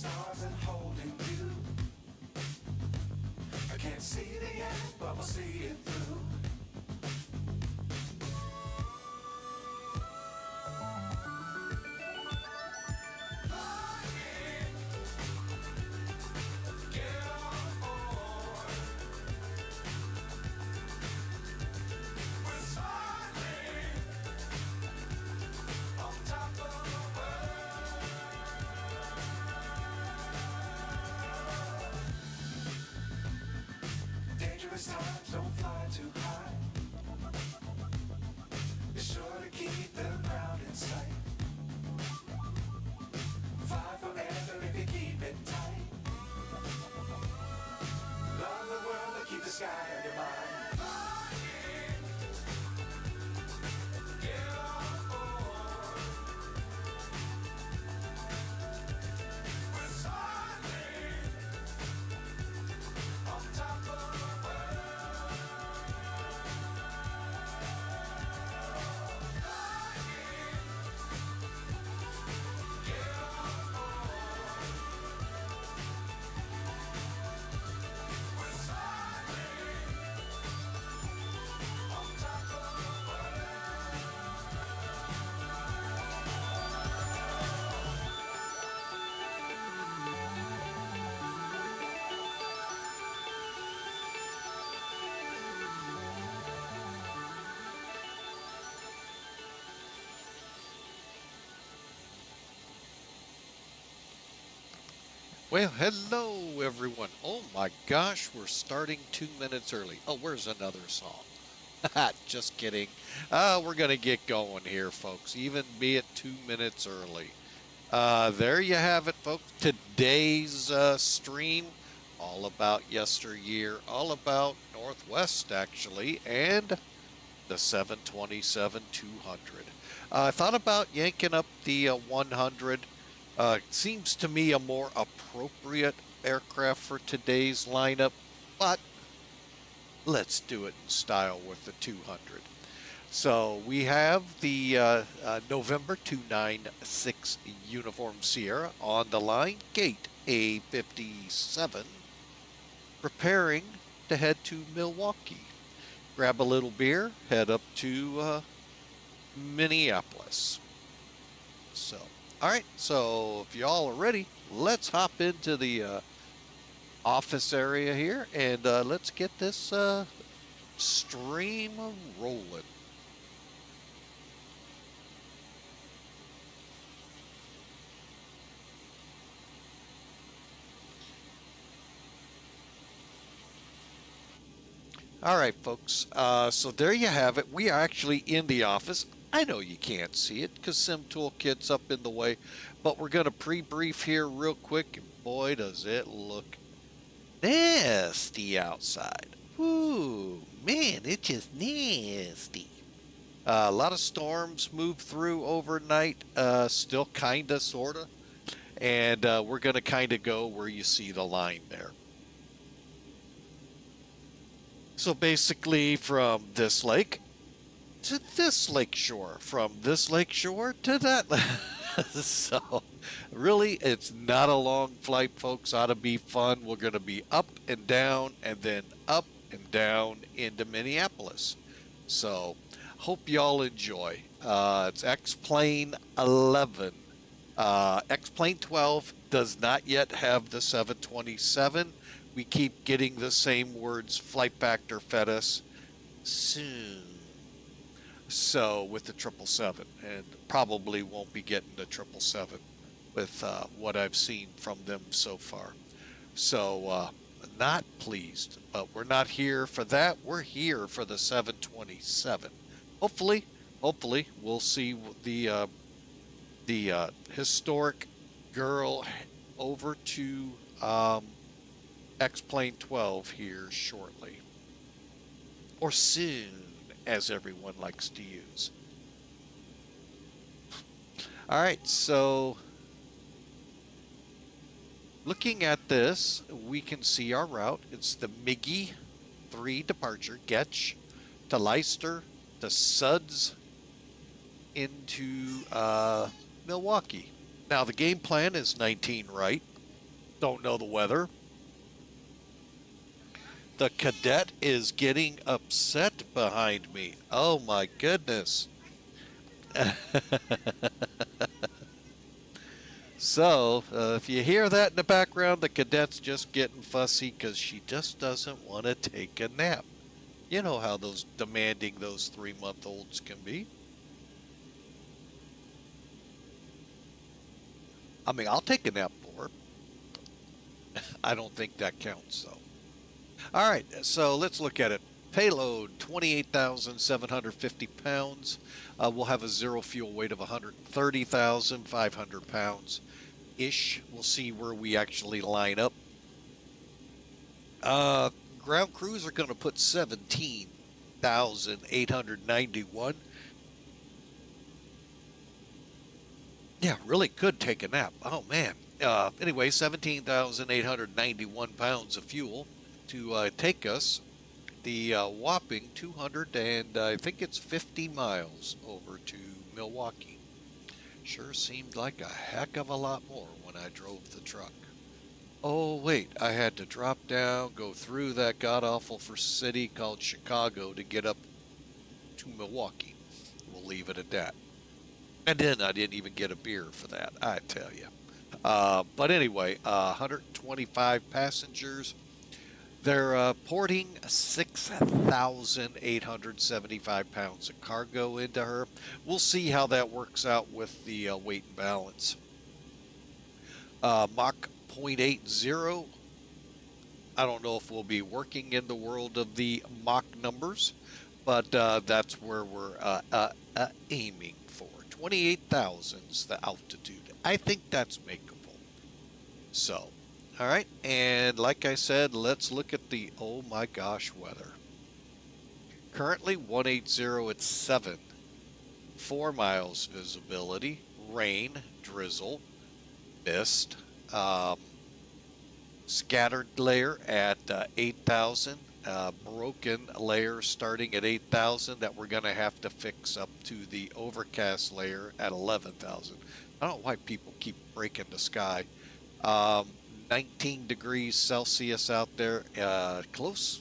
stars and holding you. I can't see the end, but we'll see it through. Dangerous times, don't fly too high. Be sure to keep the ground in sight. Fly forever if you keep it tight. Love the world and keep the sky on your mind. Get on board. We're soaring on top of the world. Get on board. We're soaring on top of the world. Well, hello everyone. Oh my gosh, we're starting 2 minutes early. Oh, where's another song? Just kidding. We're going to get going here, folks, even be it 2 minutes early. There you have it, folks. Today's stream, all about yesteryear, all about Northwest, actually, and the 727-200. I thought about yanking up the 100. Seems to me a more appropriate aircraft for today's lineup, but let's do it in style with the 200. So we have the November 296 Uniform Sierra on the line, gate A57, preparing to head to Milwaukee. Grab a little beer, head up to Minneapolis. So, all right, so if y'all are ready, let's hop into the office area here and let's get this stream rolling. All right, folks. So there you have it. We are actually in the office. I know you can't see it because Sim Toolkit's up in the way, but we're going to pre-brief here real quick, and boy, does it look nasty outside. Ooh, man, it's just nasty. A lot of storms moved through overnight, still kind of, sort of, and we're going to kind of go where you see the line there. So basically from this lake to this lake shore, from this lake shore to that. So really, it's not a long flight, folks. Ought to be fun. We're going to be up and down and then up and down into Minneapolis. So hope y'all enjoy. It's X-Plane 11. X-Plane 12 does not yet have the 727. We keep getting the same words Flight Factor fed us soon. So with the 777, and probably won't be getting the 777 with what I've seen from them so far. So not pleased, but we're not here for that. We're here for the 727. Hopefully we'll see the historic girl over to X-Plane 12 here shortly. Or soon, as everyone likes to use. Alright, so looking at this, we can see our route. It's the MIGI 3 departure, GETCH, to LYSTR, to SUDDS, into Milwaukee. Now, the game plan is 19 right, don't know the weather. The cadet is getting upset behind me. Oh my goodness. So, if you hear that in the background, the cadet's just getting fussy because she just doesn't want to take a nap. You know how those demanding those 3-month-olds can be. I mean, I'll take a nap for her. I don't think that counts, though. All right, so let's look at it. Payload, 28,750 pounds. We'll have a zero fuel weight of 130,500 pounds ish. We'll see where we actually line up. Ground crews are going to put 17,891. Yeah, really could take a nap. Oh man. Anyway, 17,891 pounds of fuel to take us the whopping 200 and I think it's 50 miles over to Milwaukee. Sure seemed like a heck of a lot more when I drove the truck. Oh wait, I had to drop down, go through that god-awful city called Chicago to get up to Milwaukee. We'll leave it at that. And then I didn't even get a beer for that, I tell you. But anyway, 125 passengers. They're porting 6,875 pounds of cargo into her. We'll see how that works out with the weight and balance. Mach 0.80. I don't know if we'll be working in the world of the Mach numbers, but that's where we're aiming for. 28,000's the altitude. I think that's makeable. So, all right, and like I said, let's look at the oh my gosh weather. Currently 180 at 7, 4 miles visibility, rain, drizzle, mist, scattered layer at 8,000, broken layer starting at 8,000 that we're going to have to fix up to the overcast layer at 11,000. I don't know why people keep breaking the sky. 19 degrees Celsius out there. Close.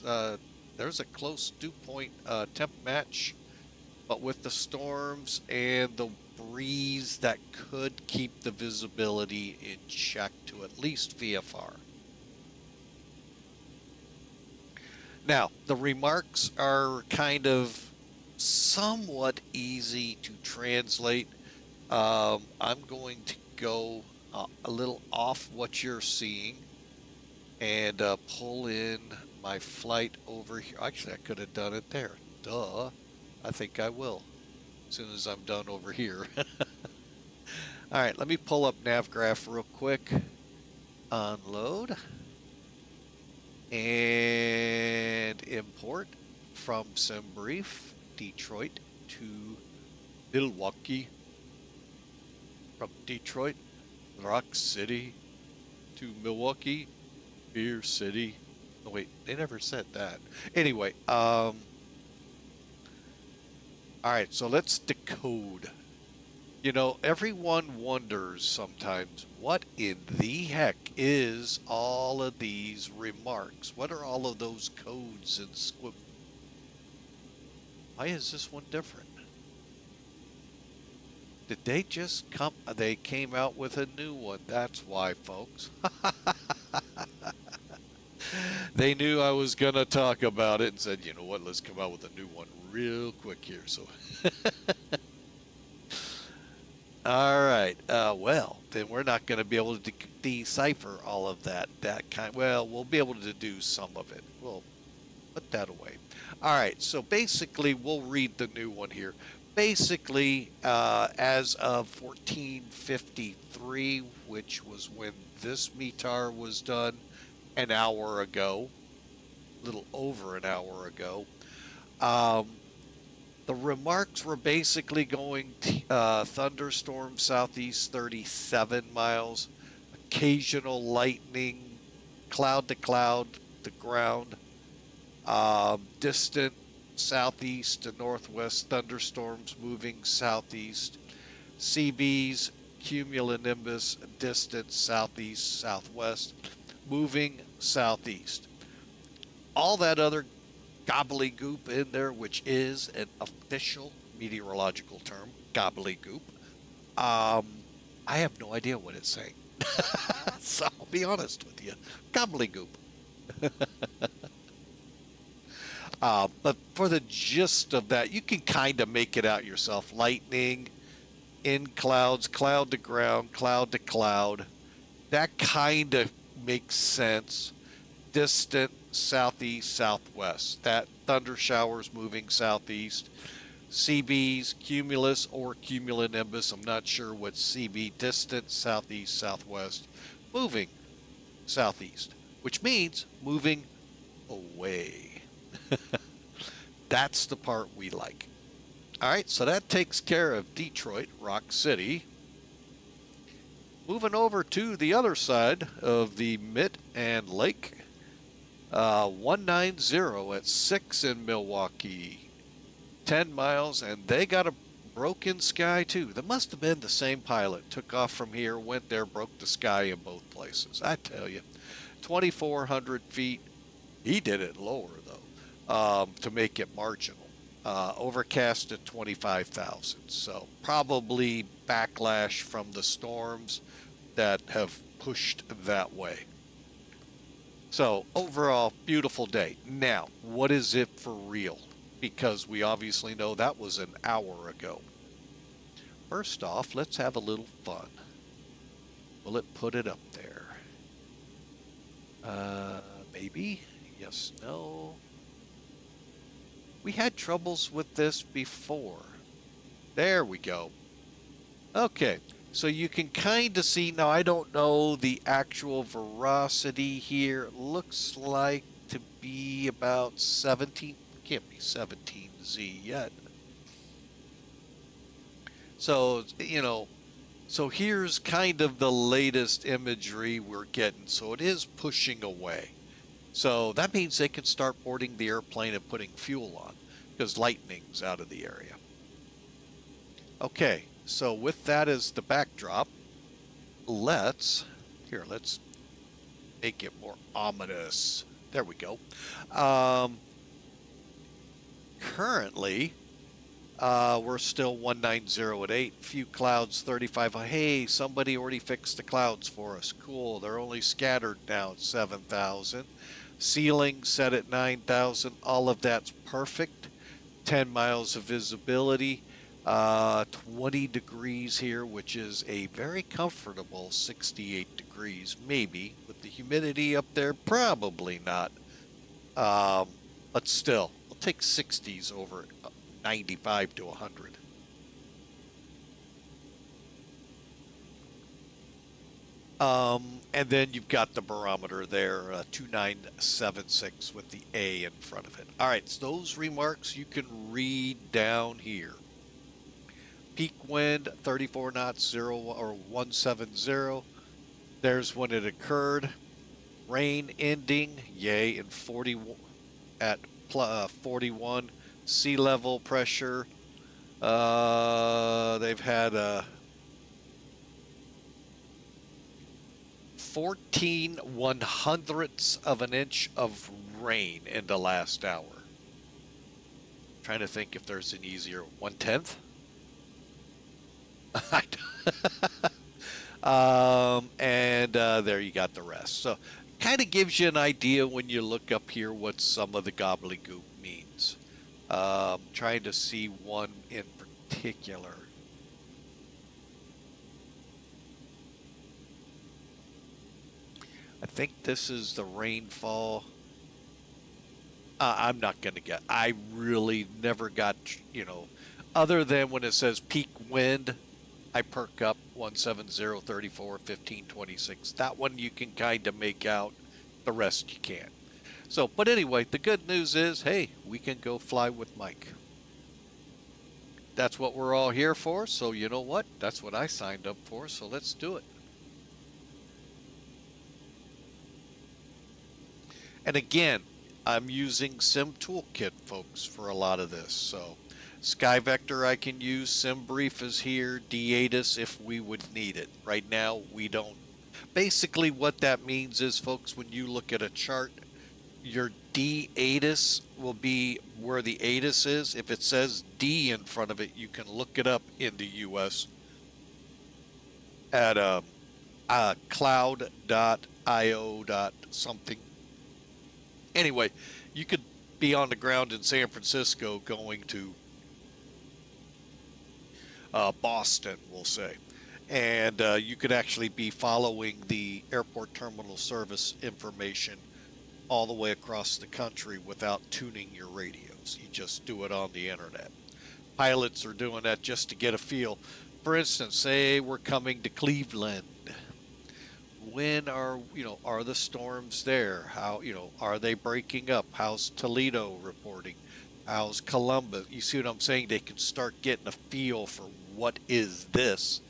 There's a close dew point temp match, but with the storms and the breeze, that could keep the visibility in check to at least VFR. Now, the remarks are kind of somewhat easy to translate. I'm going to go a little off what you're seeing and pull in my flight over here. Actually, I could have done it there. Duh. I think I will as soon as I'm done over here. All right, let me pull up NavGraph real quick. Unload. And import from SimBrief, Detroit to Milwaukee. From Detroit, Rock City to Milwaukee, Beer City. Oh wait, they never said that. Anyway, all right, so let's decode. You know, everyone wonders sometimes, what in the heck is all of these remarks? What are all of those codes and squib? Why is this one different? Did they just come? They came out with a new one. That's why, folks. They knew I was going to talk about it and said, you know what, let's come out with a new one real quick here. So, all right. Well, then we're not going to be able to decipher all of that kind. Well, we'll be able to do some of it. We'll put that away. All right. So basically, we'll read the new one here. Basically, as of 1453, which was when this METAR was done an hour ago, a little over an hour ago, the remarks were basically going thunderstorm southeast 37 miles, occasional lightning, cloud to cloud, the ground, distant southeast to northwest thunderstorms moving southeast, CBs, cumulonimbus, distant southeast, southwest. moving southeast. All that other gobbledygook in there, which is an official meteorological term, gobbledygook, I have no idea what it's saying. So I'll be honest with you, gobbledygook. But for the gist of that, you can kind of make it out yourself. Lightning in clouds, cloud to ground, cloud to cloud. That kind of makes sense. Distant southeast, southwest. That thunder showers moving southeast. CBs, cumulus or cumulonimbus. I'm not sure what CB, distant southeast, southwest, moving southeast, which means moving away. That's the part we like. All right, so that takes care of Detroit, Rock City. Moving over to the other side of the Mitt and Lake. 190 at 6 in Milwaukee. 10 miles, and they got a broken sky too. That must have been the same pilot. Took off from here, went there, broke the sky in both places. I tell you, 2,400 feet. He did it lower, though, to make it marginal. Overcast at 25,000. So probably backlash from the storms that have pushed that way. So overall, beautiful day. Now, what is it for real? Because we obviously know that was an hour ago. First off, let's have a little fun. Will it put it up there? Maybe? Yes, no. We had troubles with this before. There we go. Okay, so you can kind of see, now I don't know the actual veracity here. It looks like to be about 17, can't be 17Z yet. So, you know, so here's kind of the latest imagery we're getting. So it is pushing away. So that means they can start boarding the airplane and putting fuel on because lightning's out of the area. Okay, so with that as the backdrop, let's make it more ominous. There we go. Currently, we're still 190 at 8. Few clouds, 35. Hey, somebody already fixed the clouds for us. Cool. They're only scattered now at 7,000. Ceiling set at 9,000. All of that's perfect. 10 miles of visibility. 20 degrees here, which is a very comfortable 68 degrees, maybe. With the humidity up there, probably not. But still, I'll take 60s over 95 to 100. And then you've got the barometer there, 2976 with the A in front of it. All right, so those remarks you can read down here. Peak wind 34 knots, 0 or 170. There's when it occurred. Rain ending, yay, in 40 at 41. Sea level pressure. They've had 14 100ths of an inch of rain in the last hour. Trying to think if there's an easier 1/10. And there you got the rest. So kind of gives you an idea when you look up here what some of the gobbledygook means. Trying to see one in particular. I think this is the rainfall. I'm not going to get. I really never got, you know, other than when it says peak wind, I perk up 170, 34, 15, 26. That one you can kind of make out. The rest you can't. So, but anyway, the good news is, hey, we can go fly with Mike. That's what we're all here for. So you know what? That's what I signed up for. So let's do it. And again, I'm using Sim Toolkit, folks, for a lot of this. So Sky Vector I can use. SimBrief is here. D8us if we would need it. Right now, we don't. Basically, what that means is, folks, when you look at a chart, your D ATIS will be where the ATIS is. If it says D in front of it, you can look it up in the US at cloud.io something. Anyway, you could be on the ground in San Francisco going to Boston, we'll say. And you could actually be following the airport terminal service information all the way across the country without tuning your radios. You just do it on the internet. Pilots are doing that just to get a feel. For instance, say we're coming to Cleveland. When are the storms there? How, are they breaking up? How's Toledo reporting? How's Columbus? You see what I'm saying? They can start getting a feel for what is this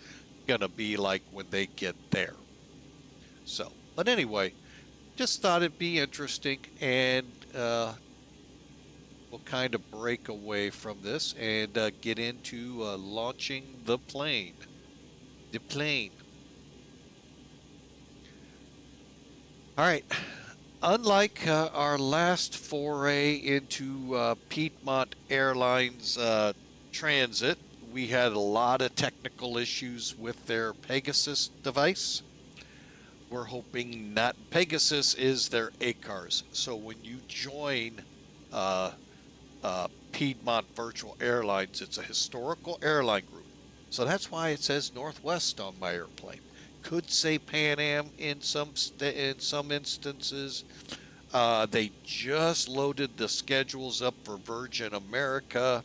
going to be like when they get there. So, but anyway, just thought it'd be interesting, and we'll kind of break away from this and get into launching the plane. The plane. All right. Unlike our last foray into Piedmont Airlines transit, we had a lot of technical issues with their Pegasus device. We're hoping not. Pegasus is their ACARS. So when you join Piedmont Virtual Airlines, it's a historical airline group. So that's why it says Northwest on my airplane. Could say Pan Am in some instances. They just loaded the schedules up for Virgin America.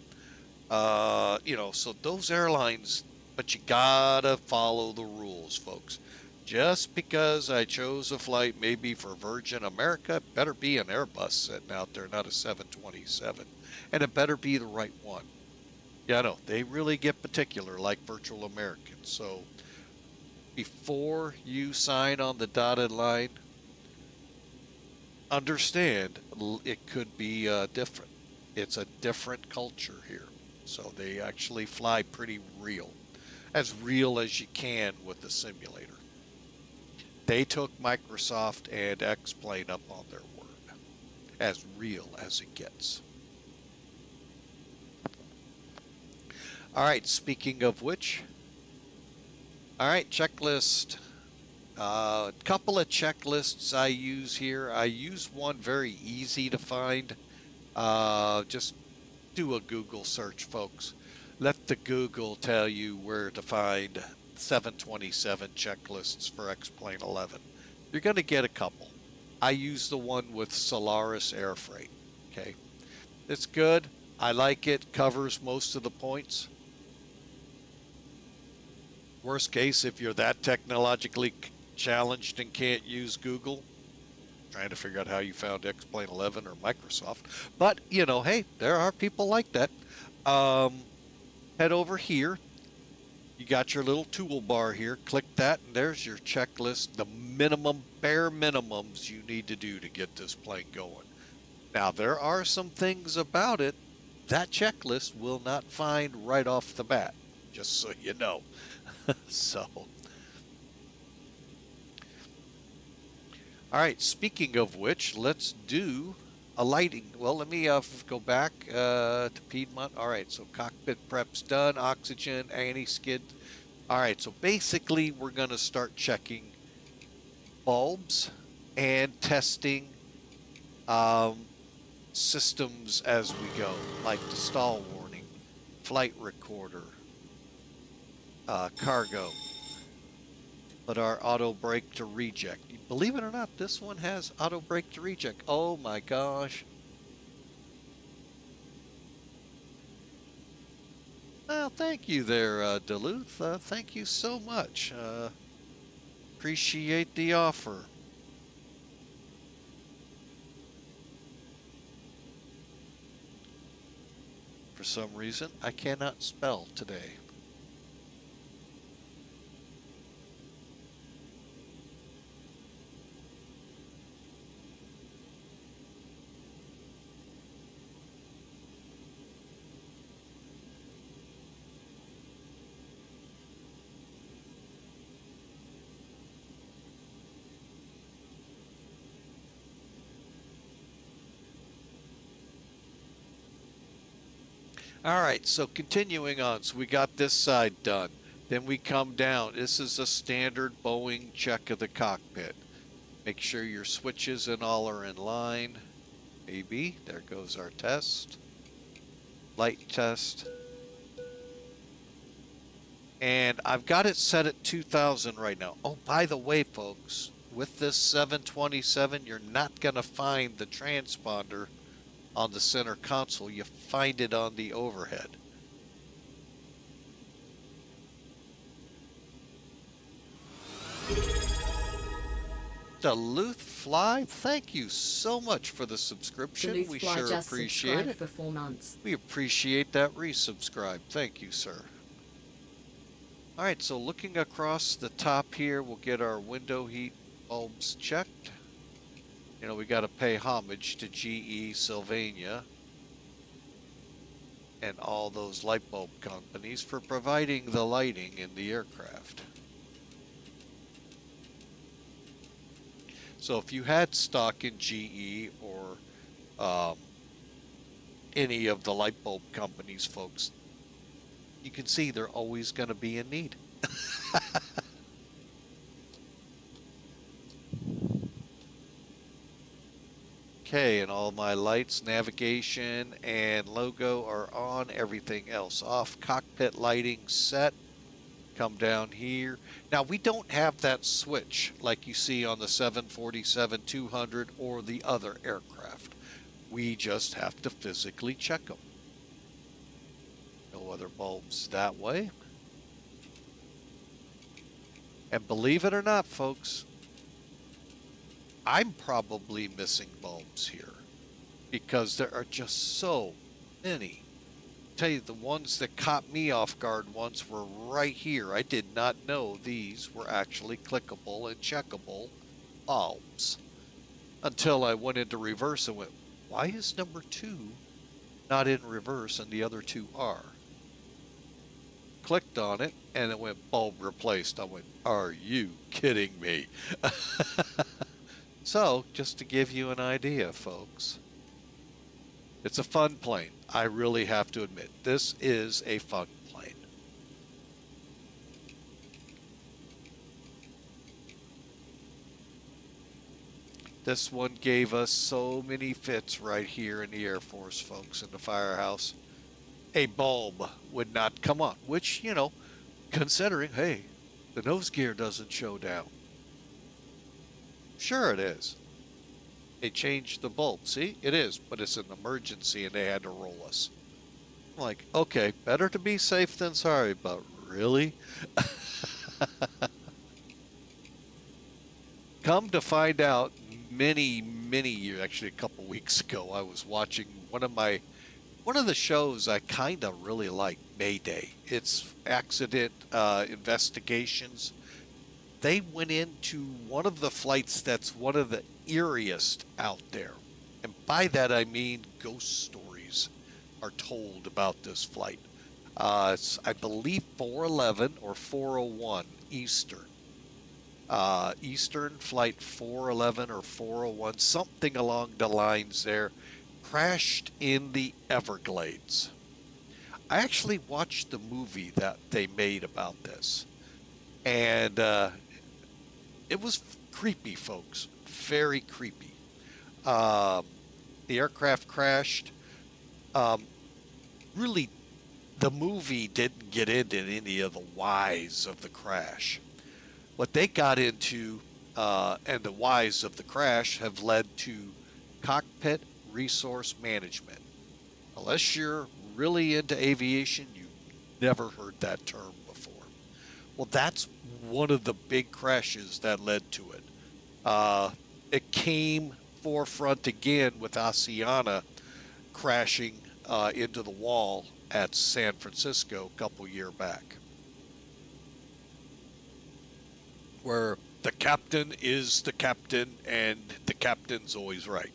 So those airlines, but you gotta follow the rules, folks. Just because I chose a flight maybe for Virgin America, it better be an Airbus sitting out there, not a 727. And it better be the right one. Yeah, I know, they really get particular, like Virtual Americans. So before you sign on the dotted line, understand it could be different. It's a different culture here. So they actually fly pretty real as you can with the simulator. They took Microsoft and X-Plane up on their word, as real as it gets. All right, speaking of which, all right, checklist. A couple of checklists I use here. I use one very easy to find. Just do a Google search, folks. Let the Google tell you where to find 727 checklists for X-Plane 11. You're going to get a couple. I use the one with Solaris Air Freight. Okay, it's good. I like it. Covers most of the points. Worst case, if you're that technologically challenged and can't use Google, trying to figure out how you found X-Plane 11 or Microsoft. But, hey, there are people like that. Head over here. You got your little toolbar here. Click that, and there's your checklist, the bare minimums you need to do to get this plane going. Now, there are some things about it that checklist will not find right off the bat, just so you know. So, all right, speaking of which, let's do a lighting. Well, let me go back to Piedmont. All right, so cockpit prep's done, oxygen, anti-skid. All right, so basically we're going to start checking bulbs and testing systems as we go, like the stall warning, flight recorder, cargo. Put our auto brake to reject. Believe it or not, this one has auto brake to reject. Oh my gosh. Well, thank you there, Duluth. Thank you so much. Appreciate the offer. For some reason, I cannot spell today. All right, so continuing on. So we got this side done. Then we come down. This is a standard Boeing check of the cockpit. Make sure your switches and all are in line. Maybe. There goes our test. Light test. And I've got it set at 2000 right now. Oh, by the way, folks, with this 727, you're not going to find the transponder on the center console. You find it on the overhead. Duluth Fly, thank you so much for the subscription. Duluth We Fly sure just appreciate subscribed it. for 4 months. We appreciate that resubscribe. Thank you, sir. All right, so looking across the top here, we'll get our window heat bulbs checked. You know, we got to pay homage to GE, Sylvania, and all those light bulb companies for providing the lighting in the aircraft. So if you had stock in GE or any of the light bulb companies, folks, you can see they're always going to be in need. Okay, and all my lights, navigation, and logo are on. Everything else off. Cockpit lighting set. Come down here. Now, we don't have that switch like you see on the 747-200 or the other aircraft. We just have to physically check them. No other bulbs that way. And believe it or not, folks, I'm probably missing bulbs here because there are just so many. Tell you, the ones that caught me off guard once were right here. I did not know these were actually clickable and checkable bulbs until I went into reverse and went, why is number 2 not in reverse and the other 2 are? Clicked on it and it went bulb replaced. I went, are you kidding me? So, just to give you an idea, folks, it's a fun plane. I really have to admit, this is a fun plane. This one gave us so many fits right here in the Air Force, folks, in the firehouse. A bulb would not come on, which, you know, considering, hey, the nose gear doesn't show down. Sure it is. They changed the bulb. See, it is, but it's an emergency and they had to roll us. I'm like, okay, better to be safe than sorry, but really? Come to find out, many years, actually a couple weeks ago, I was watching one of the shows I kind of really like, Mayday. It's accident investigations. They went into one of the flights that's one of the eeriest out there. And by that I mean ghost stories are told about this flight. It's, I believe, 411 or 401 Eastern. Eastern flight 411 or 401, something along the lines there, crashed in the Everglades. I actually watched the movie that they made about this. And it was creepy, folks. Very creepy. The aircraft crashed. Really, the movie didn't get into any of the whys of the crash. What they got into, and the whys of the crash, have led to cockpit resource management. Unless you're really into aviation, you've never heard that term before. Well, that's one of the big crashes that led to it. It came forefront again with Asiana crashing into the wall at San Francisco a couple years back, where the captain is the captain and the captain's always right.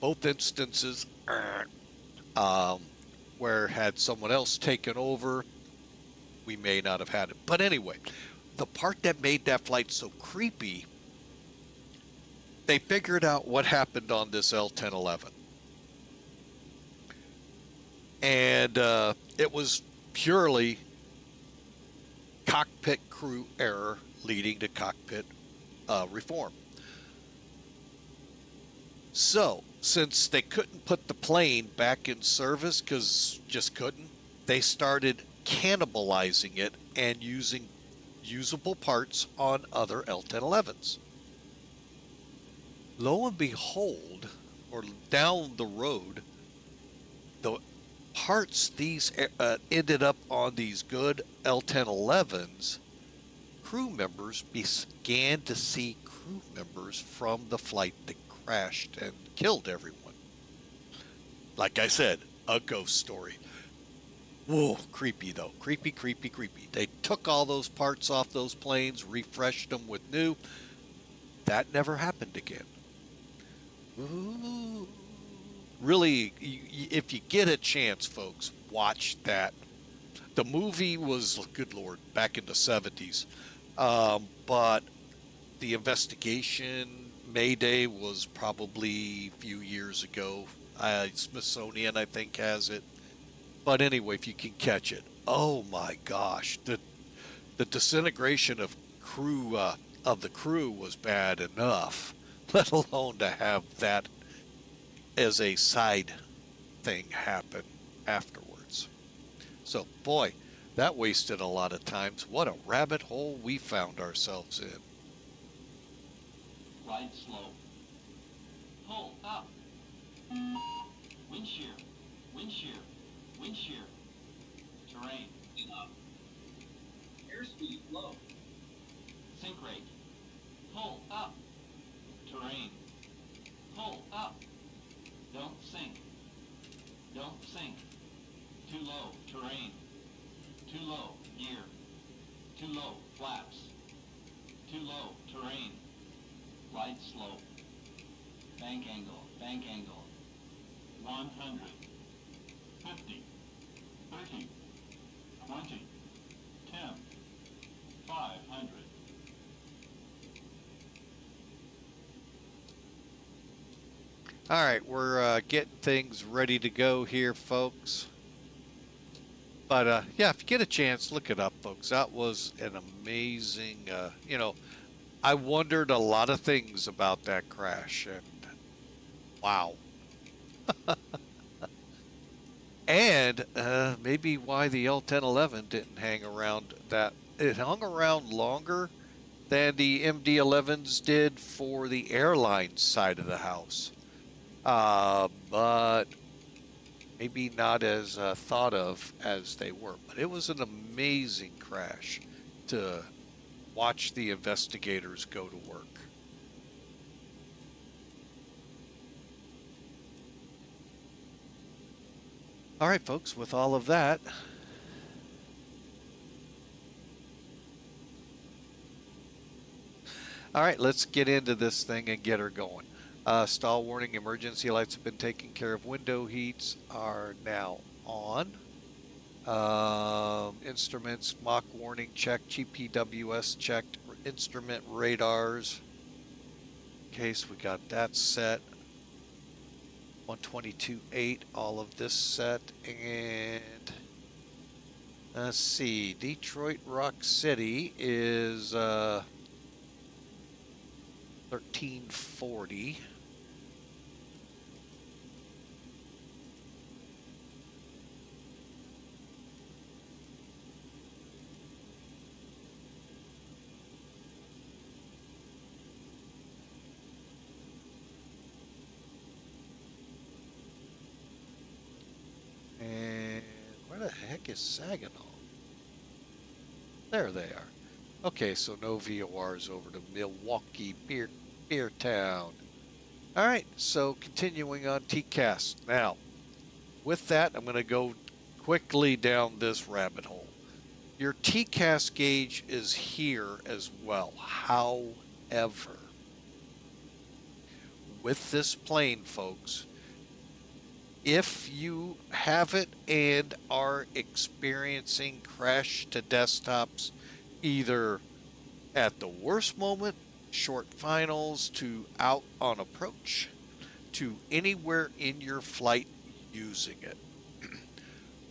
Both instances, where had someone else taken over, we may not have had it. But anyway, the part that made that flight so creepy, they figured out what happened on this L-1011. And it was purely cockpit crew error leading to cockpit reform. So, since they couldn't put the plane back in service because just couldn't, they started cannibalizing it and using usable parts on other L-1011s. Lo and behold, or down the road, the parts these ended up on these good L-1011s, crew members began to see crew members from the flight that crashed and killed everyone. Like I said, a ghost story. Whoa, creepy though. Creepy, creepy, creepy. They took all those parts off those planes, refreshed them with new. That never happened again. Ooh. Really, if you get a chance, folks, watch that. The movie was, good Lord, back in the 70s. But the investigation, Mayday, was probably a few years ago. Smithsonian, I think, has it. But anyway, if you can catch it, oh my gosh, the disintegration of the crew was bad enough, let alone to have that as a side thing happen afterwards. So, boy, that wasted a lot of times. What a rabbit hole we found ourselves in. Ride slow. Pull up. Wind shear. Wind shear. Wind shear. Terrain. Up. Airspeed low. Sink rate. Pull up. Terrain. Pull up. Don't sink. Don't sink. Too low. Terrain. Too low. Gear. Too low. Flaps. Too low. Terrain. Glide slow. Bank angle. Bank angle. 100. 50. 30. 20. 10. 500. All right, we're getting things ready to go here, folks. But yeah, if you get a chance, look it up, folks. That was an amazing, I wondered a lot of things about that crash, and wow. And maybe why the L-1011 didn't hang around that. It hung around longer than the MD-11s did for the Airlines side of the house. But maybe not as thought of as they were. But it was an amazing crash to watch the investigators go to work. All right, folks, with all of that, all right, let's get into this thing and get her going. Stall warning, emergency lights have been taken care of. Window heats are now on. Instruments, Mach warning checked, GPWS checked, instrument radars. Okay, so we got that set. 122.8, all of this set. And let's see, Detroit Rock City is 1340. And where the heck is Saginaw? There they are. Okay, so no VORs over to Milwaukee, Beer Town. All right, so continuing on TCAS. Now, with that, I'm going to go quickly down this rabbit hole. Your TCAS gauge is here as well. However, with this plane, folks, if you have it and are experiencing crash to desktops, either at the worst moment, short finals, to out on approach, to anywhere in your flight using it,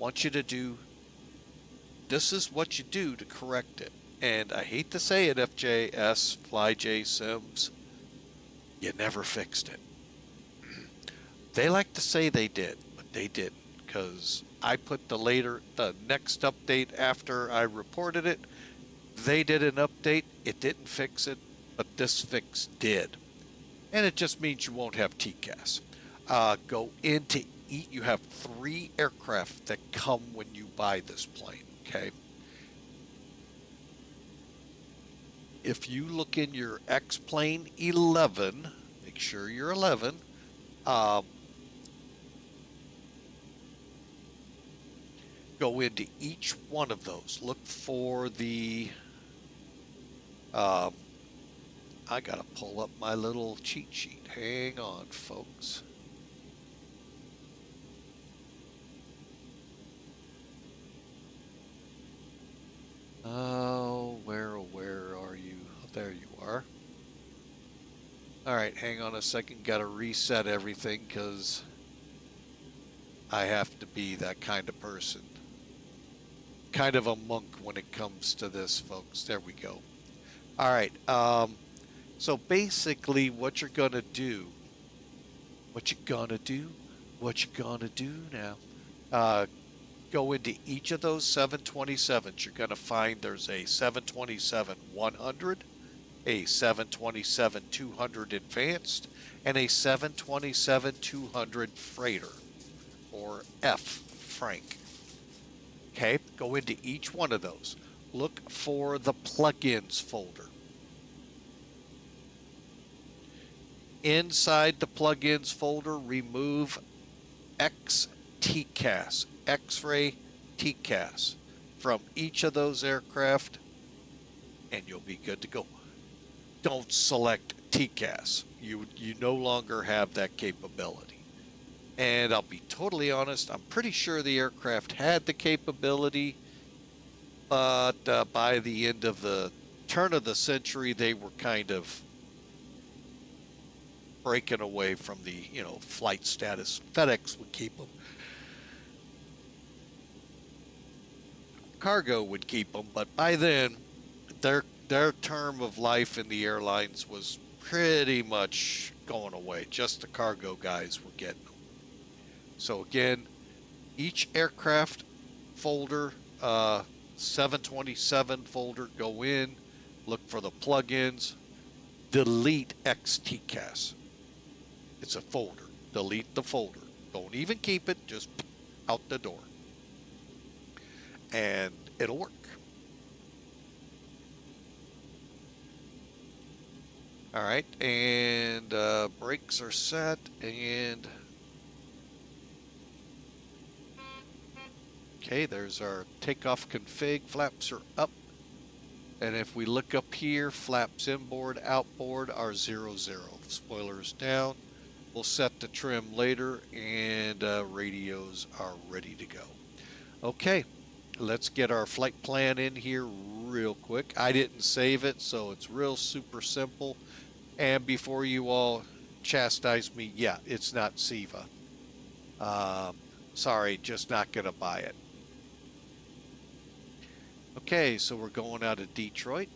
want you to do, this is what you do to correct it. And I hate to say it, FJS, FlyJSims, you never fixed it. They like to say they did, but they didn't, because I put the next update after I reported it. They did an update, it didn't fix it, but this fix did. And it just means you won't have TCAS. Go into eat. You have 3 aircraft that come when you buy this plane, okay? If you look in your X-Plane 11, make sure you're 11, go into each one of those. Look for the, I gotta pull up my little cheat sheet. Hang on, folks. Oh, where are you? There you are. All right, hang on a second. Got to reset everything because I have to be that kind of person. Kind of a monk when it comes to this, folks. There we go. All right. So basically what you're going to do now, go into each of those 727s. You're going to find there's a 727-100, a 727-200 Advanced, and a 727-200 Freighter, or F, Frank. Okay, go into each one of those. Look for the plugins folder. Inside the plugins folder, remove XTCAS, X-ray TCAS, from each of those aircraft, and you'll be good to go. Don't select TCAS. You no longer have that capability. And I'll be totally honest, I'm pretty sure the aircraft had the capability, but by the end of the turn of the century, they were kind of breaking away from the, flight status. FedEx would keep them. Cargo would keep them, but by then, their term of life in the airlines was pretty much going away. Just the cargo guys were getting them. So again, each aircraft folder, 727 folder, go in, look for the plugins, delete XTCAS. It's a folder. Delete the folder. Don't even keep it, just out the door. And it'll work. All right, and brakes are set, and okay, there's our takeoff config. Flaps are up. And if we look up here, flaps inboard, outboard are 00. Spoilers down. We'll set the trim later, and radios are ready to go. Okay, let's get our flight plan in here real quick. I didn't save it, so it's real super simple. And before you all chastise me, yeah, it's not SEVA. Sorry, just not going to buy it. Okay, so we're going out of Detroit,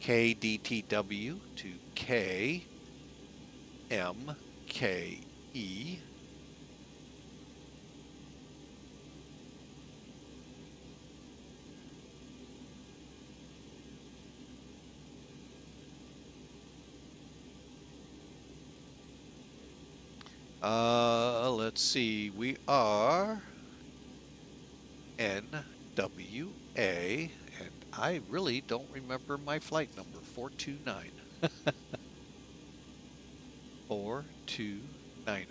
KDTW to KMKE. Let's see, we are NWA, and I really don't remember my flight number, 429. 429er.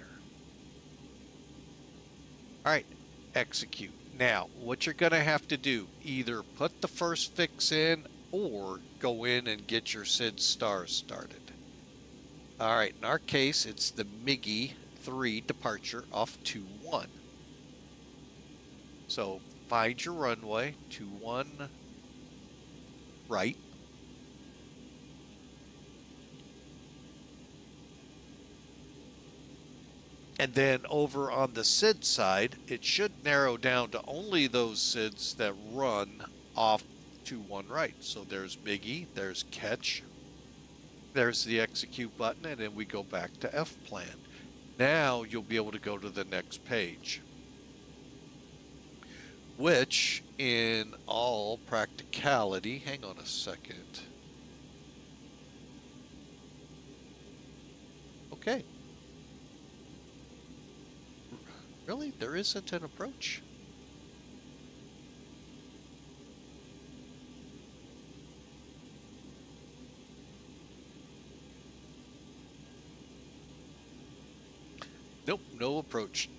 All right, execute. Now, what you're going to have to do, either put the first fix in or go in and get your SUDDS started. All right, in our case, it's the MIGI 3 departure off 21. So find your runway, 21 right. And then over on the SID side, it should narrow down to only those SIDs that run off to one right. So there's MIGI, there's Catch, there's the execute button, and then we go back to F plan. Now you'll be able to go to the next page, which in all practicality, hang on a second. Okay. Really? There isn't an approach? Nope, no approach.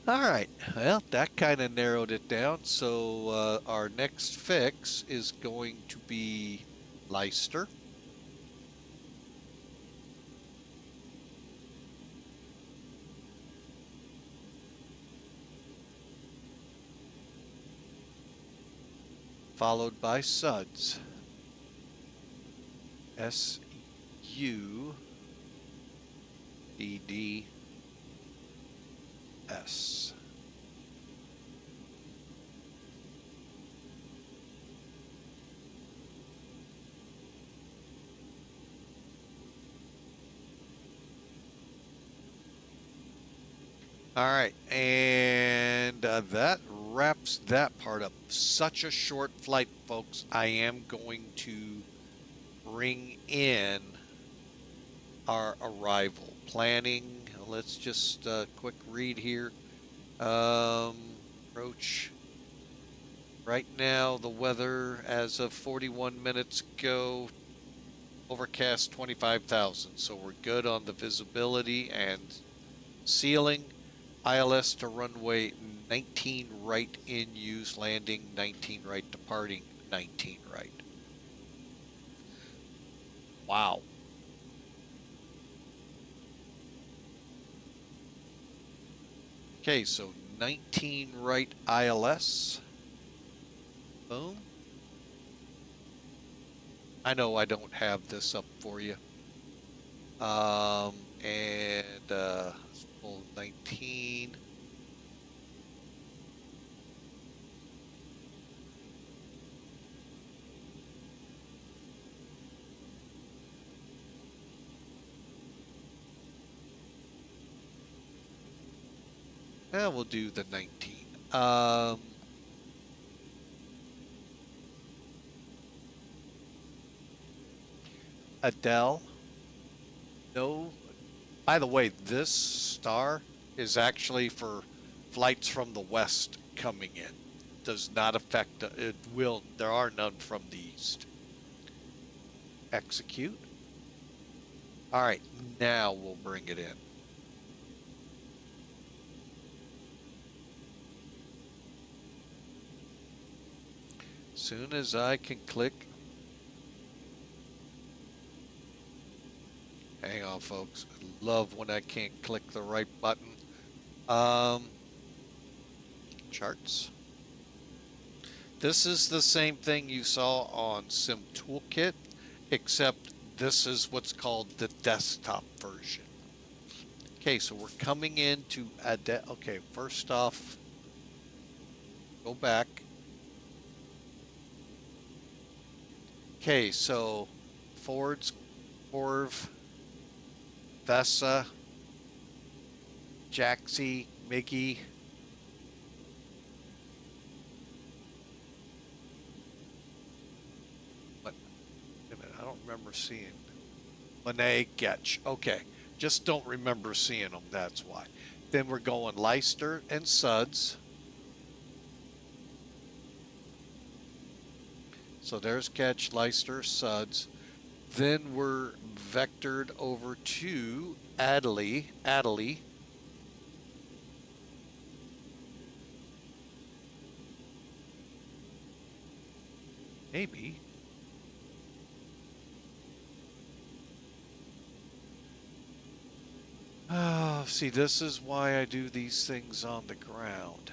All right, well, that kind of narrowed it down. So our next fix is going to be LYSTR. Followed by SUDDS. SUDDS. All right, and that wraps that part up. Such a short flight, folks. I am going to bring in our arrival planning. Let's just quick read here. Approach. Right now, the weather as of 41 minutes ago, overcast 25,000. So we're good on the visibility and ceiling. ILS to runway 19 right in use, landing 19 right, departing 19 right. Wow. Okay, so 19 right ILS. Boom. I know I don't have this up for you. Let's pull 19. Yeah, we'll do the 19. Adele. No. By the way, this star is actually for flights from the west coming in. Does not affect, it will, there are none from the east. Execute. All right, now we'll bring it in. Soon as I can click. Hang on, folks. I love when I can't click the right button. Charts. This is the same thing you saw on Sim Toolkit, except this is what's called the desktop version. Okay, so we're coming into okay, first off, go back. Okay, so Ford's, Corv, Vesa, Jaxie, Mickey. What? Wait a minute, I don't remember seeing. Monet, GETCH. Okay, just don't remember seeing them, that's why. Then we're going LYSTR and SUDDS. So there's GETCH, LYSTR, SUDDS. Then we're vectored over to Adderley. Maybe. Oh, see, this is why I do these things on the ground.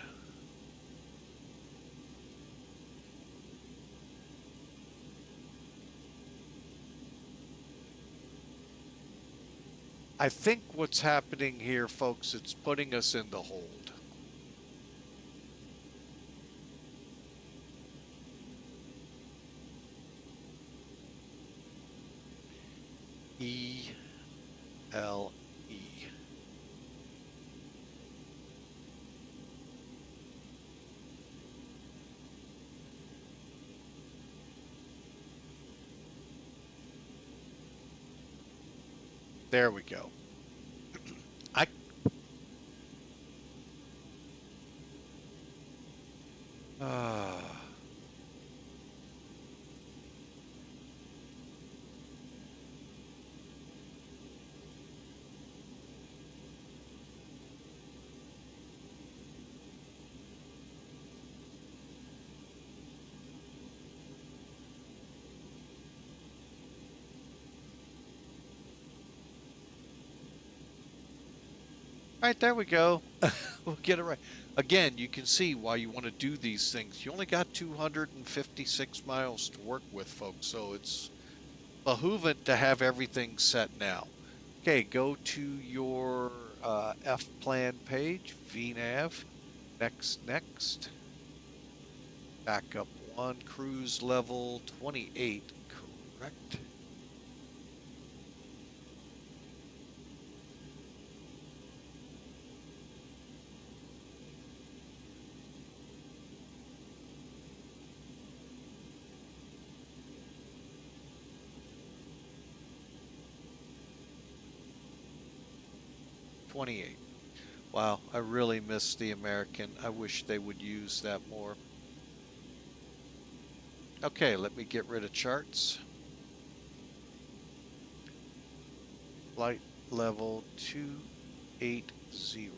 I think what's happening here, folks, it's putting us in the hold. E-L-E. There we go. I uh, 'Alright, there we go. We'll get it right. Again, you can see why you want to do these things. You only got 256 miles to work with, folks, so it's behoovant to have everything set now. Okay, go to your F-plan page, VNav, next. Back up one, cruise level 28, correct? $28. Wow, I really miss the American. I wish they would use that more. Okay, let me get rid of charts. Flight level 280.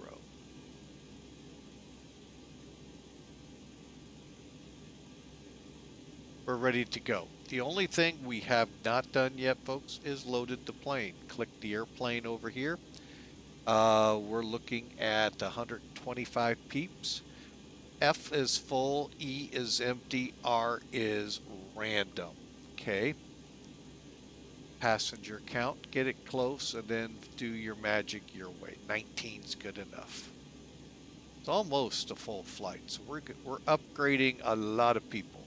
We're ready to go. The only thing we have not done yet, folks, is loaded the plane. Click the airplane over here. We're looking at 125 peeps. F is full, E is empty, R is random. Okay. Passenger count, get it close, and then do your magic your way. 19's good enough. It's almost a full flight, so we're upgrading a lot of people.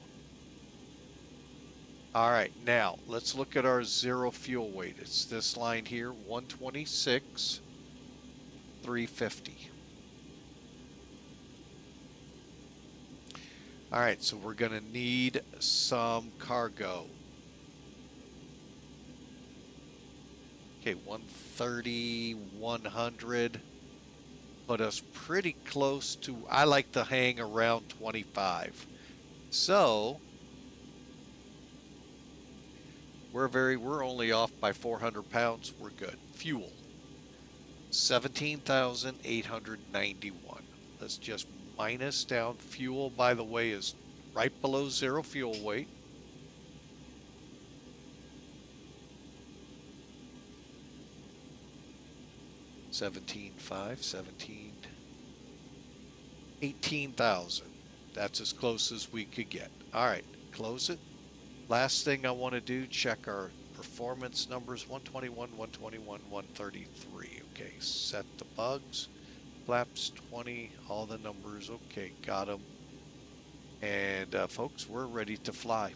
All right, now let's look at our zero fuel weight. It's this line here, 126, 350. All right, so we're going to need some cargo. Okay, 130, 100. Put us pretty close to, I like to hang around 25. So, we're only off by 400 pounds. We're good. Fuel, 17,891. Let's just minus down. Fuel, by the way, is right below zero fuel weight. $17,517, 18,000. That's as close as we could get. All right, close it. Last thing I want to do, check our performance numbers, 121, 121, 133. Okay, set the bugs. Flaps 20, all the numbers. Okay, got them. And folks, we're ready to fly.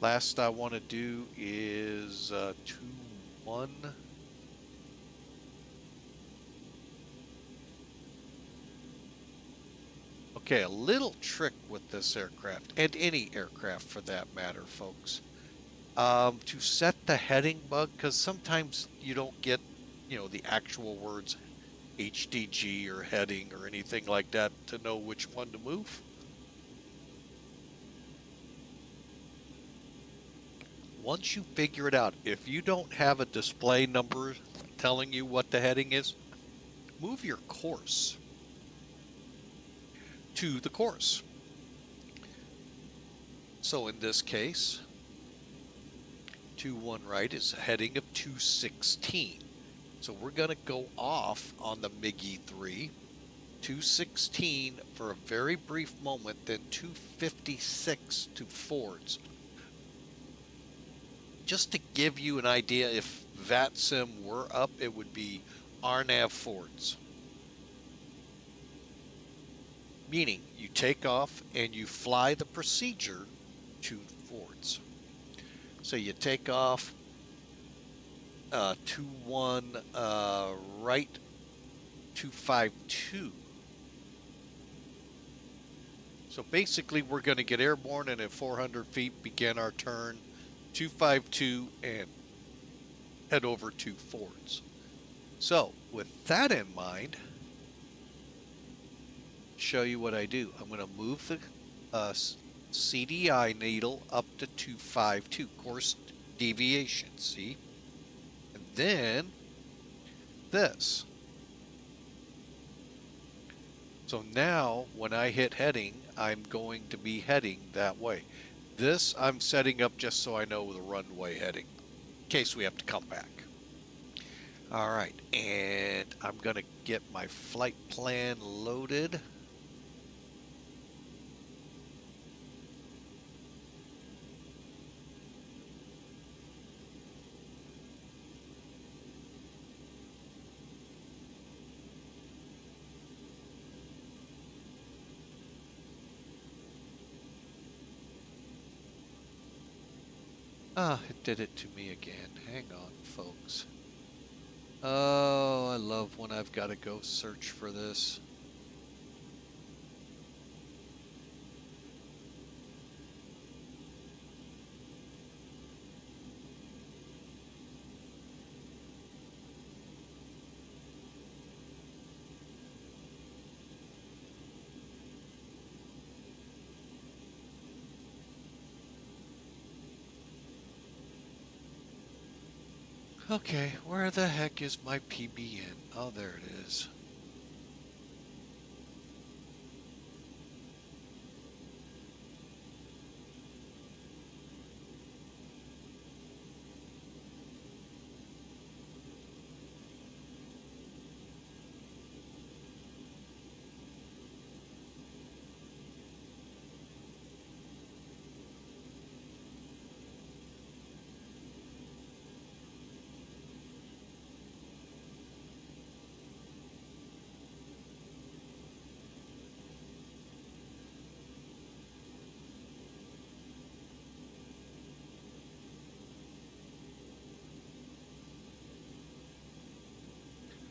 Last I want to do is 2-1. Okay, a little trick with this aircraft, and any aircraft for that matter, folks. To set the heading bug, because sometimes you don't get, the actual words HDG or heading or anything like that to know which one to move. Once you figure it out, if you don't have a display number telling you what the heading is, move your course to the course. So in this case, 2-1 right is a heading of 216. So we're going to go off on the MiG-3, 216 for a very brief moment, then 256 to Fords. just to give you an idea, if VATSIM were up, it would be RNAV forwards. Meaning you take off and you fly the procedure to forwards. So you take off 21 right 252. So basically we're going to get airborne and at 400 feet begin our turn 252 and head over to forwards. So with that in mind, show you what I do. I'm going to move the CDI needle up to 252, course deviation, see? And then this. So now when I hit heading, I'm going to be heading that way. This I'm setting up just so I know the runway heading, in case we have to come back. All right, and I'm going to get my flight plan loaded. Ah, it did it to me again. Hang on, folks. Oh, I love when I've got to go search for this. Okay, where the heck is my PBN? Oh, there it is.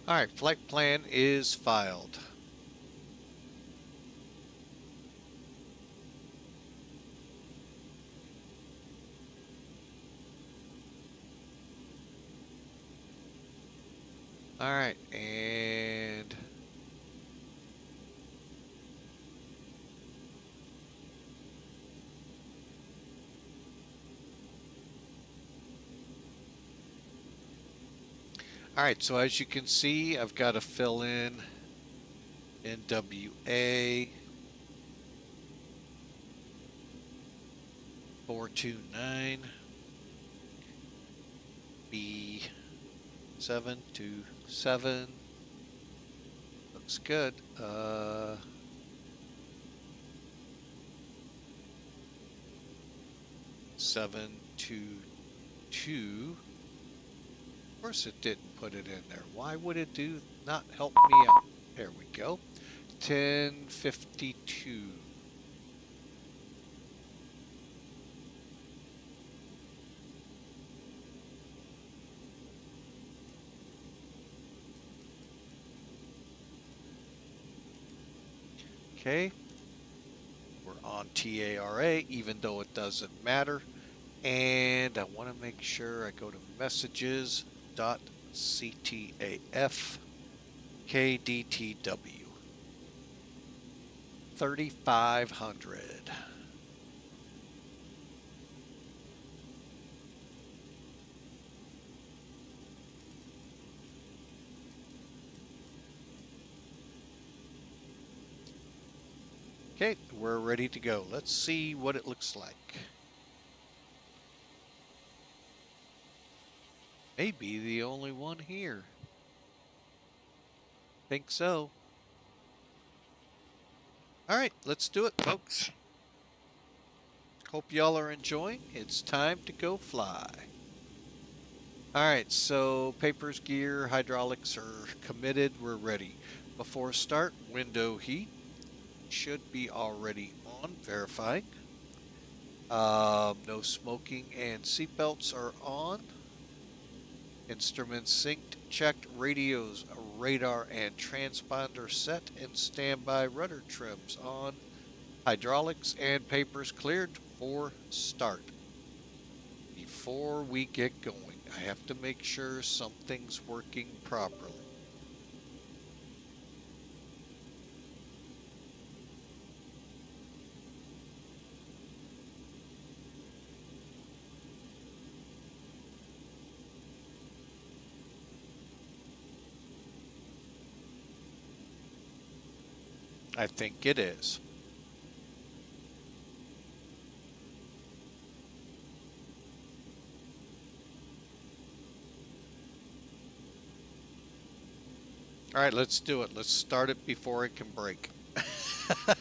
All right, flight plan is filed. All right, and all right, so as you can see, I've got to fill in NWA 429 B727. Looks good. 722. Of course it didn't put it in there. Why would it not help me out? There we go. 1052. Okay. We're on TARA, even though it doesn't matter. And I want to make sure I go to messages.ctaf KDTW 3500. Okay, we're ready to go. Let's see what it looks like. Maybe the only one here. Think so. All right, let's do it, folks. Hope y'all are enjoying. It's time to go fly. All right, so papers, gear, hydraulics are committed. We're ready. Before start, window heat should be already on. Verifying. No smoking and seatbelts are on. Instruments synced, checked, radios, radar, and transponder set, and standby rudder trims on. Hydraulics and papers cleared for start. Before we get going, I have to make sure something's working properly. I think it is. All right, let's do it. Let's start it before it can break. All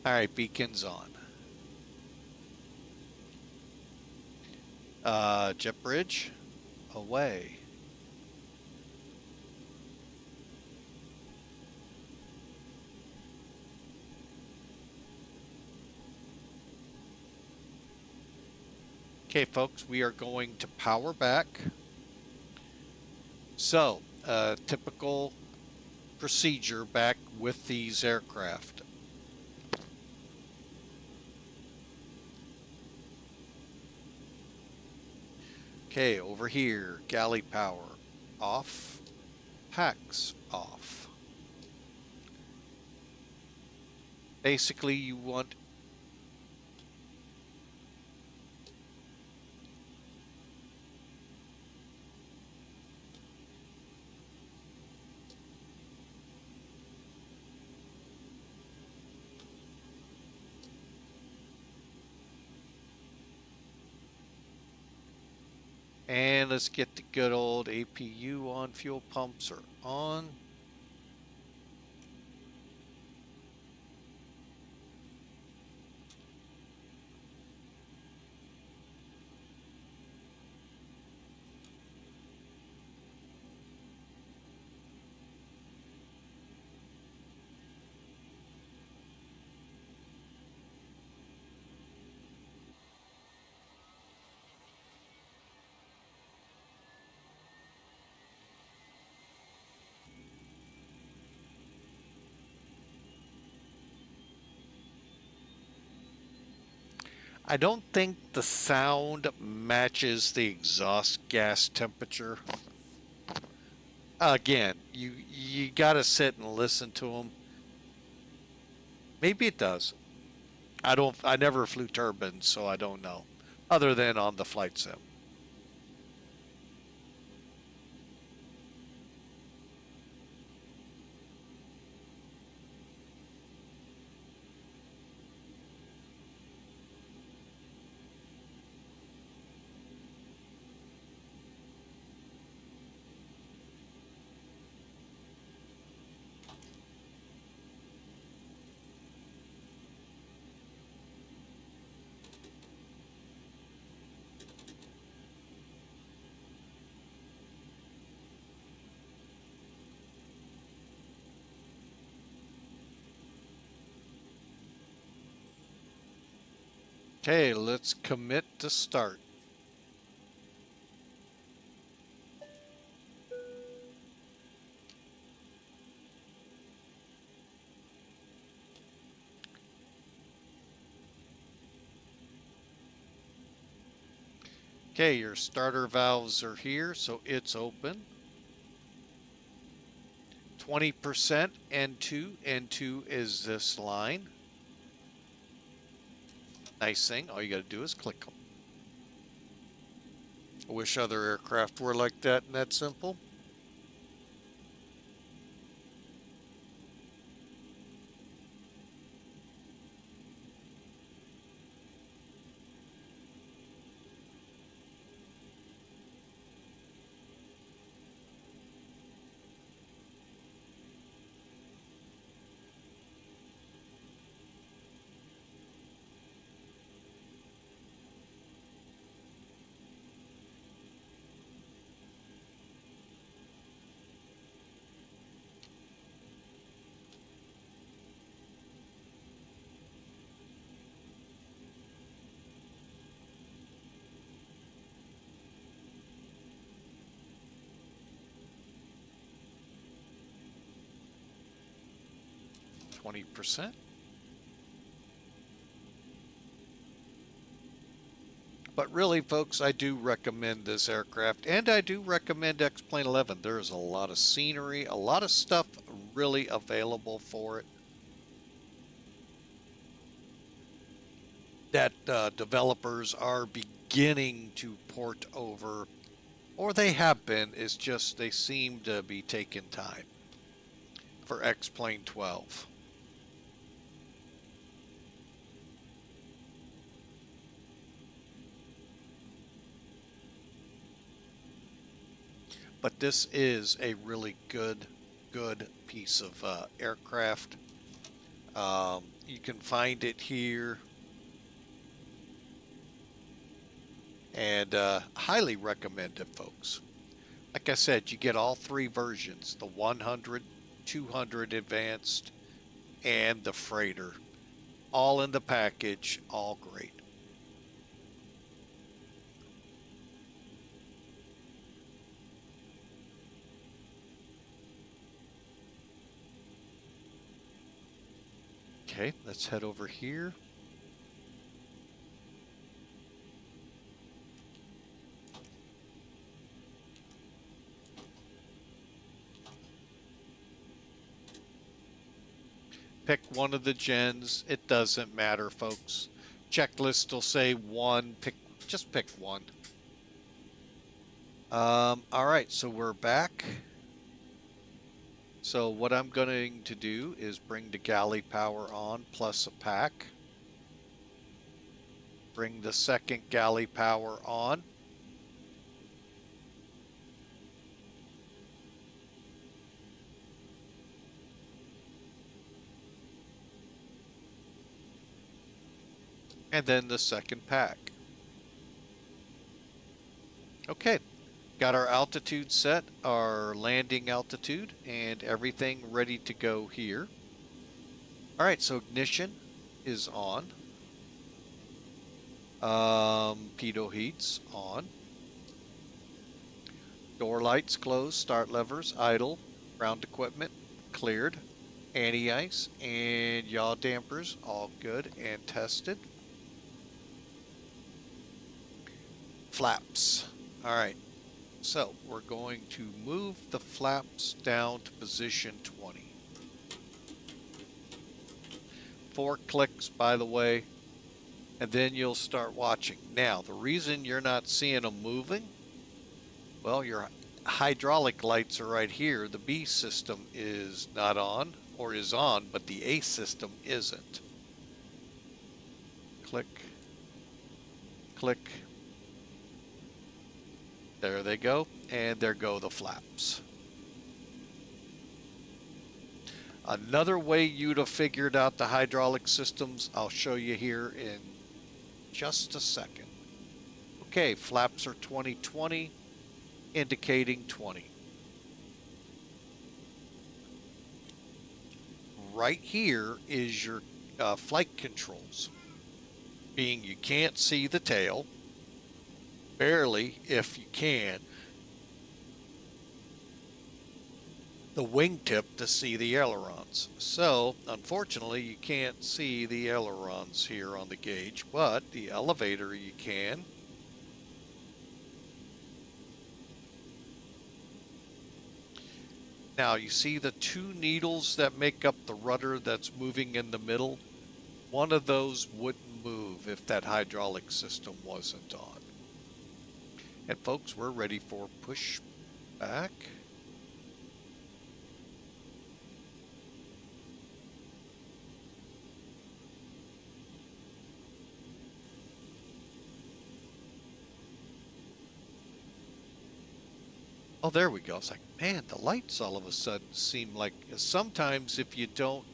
right, beacons on. Jet bridge, away. Okay, folks, we are going to power back. So, typical procedure back with these aircraft. Okay, over here, galley power off, packs off. Basically, you want and let's get the good old APU on. Fuel pumps are on. I don't think the sound matches the exhaust gas temperature. Again, you got to sit and listen to them. Maybe it does. I never flew turbines, so I don't know. Other than on the flight sim. Okay, let's commit to start. Okay, your starter valves are here, so it's open. 20% N2. N2 is this line. Nice thing. All you got to do is click them. I wish other aircraft were like that and that simple. 20%. But really, folks, I do recommend this aircraft, and I do recommend X-Plane 11. There's a lot of scenery, a lot of stuff really available for it that developers are beginning to port over, or they have been. It's just they seem to be taking time for X-Plane 12. But this is a really good piece of aircraft. You can find it here, and highly recommend it, folks. Like I said, you get all three versions: the 100, 200 Advanced, and the Freighter, all in the package, all great. Okay, let's head over here. Pick one of the gens. It doesn't matter, folks. Checklist will say one. Just pick one. All right, so we're back. So what I'm going to do is bring the galley power on plus a pack. Bring the second galley power on. And then the second pack. Okay. Got our altitude set, our landing altitude, and everything ready to go here. All right, so ignition is on. Pitot heats on. Door lights closed, start levers idle, ground equipment cleared, anti-ice and yaw dampers all good and tested. Flaps. All right. So we're going to move the flaps down to position 20. 4 clicks, by the way, and then you'll start watching. Now, the reason you're not seeing them moving, well, your hydraulic lights are right here. The B system is not on, or is on, but the A system isn't. Click, click. There they go, and there go the flaps. Another way you'd have figured out the hydraulic systems, I'll show you here in just a second. Okay, flaps are 2020, indicating 20. Right here is your flight controls, being you can't see the tail. Barely, if you can, the wingtip to see the ailerons. So, unfortunately, you can't see the ailerons here on the gauge, but the elevator you can. Now, you see the 2 needles that make up the rudder that's moving in the middle? One of those wouldn't move if that hydraulic system wasn't on. And folks, we're ready for push back. Oh, there we go. It's like, man, the lights all of a sudden seem like, sometimes if you don't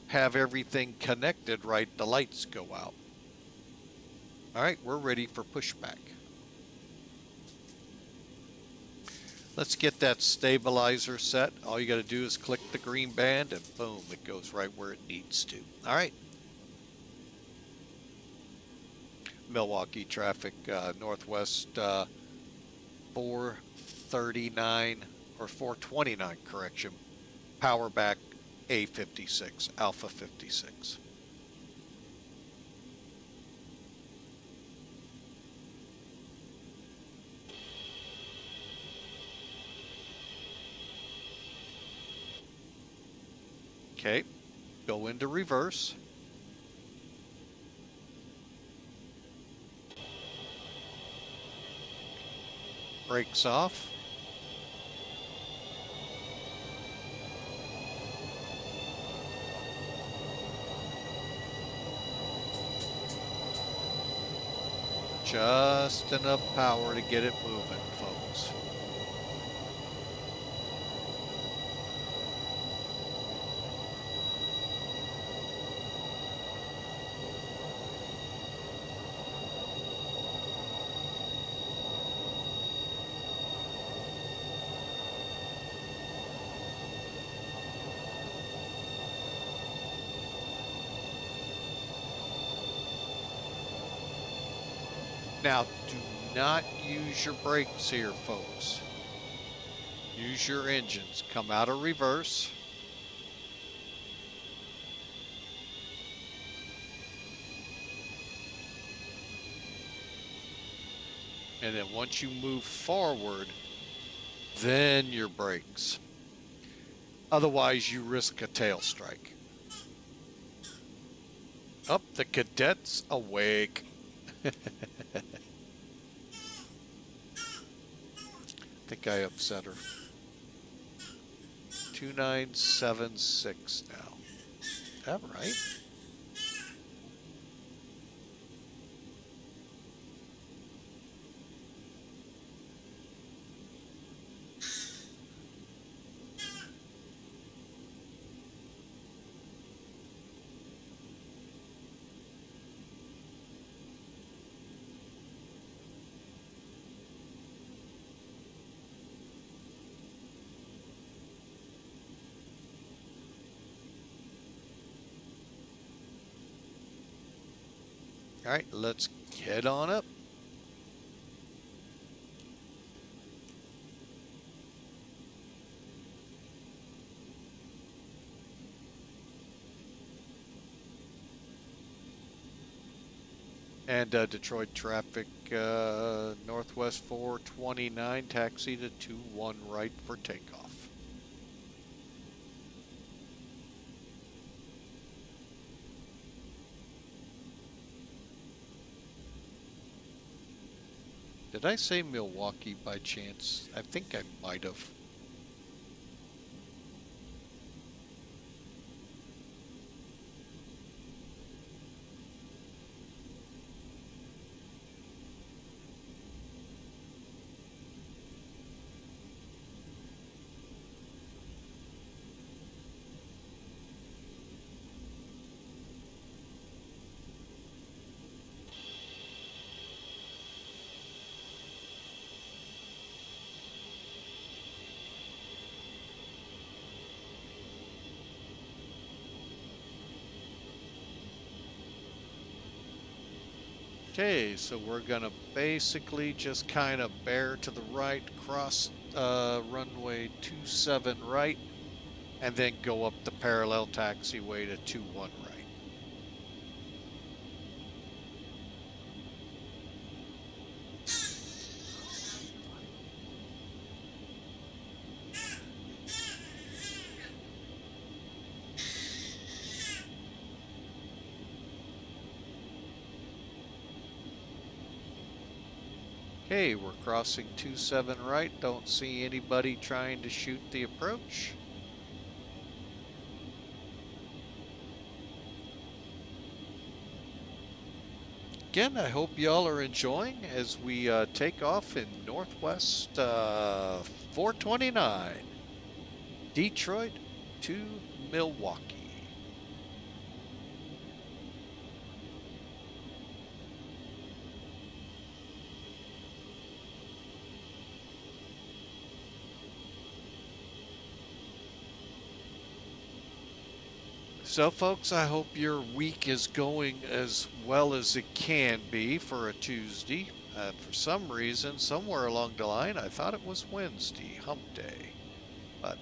have everything connected right, the lights go out. All right, we're ready for pushback. Let's get that stabilizer set. All you got to do is click the green band and boom, it goes right where it needs to. All right. Milwaukee traffic, northwest 439 or 429, correction. Power back A56, Alpha 56. Okay, go into reverse. Brakes off. Just enough power to get it moving, folks. Now, do not use your brakes here, folks. Use your engines. Come out of reverse. And then once you move forward, then your brakes. Otherwise, you risk a tail strike. Up, the cadet's awake. I think I upset her. 2976 now. Is that right? All right, let's head on up. And Detroit traffic, Northwest 429, taxi to 21 right for takeoff. Did I say Milwaukee by chance? I think I might have. Okay, so we're gonna basically just kind of bear to the right, cross runway 27 right, and then go up the parallel taxiway to 21 right. Okay, we're crossing 27 right. Don't see anybody trying to shoot the approach. Again, I hope y'all are enjoying as we take off in Northwest 429, Detroit to Milwaukee. So folks, I hope your week is going as well as it can be for a Tuesday. For some reason, somewhere along the line, I thought it was Wednesday, hump day. But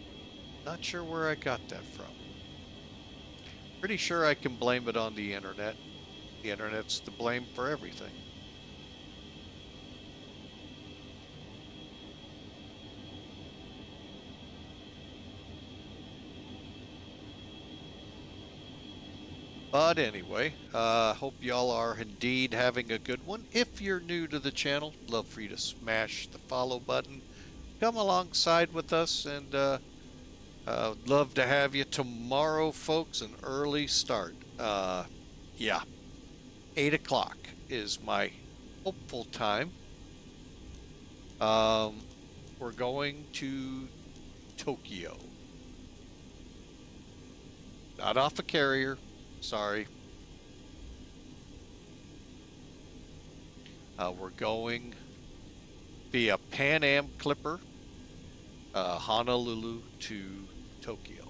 not sure where I got that from. Pretty sure I can blame it on the internet. The internet's to blame for everything. But anyway, hope y'all are indeed having a good one. If you're new to the channel, love for you to smash the follow button. Come alongside with us, and love to have you tomorrow, folks. An early start. Yeah, 8 o'clock is my hopeful time. We're going to Tokyo. Not off a carrier. Sorry. We're going via Pan Am Clipper, Honolulu to Tokyo.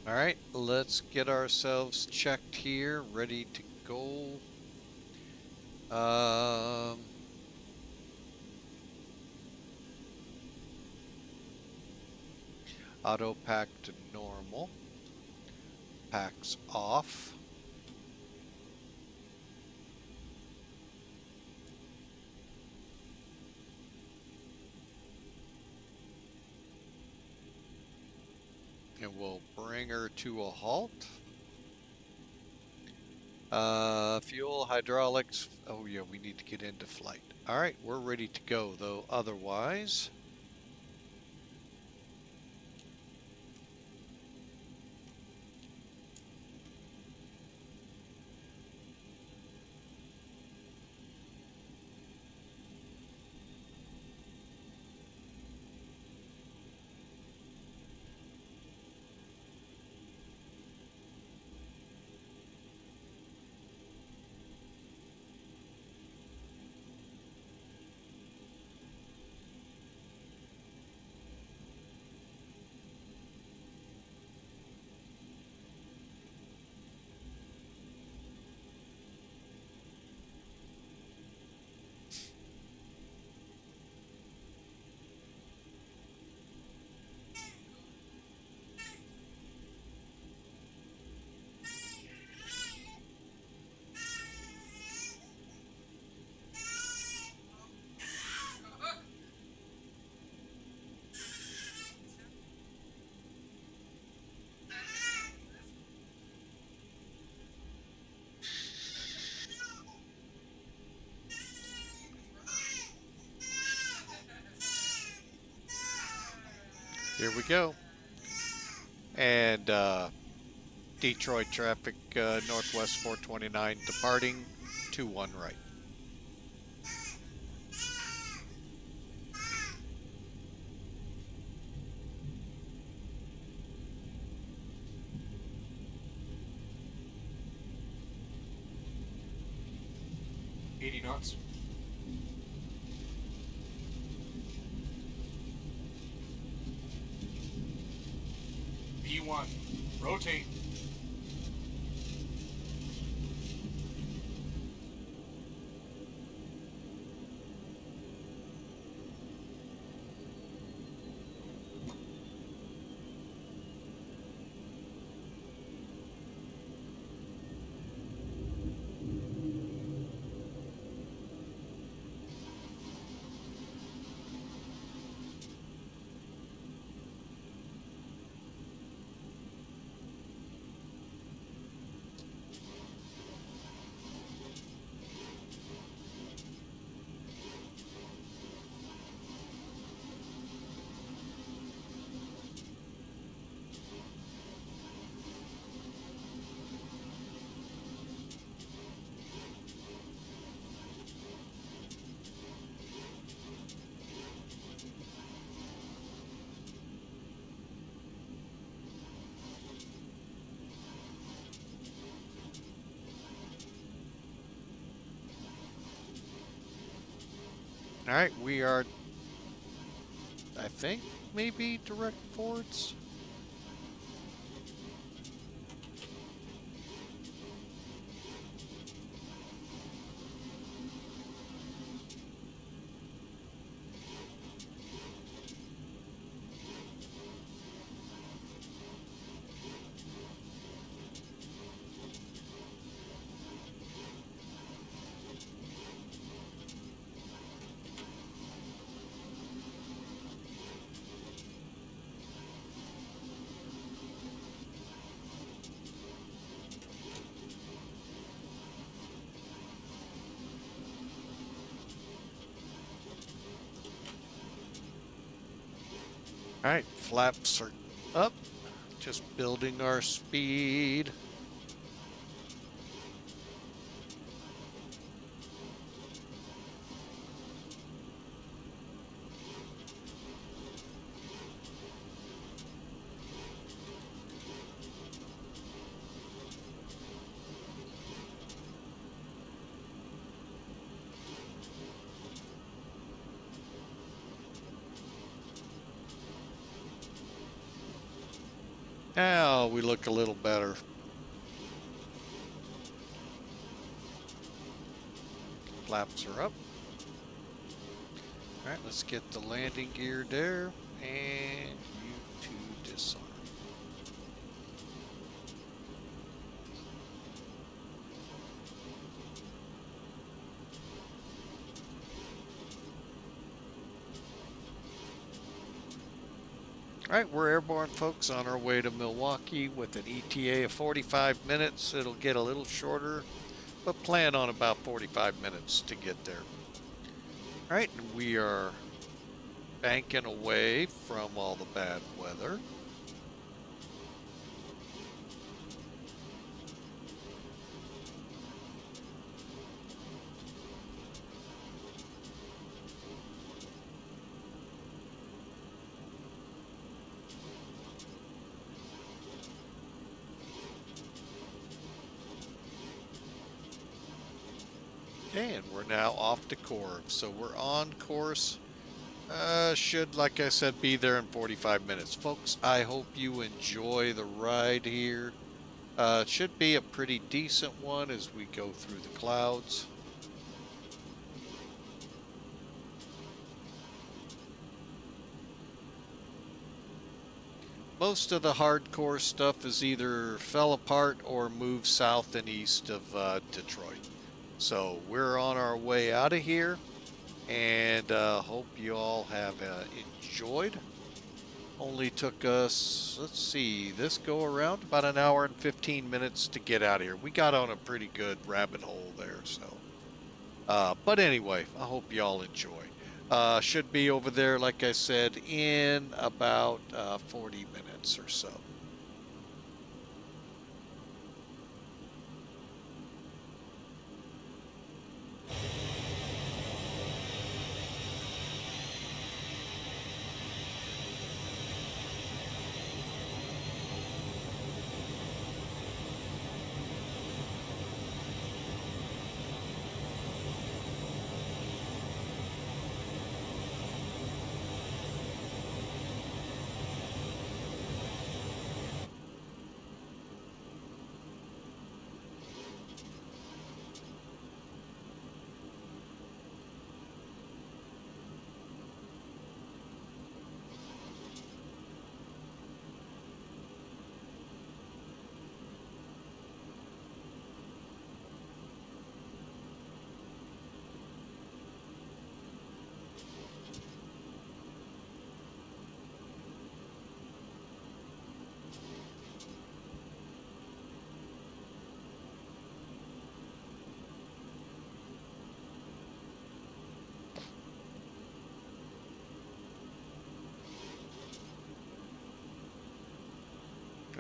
All right, let's get ourselves checked here, ready to go. Auto pack to normal. Packs off. And we'll bring her to a halt. Fuel, hydraulics. Oh yeah, we need to get into flight. All right, we're ready to go though. Otherwise, here we go. And Detroit traffic, Northwest 429 departing, 21 right. Knots. B1, rotate. All right, we are, I think, maybe direct ports. All right, flaps are up. Just building our speed. Now we look a little better. Flaps are up. All right, let's get the landing gear there, and you two disarm. All right, we're airborne, folks, on our way to Milwaukee with an ETA of 45 minutes. It'll get a little shorter, but plan on about 45 minutes to get there. All right, and we are banking away from all the bad weather. Okay, and we're now off to Corv, so we're on course. Should, like I said, be there in 45 minutes. Folks, I hope you enjoy the ride here. It should be a pretty decent one as we go through the clouds. Most of the hardcore stuff is either fell apart or moved south and east of Detroit. So we're on our way out of here, and hope you all have enjoyed. Only took us, let's see, this go around about an hour and 15 minutes to get out of here. We got on a pretty good rabbit hole there, so. But anyway, I hope you all enjoy. Should be over there, like I said, in about 40 minutes or so.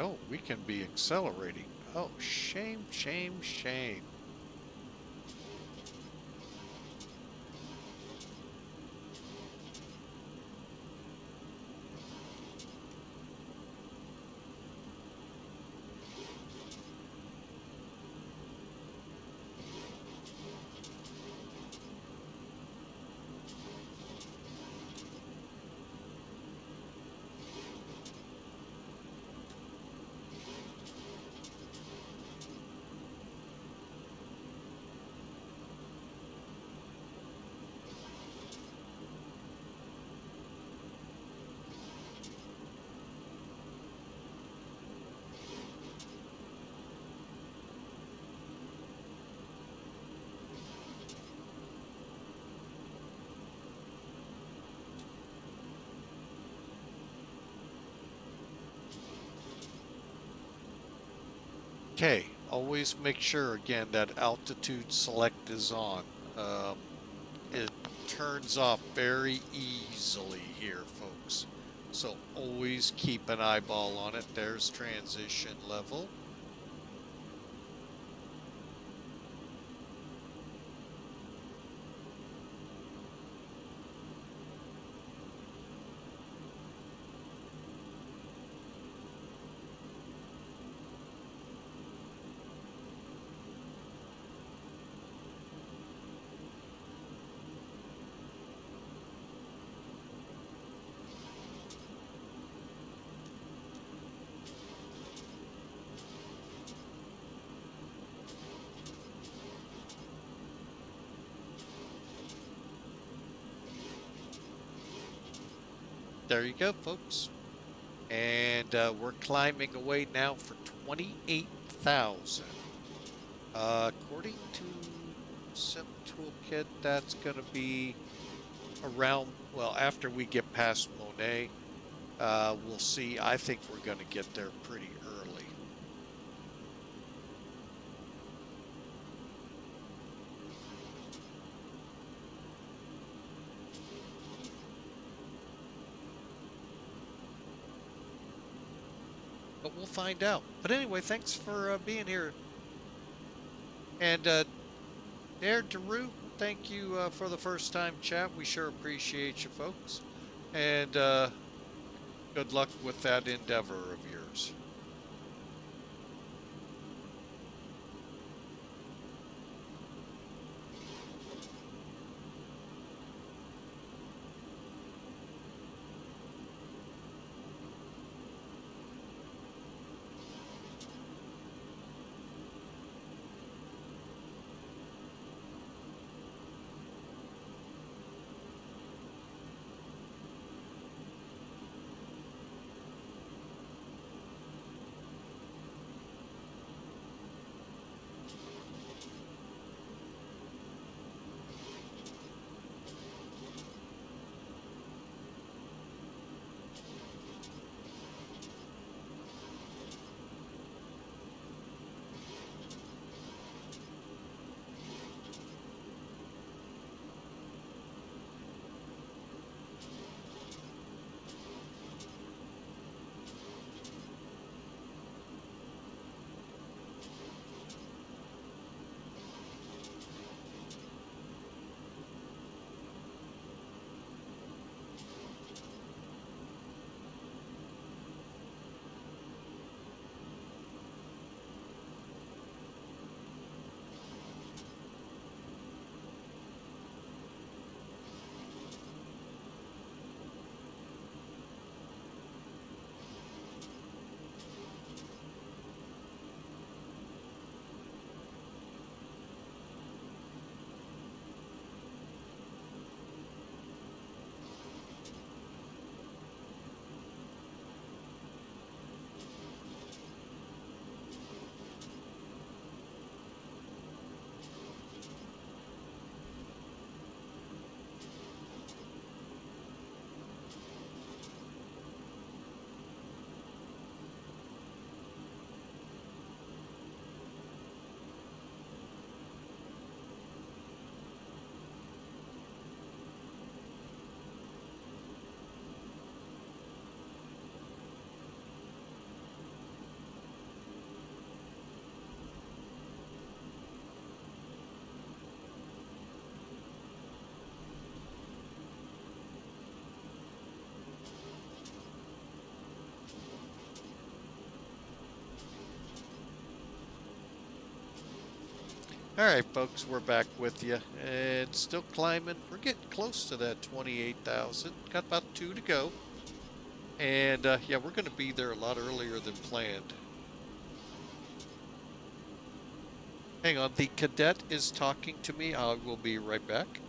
Oh, we can be accelerating. Oh, shame, shame, shame. Okay, always make sure again that altitude select is on. It turns off very easily here, folks. So always keep an eyeball on it. There's transition level. There you go, folks. And we're climbing away now for 28,000. According to Sim Toolkit, that's going to be around, well, after we get past Monet, we'll see. I think we're going to get there pretty early. But we'll find out. But anyway, thanks for being here. And there, Daru, thank you for the first time chat. We sure appreciate you, folks. And good luck with that endeavor of yours. All right, folks, we're back with you, and still climbing. We're getting close to that 28,000. Got about 2 to go. And yeah, we're going to be there a lot earlier than planned. Hang on, the cadet is talking to me. I will be right back.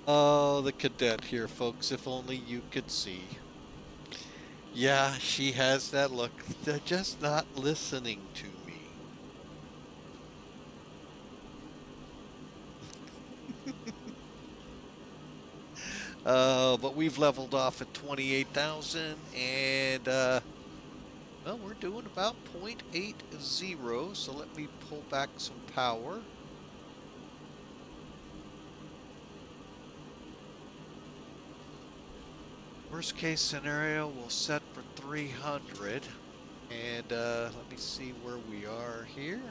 Oh, the cadet here, folks. If only you could see. Yeah, she has that look. They're just not listening to me. But we've leveled off at 28,000 and well, we're doing about 0.80, so let me pull back some power. Worst case scenario, we'll set for 300. And let me see where we are here.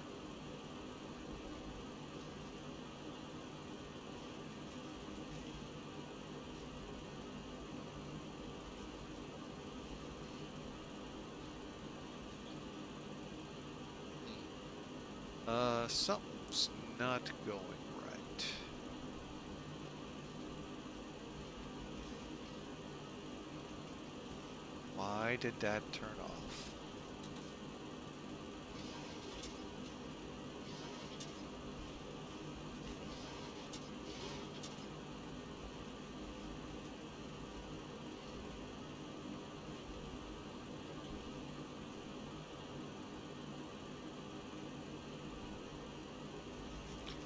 Something's not going right. Why did that turn off?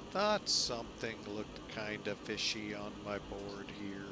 Thought something looked kind of fishy on my board here.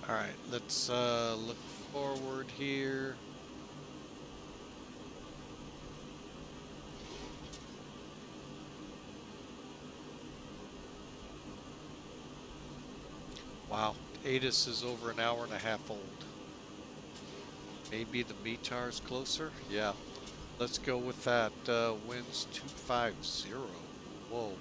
All right, let's look forward here. Wow, ATIS is over an hour and a half old. Maybe the METAR's closer? Yeah, let's go with that. Winds 250. Whoa.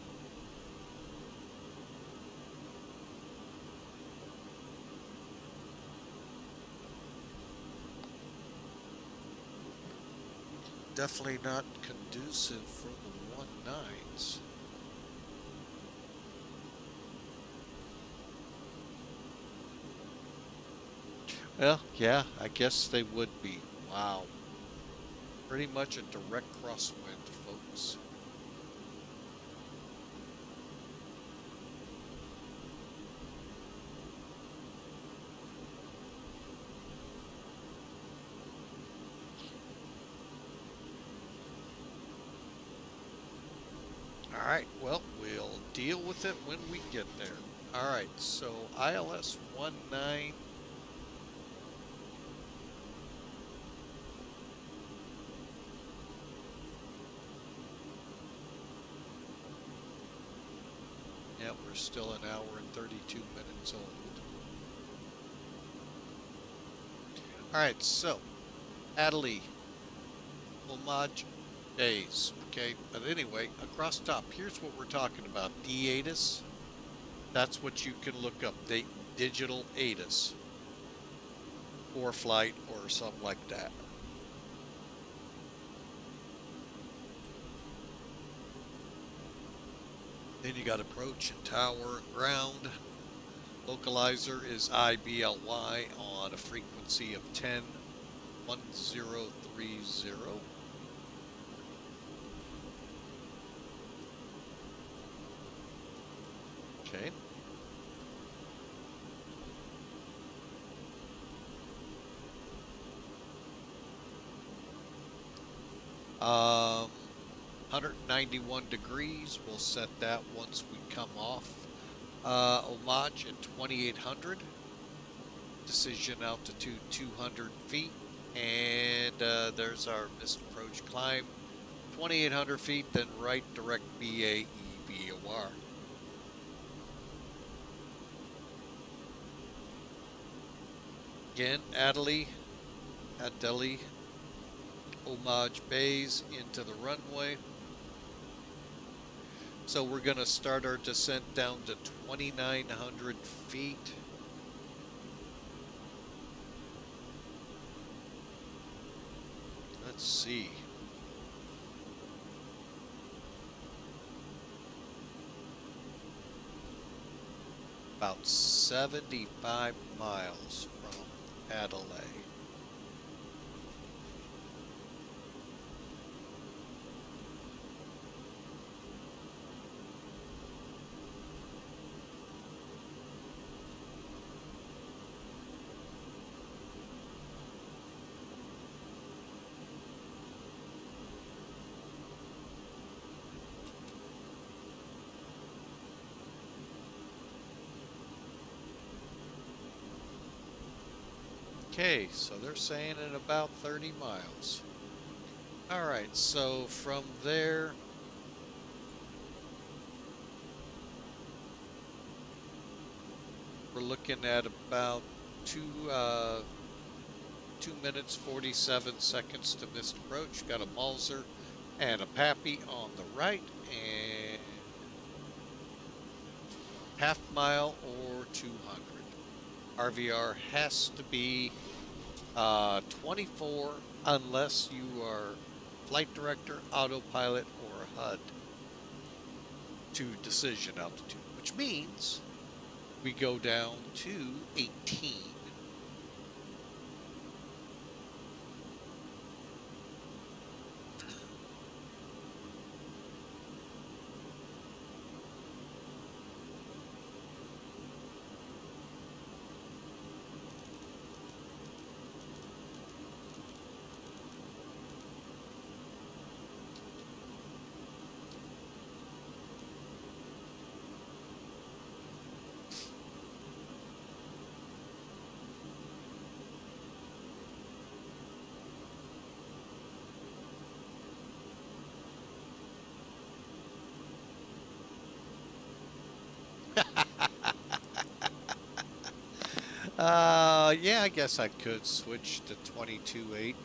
Definitely not conducive for the 1-9s. Well, yeah, I guess they would be. Wow. Pretty much a direct crosswind, folks. All right, well, we'll deal with it when we get there. All right, so ILS 19. Yeah, we're still an hour and 32 minutes old. Alright, so, Adelaide, homage days, okay? But anyway, across top, here's what we're talking about. D-ATIS, that's what you can look up. Digital ATIS. Or flight or something like that. Then you got approach and tower and ground. Localizer is IBLY on a frequency of 101030. Okay. Um, 191 degrees. We'll set that once we come off. Homage at 2800. Decision altitude 200 feet. And there's our missed approach climb. 2800 feet, then right direct BAE VOR. Again, Adelaide, homage bays into the runway. So we're going to start our descent down to 2,900 feet. Let's see. About 75 miles from Adelaide. Okay, so they're saying in about 30 miles. All right, so from there, we're looking at about 2 minutes 47 seconds to missed approach. Got a Mulser and a Pappy on the right, and half mile or 200. RVR has to be 24 unless you are flight director, autopilot, or HUD to decision altitude, which means we go down to 18. Yeah, I guess I could switch to 22.8.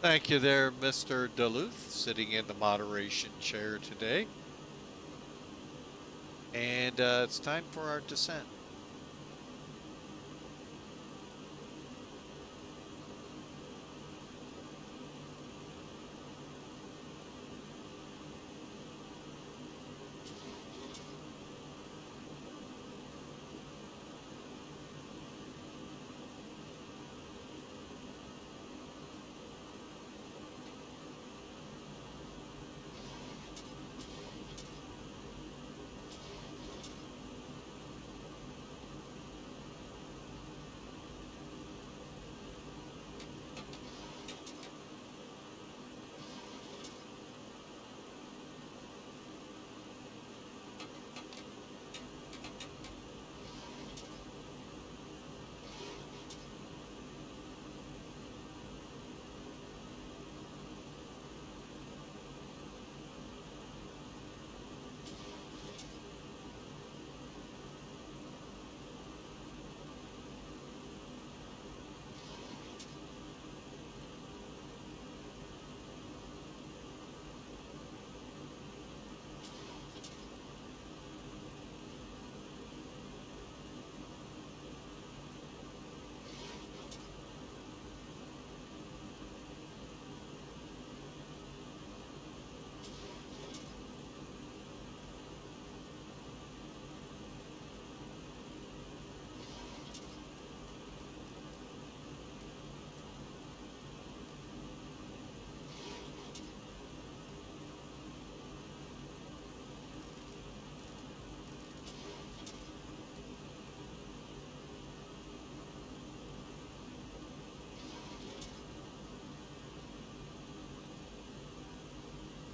Thank you there, Mr. Duluth, sitting in the moderation chair today. And it's time for our descent.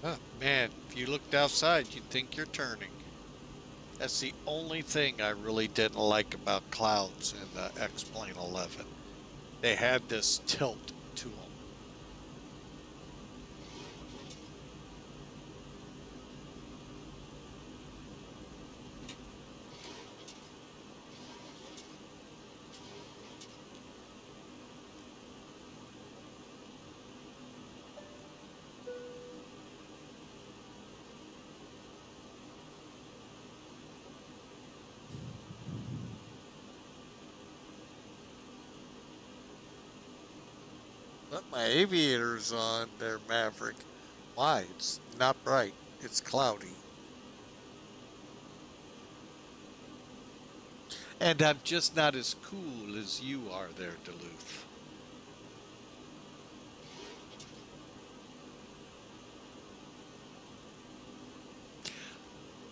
Oh, man, if you looked outside, you'd think you're turning. That's the only thing I really didn't like about clouds in the X-Plane 11. They had this tilt to them. But my aviator's on there, Maverick. Why? It's not bright. It's cloudy. And I'm just not as cool as you are there, Duluth.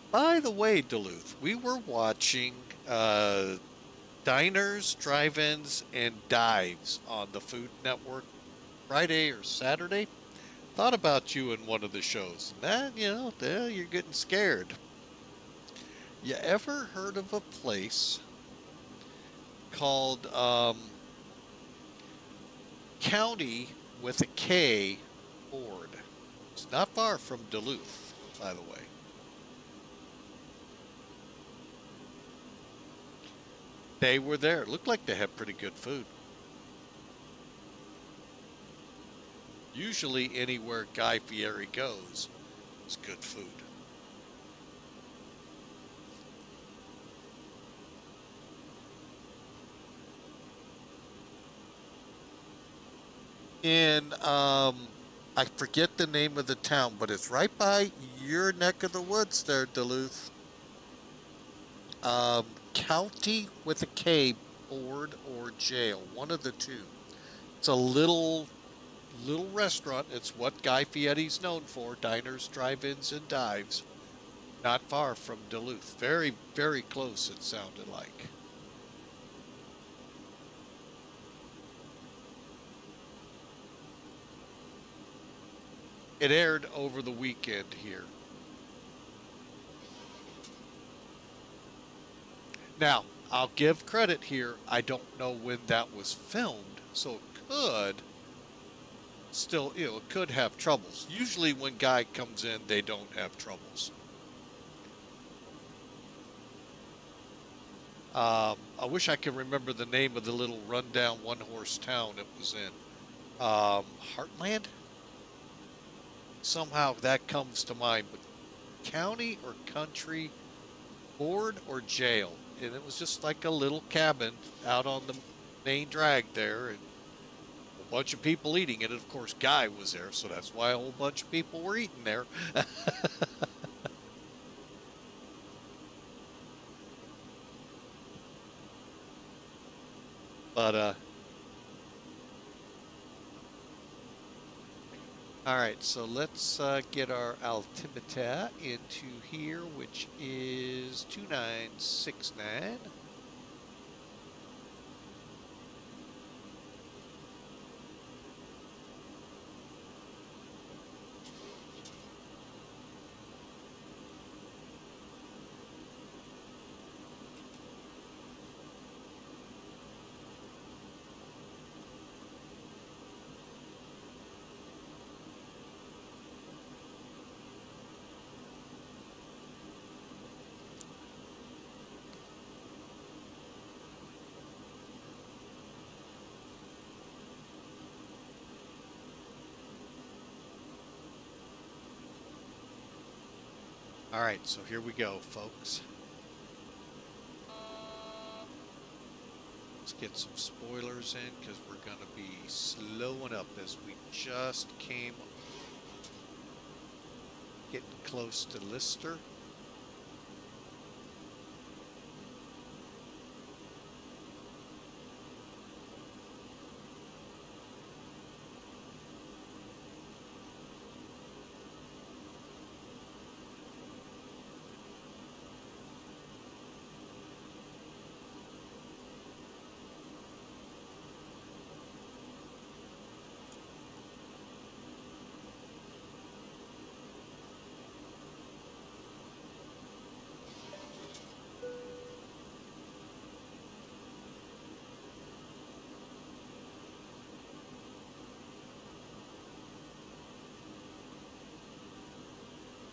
By the way, Duluth, we were watching diners, drive-ins, and dives on the Food Network Friday or Saturday. Thought about you in one of the shows. And that, you're getting scared. You ever heard of a place called County with a K Board? It's not far from Duluth, by the way. They were there. It looked like they had pretty good food. Usually anywhere Guy Fieri goes, it's good food. In I forget the name of the town, but it's right by your neck of the woods there, Duluth. County with a K, board or jail, one of the two. It's a little restaurant. It's what Guy Fieri's known for: diners, drive-ins, and dives. Not far from Duluth. Very, very close, it sounded like. It aired over the weekend here. Now, I'll give credit here. I don't know when that was filmed, so it could still, it could have troubles. Usually when Guy comes in, they don't have troubles. I wish I could remember the name of the little rundown one-horse town it was in. Heartland? Somehow that comes to mind, but county or country, board or jail. And it was just like a little cabin out on the main drag there, and a bunch of people eating it. And of course, Guy was there, so that's why a whole bunch of people were eating there. But all right, so let's get our altimeter into here, which is 2969. All right, so here we go, folks. Let's get some spoilers in because we're going to be slowing up as we just came getting close to LYSTR.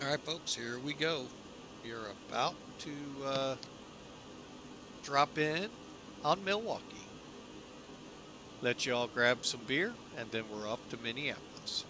All right, folks, here we go. We are about to drop in on Milwaukee. Let you all grab some beer, and then we're off to Minneapolis.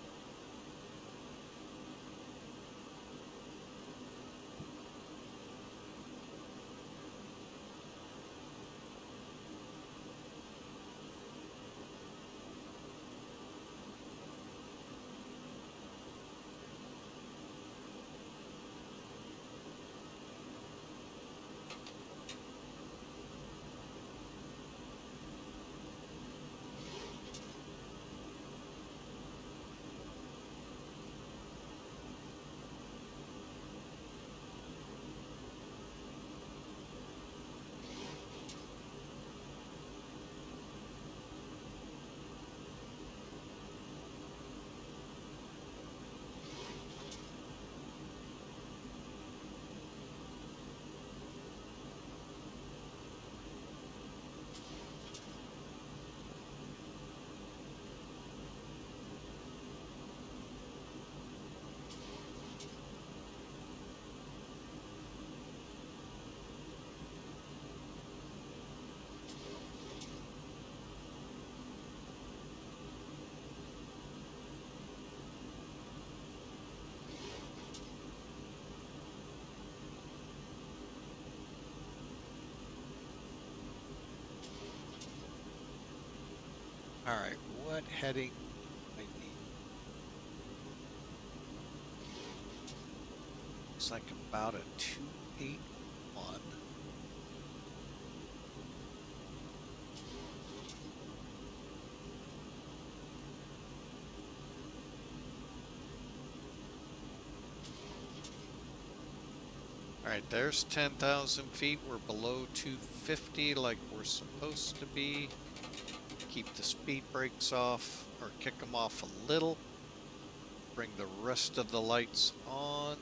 All right, what heading I need? Looks like about a 281. All right, there's 10,000 feet. We're below 250 like we're supposed to be. Keep the speed brakes off, or kick them off a little. Bring the rest of the lights on.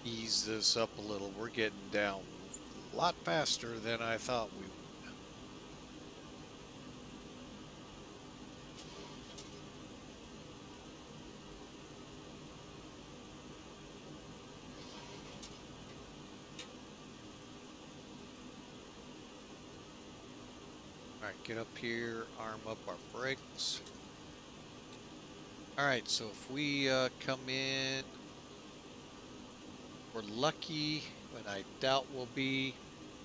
Ease this up a little. We're getting down a lot faster than I thought we would. All right, get up here, arm up our brakes. All right, so if we come in, we're lucky, but I doubt we'll be.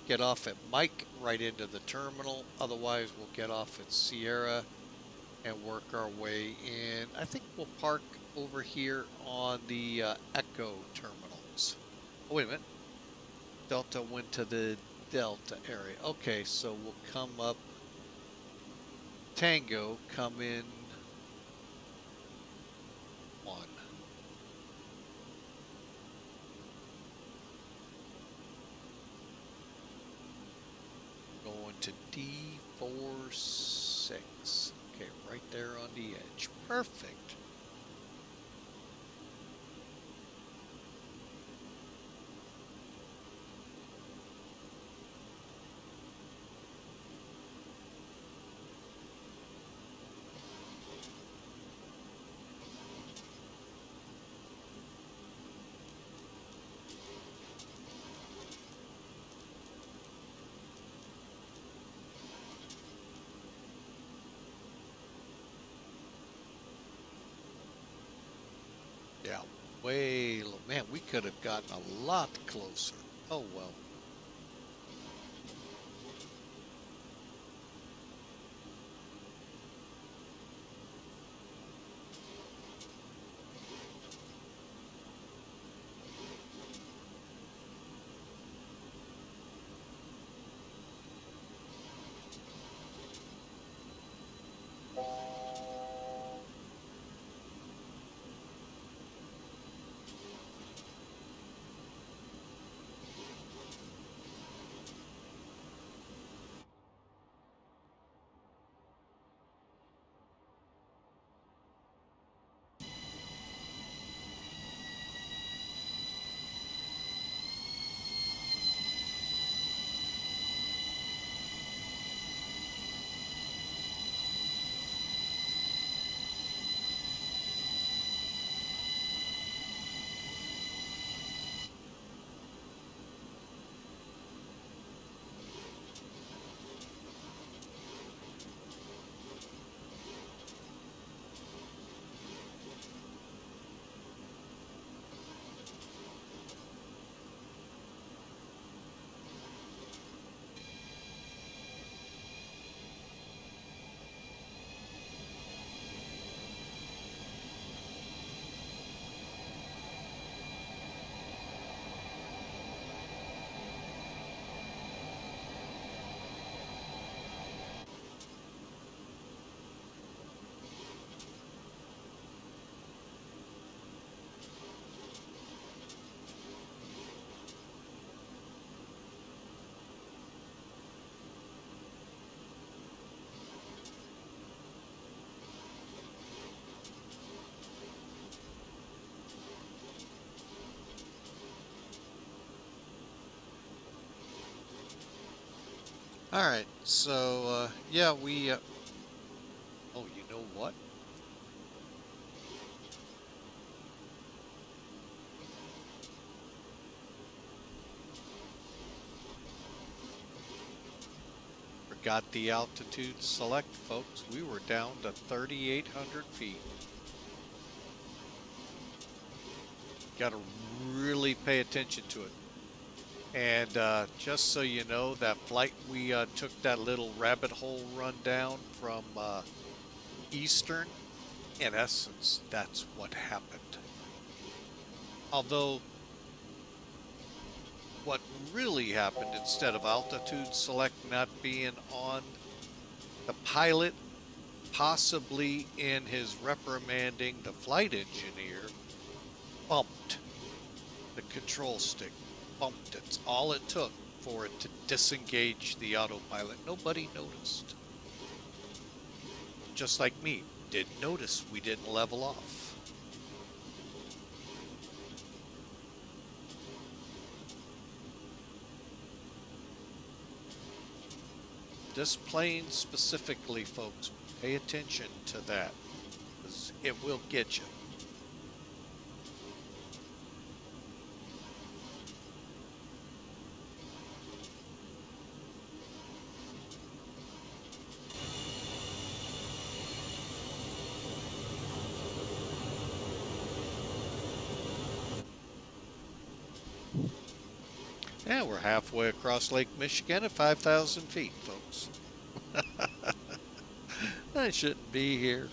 Get off at Mike right into the terminal. Otherwise, we'll get off at Sierra and work our way in. I think we'll park over here on the Echo terminals. Oh, wait a minute. Delta went to the Delta area. Okay, so we'll come up Tango, come in 1. Going to D46. Okay, right there on the edge. Perfect. Yeah, way low. Man, we could have gotten a lot closer. Oh well. All right, so yeah, we. Oh, you know what? Forgot the altitude select, folks. We were down to 3,800 feet. Got to really pay attention to it. And just so you know, that flight we took that little rabbit hole run down from Eastern, in essence, that's what happened. Although, what really happened, instead of altitude select not being on, the pilot, possibly in his reprimanding the flight engineer, bumped the control stick. Bumped it. It's all it took for it to disengage the autopilot. Nobody noticed. Just like me, didn't notice we didn't level off. This plane specifically, folks, pay attention to that, because it will get you. And we're halfway across Lake Michigan at 5,000 feet, folks. I shouldn't be here.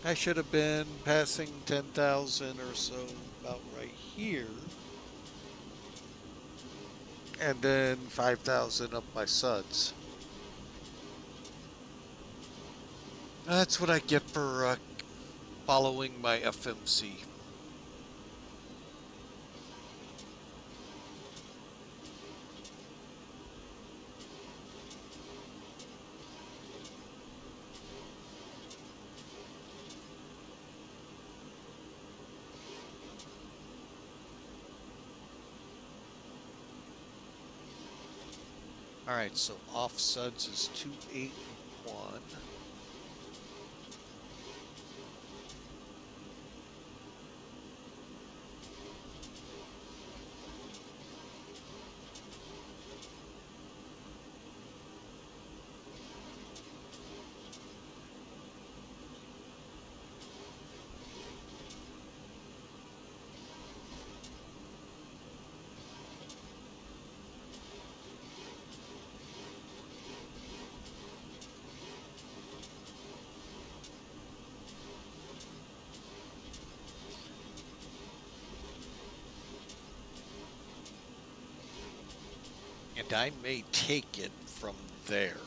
I should have been passing 10,000 or so about right here. And then 5,000 up by SUDDS. That's what I get for following my FMC. All right, so off SUDS is 281. And I may take it from there.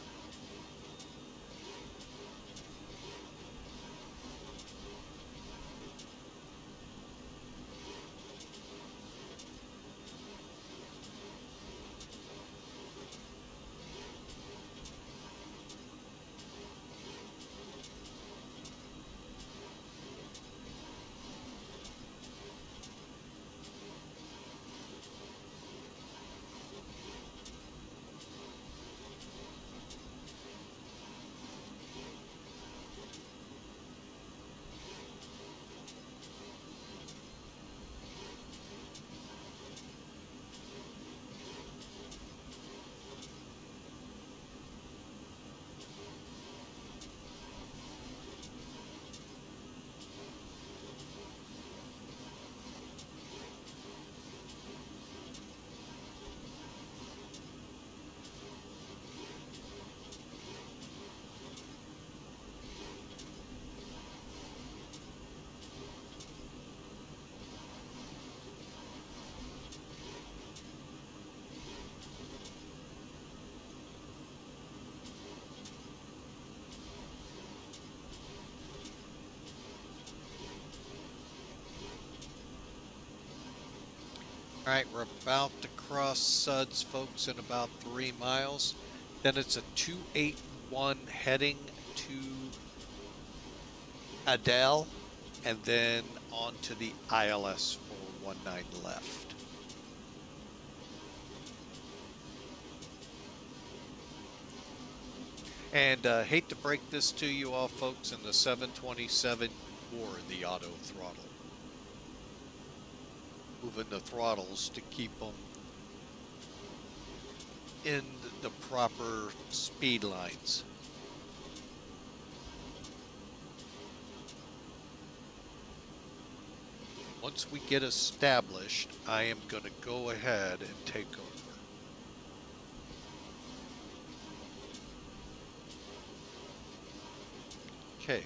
All right, we're about to cross SUDS, folks, in about 3 miles. Then it's a 281 heading to Adele, and then on to the ILS 419 left. And hate to break this to you all, folks, in the 727 or the auto throttle. Moving the throttles to keep them in the proper speed lines. Once we get established, I am going to go ahead and take over. Okay.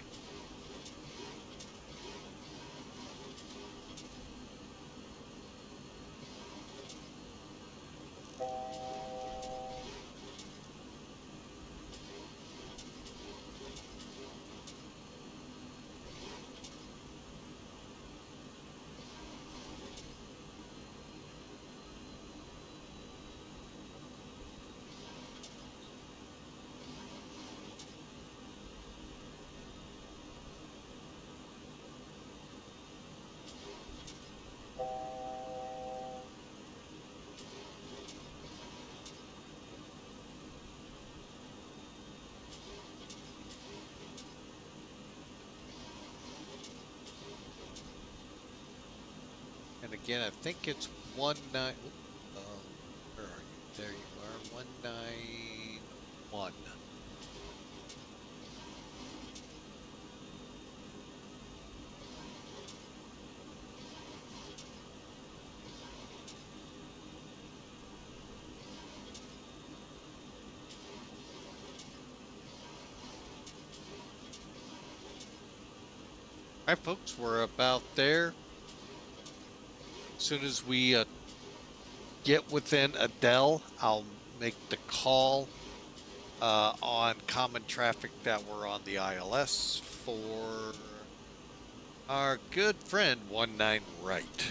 And again, I think it's 19. Where are you? There you are. 191. All right, folks, we're about there. As soon as we get within Adele, I'll make the call on common traffic that we're on the ILS for our good friend 19 right.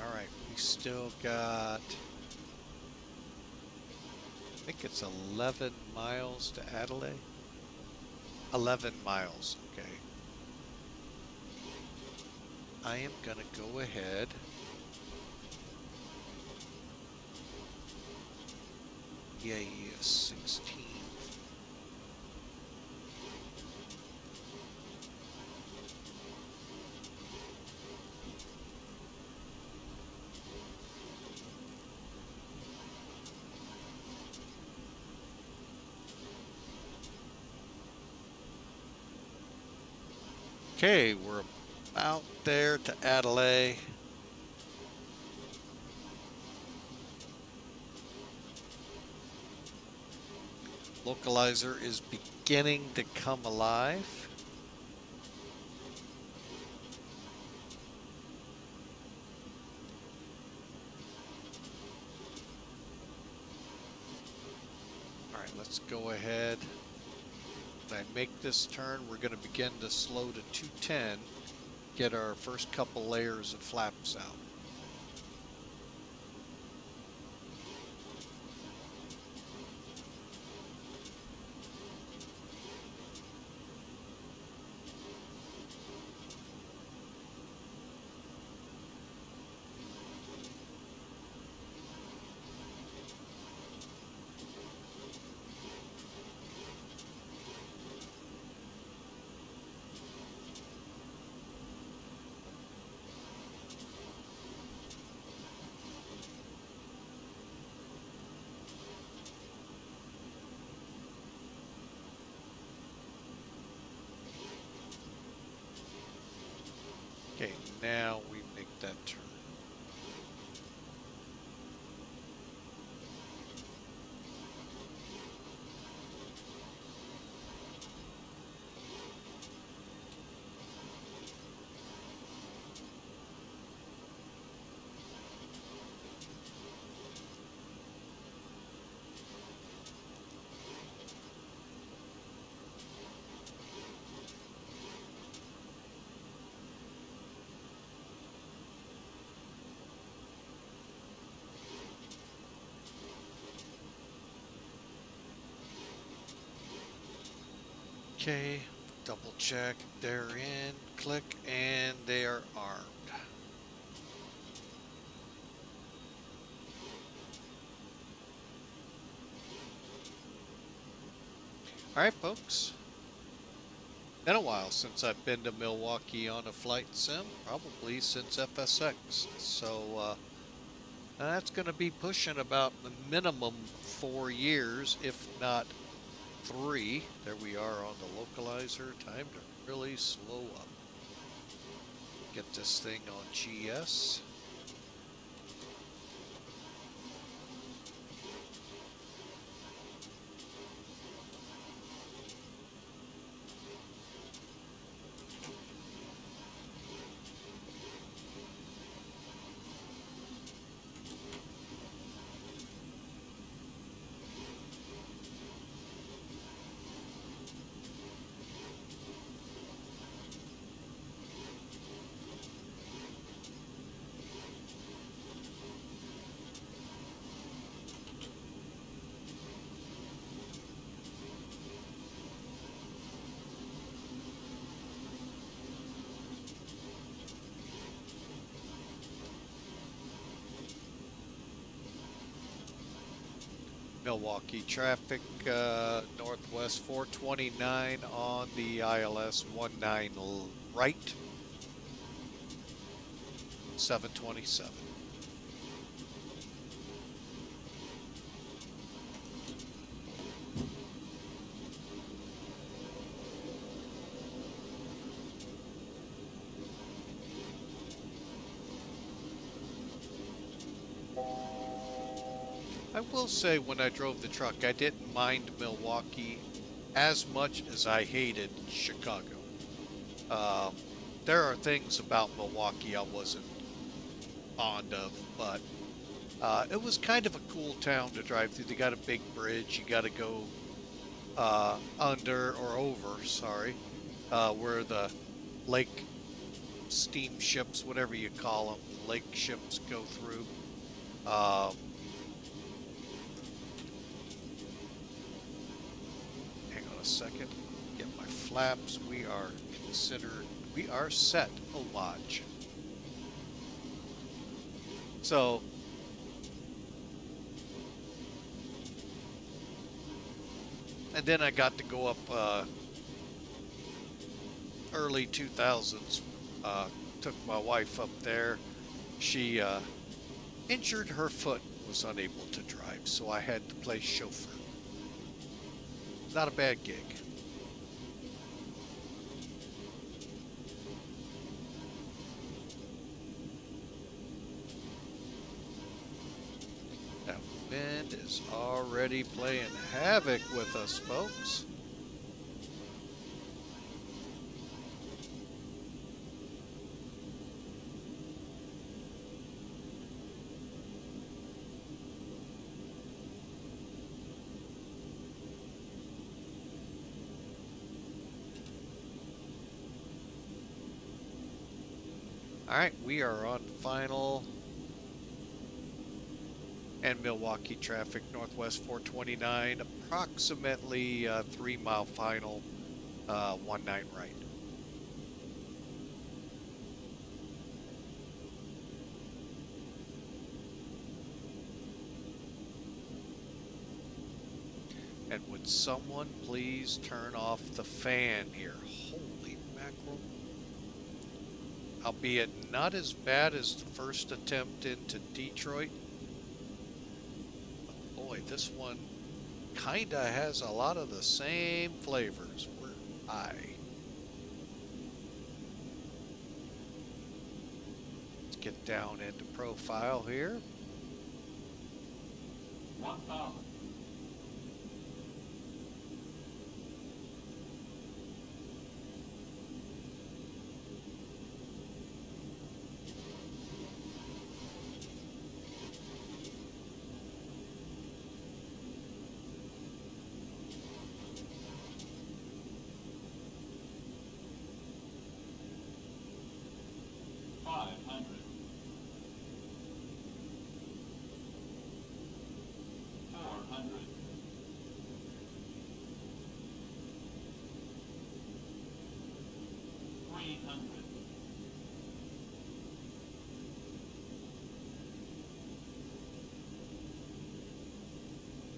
All right, we still got, I think it's 11 miles to Adelaide. 11 miles, okay. I am going to go ahead EAE is 16. Okay, we're about there to Adelaide. Localizer is beginning to come alive. All right, let's go ahead. When I make this turn, we're going to begin to slow to 210, get our first couple layers of flaps out. now we make that turn. Okay, double check, they're in, click, and they are armed. Alright folks, been a while since I've been to Milwaukee on a flight sim, probably since FSX, so that's going to be pushing about the minimum 4 years, if not 3. There we are on the localizer. Time to really slow up. Get this thing on GS. Milwaukee traffic, Northwest 429 on the ILS 19 right, 727. I will say when I drove the truck, I didn't mind Milwaukee as much as I hated Chicago. There are things about Milwaukee I wasn't fond of, but it was kind of a cool town to drive through. They got a big bridge. You got to go under or over, sorry, where the lake steamships, whatever you call them, lake ships go through. Second, get my flaps. We are set a lodge. So and then I got to go up early 2000s. Took my wife up there. She injured her foot, was unable to drive, so I had to play chauffeur. Not a bad gig. That wind is already playing havoc with us, folks. All right, we are on final and Milwaukee traffic, Northwest 429, approximately 3 mile final, 19 right. And would someone please turn off the fan here? Holy mackerel. Albeit not as bad as the first attempt into Detroit. But boy, this one kinda has a lot of the same flavors. We're high. get down into profile here. 1,000.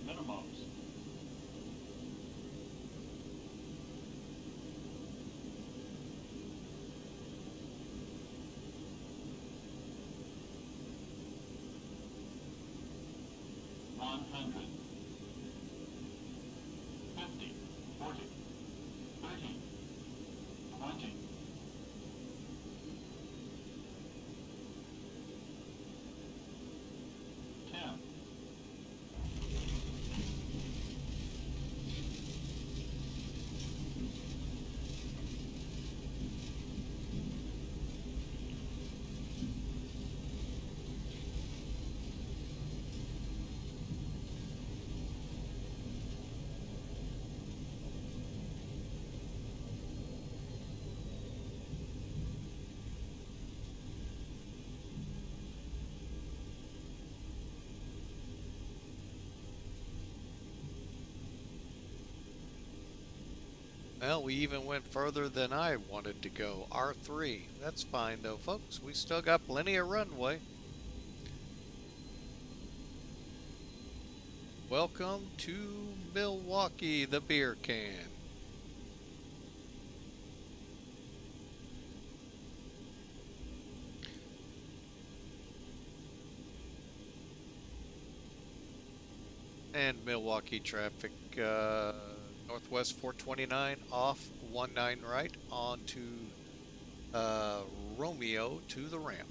Minimums. 100. 50, 40, 30, 20. 10. Well, we even went further than I wanted to go. R3. That's fine though, folks. We still got plenty of runway. Welcome to Milwaukee, the beer can. And Milwaukee traffic, Northwest 429 off 19 right onto Romeo to the ramp.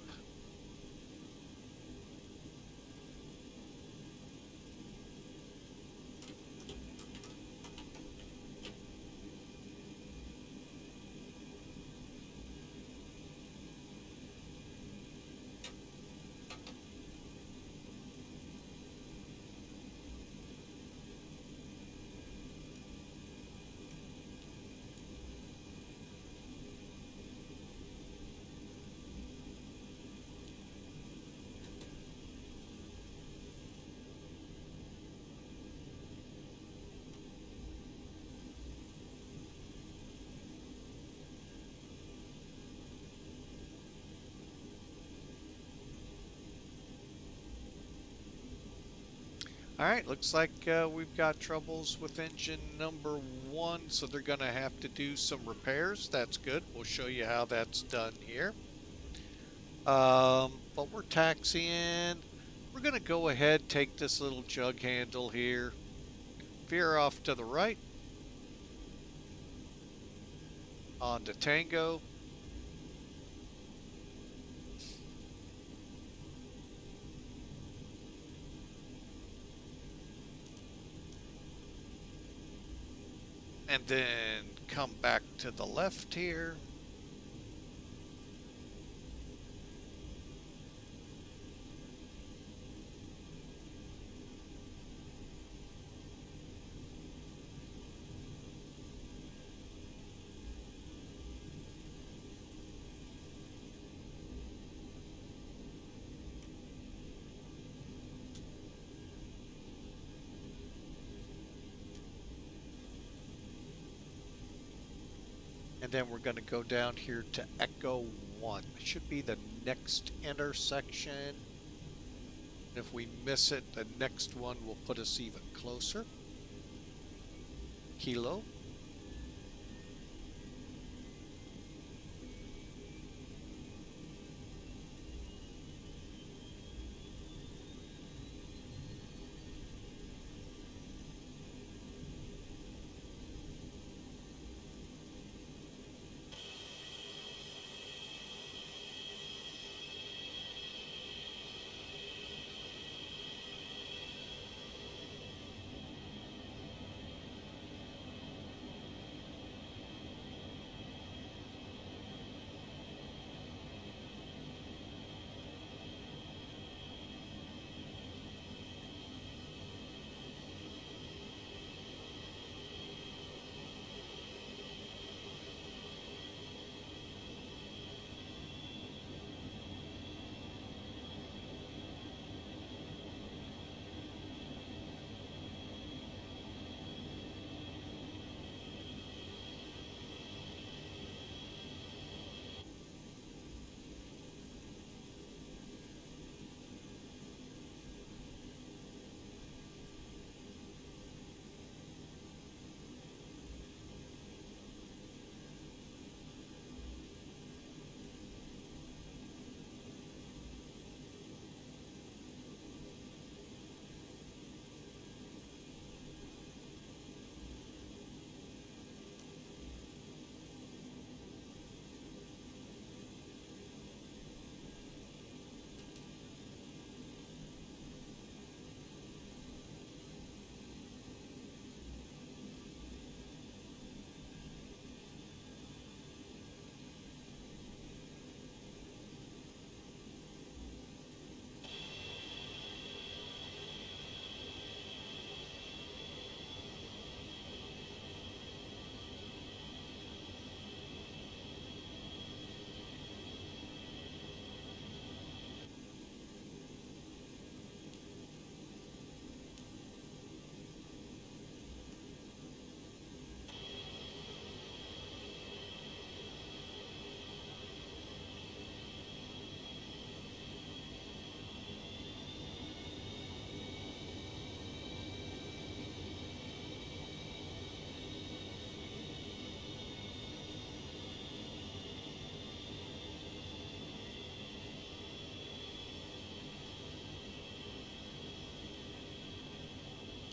Alright, looks like we've got troubles with engine number 1, so they're going to have to do some repairs. That's good. We'll show you how that's done here. But we're taxiing. We're going to go ahead, take this little jug handle here, veer off to the right, onto Tango. And then come back to the left here. And then we're going to go down here to Echo 1. It should be the next intersection. If we miss it, the next one will put us even closer. Kilo.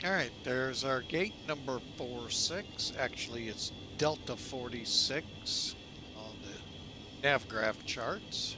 All right, there's our gate number 46. Actually, it's Delta 46 on the NavGraph charts.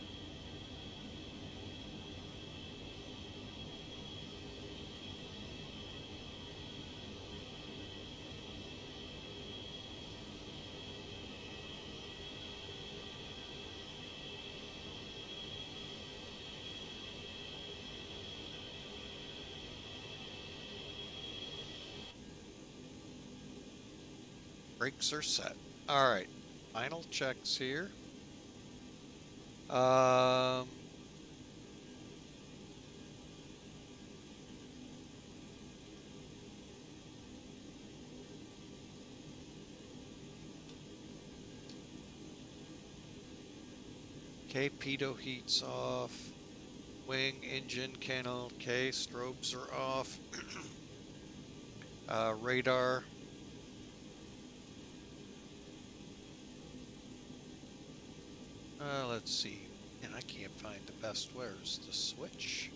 Brakes are set. All right, final checks here. Okay, pitot heat's off. Wing, engine, canal, okay, strobes are off. Radar. Let's see. And I can't find the best. Where's the switch?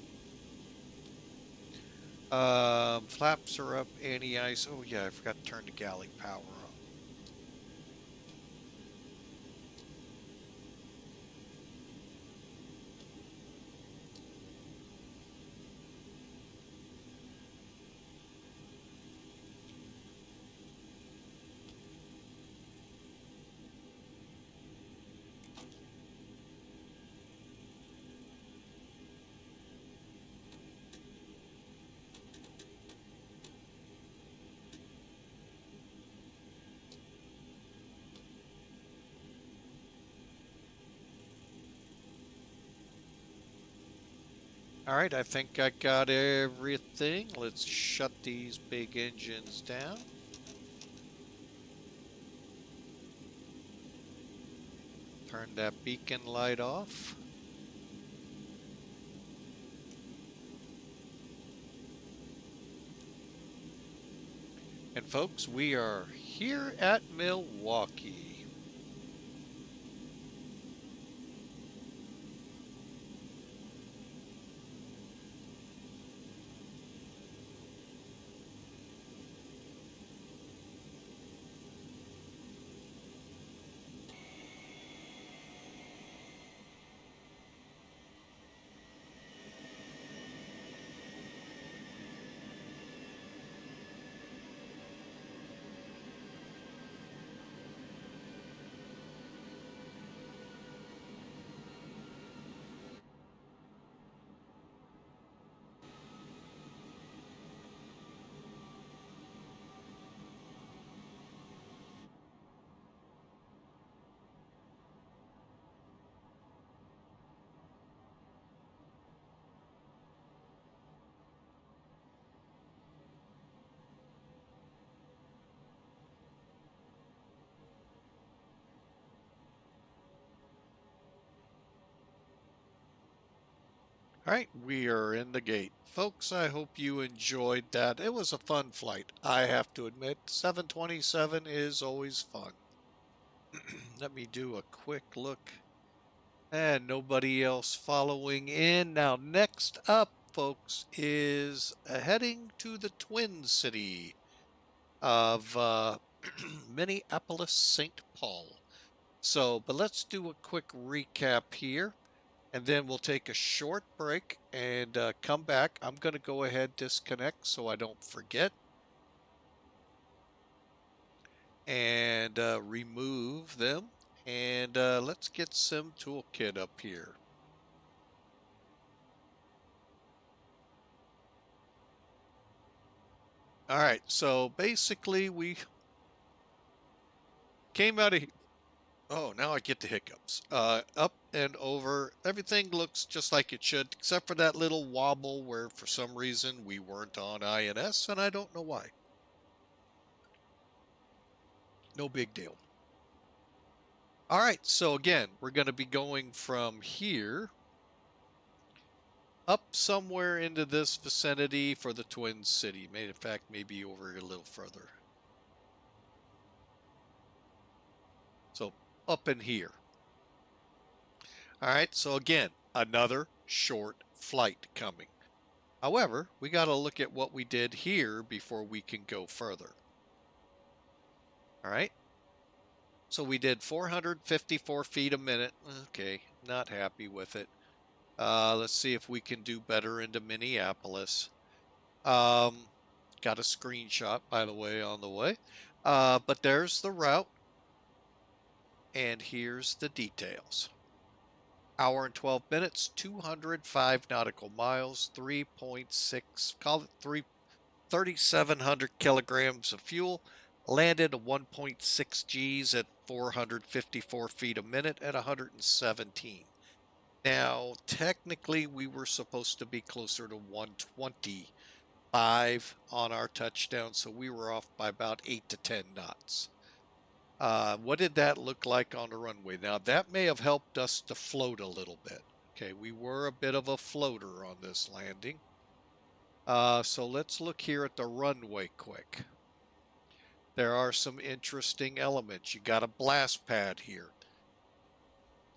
Flaps are up, anti-ice. Oh yeah, I forgot to turn the galley power on. All right, I think I got everything. Let's shut these big engines down. Turn that beacon light off. And folks, we are here at Milwaukee. All right, we are in the gate. Folks, I hope you enjoyed that. It was a fun flight. I have to admit, 727 is always fun. Let me do a quick look. And nobody else following in. Now, next up, folks, is heading to the Twin City of Minneapolis, St. Paul. So, but let's do a quick recap here. And then we'll take a short break and come back. I'm going to go ahead disconnect so I don't forget. And remove them. And let's get Sim Toolkit up here. All right, so basically we came out of... Oh, now I get the hiccups. Up and over. Everything looks just like it should, except for that little wobble where for some reason we weren't on INS, and I don't know why. No big deal. All right, so again, we're going to be going from here up somewhere into this vicinity for the Twin City. In fact, maybe over a little further. So up in here. All right, so again, another short flight coming. However, we got to look at what we did here before we can go further. All right. So we did 454 feet a minute. Okay, not happy with it. Let's see if we can do better into Minneapolis. Got a screenshot, by the way, on the way. But there's the route. And here's the details. Hour and 12 minutes, 205 nautical miles, 3.6, call it 3,700 kilograms of fuel. Landed at 1.6 Gs at 454 feet a minute at 117. Now, technically, we were supposed to be closer to 125 on our touchdown, so we were off by about 8 to 10 knots. What did that look like on the runway? Now, that may have helped us to float a little bit. Okay, we were a bit of a floater on this landing. So let's look here at the runway quick. There are some interesting elements. You got a blast pad here.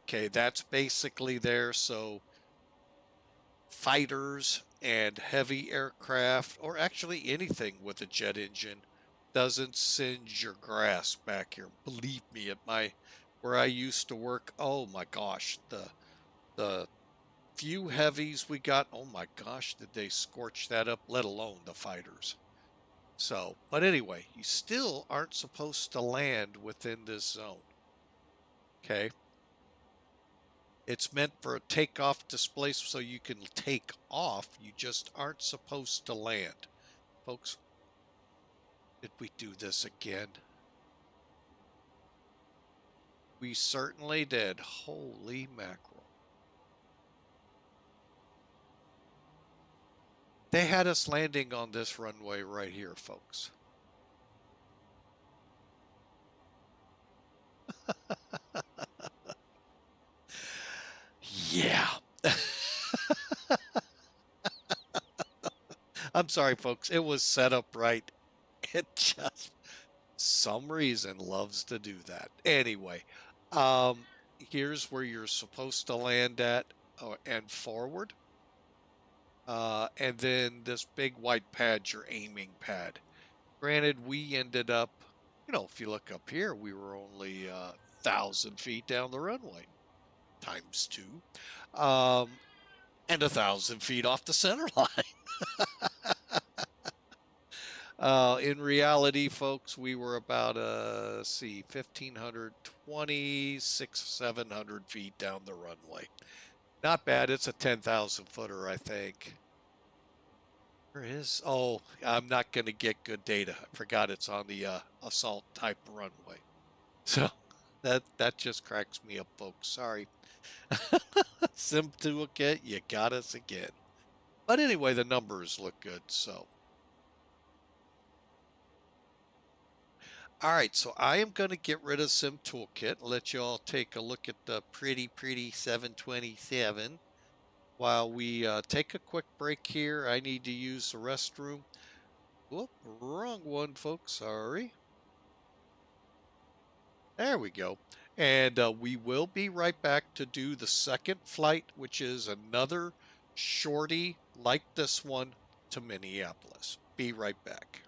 Okay, that's basically there so fighters and heavy aircraft, or actually anything with a jet engine, doesn't singe your grass back here. Believe me, at where I used to work, oh my gosh, the few heavies we got, oh my gosh, did they scorch that up, let alone the fighters. So, but anyway, you still aren't supposed to land within this zone. Okay. It's meant for a takeoff display so you can take off. You just aren't supposed to land. Folks, did we do this again? We certainly did. Holy mackerel. They had us landing on this runway right here, folks. Yeah. I'm sorry, folks. It was set up right. It just, some reason, loves to do that. Anyway, here's where you're supposed to land at and forward. And then this big white pad's your aiming pad. Granted, we ended up, if you look up here, we were only 1,000 feet down the runway, times 2, and 1,000 feet off the center line. In reality, folks, we were about, 1,500, 700 feet down the runway. Not bad. It's a 10,000 footer, I think. Where is? Oh, I'm not going to get good data. I forgot it's on the assault type runway. So that just cracks me up, folks. Sorry. Sim toolkit, you got us again. But anyway, the numbers look good, so. All right, so I am going to get rid of Sim Toolkit, let you all take a look at the pretty 727 while we take a quick break here. I need to use the restroom. Whoop, wrong one, folks, sorry. There we go. And we will be right back to do the second flight, which is another shorty like this one to Minneapolis. Be right back.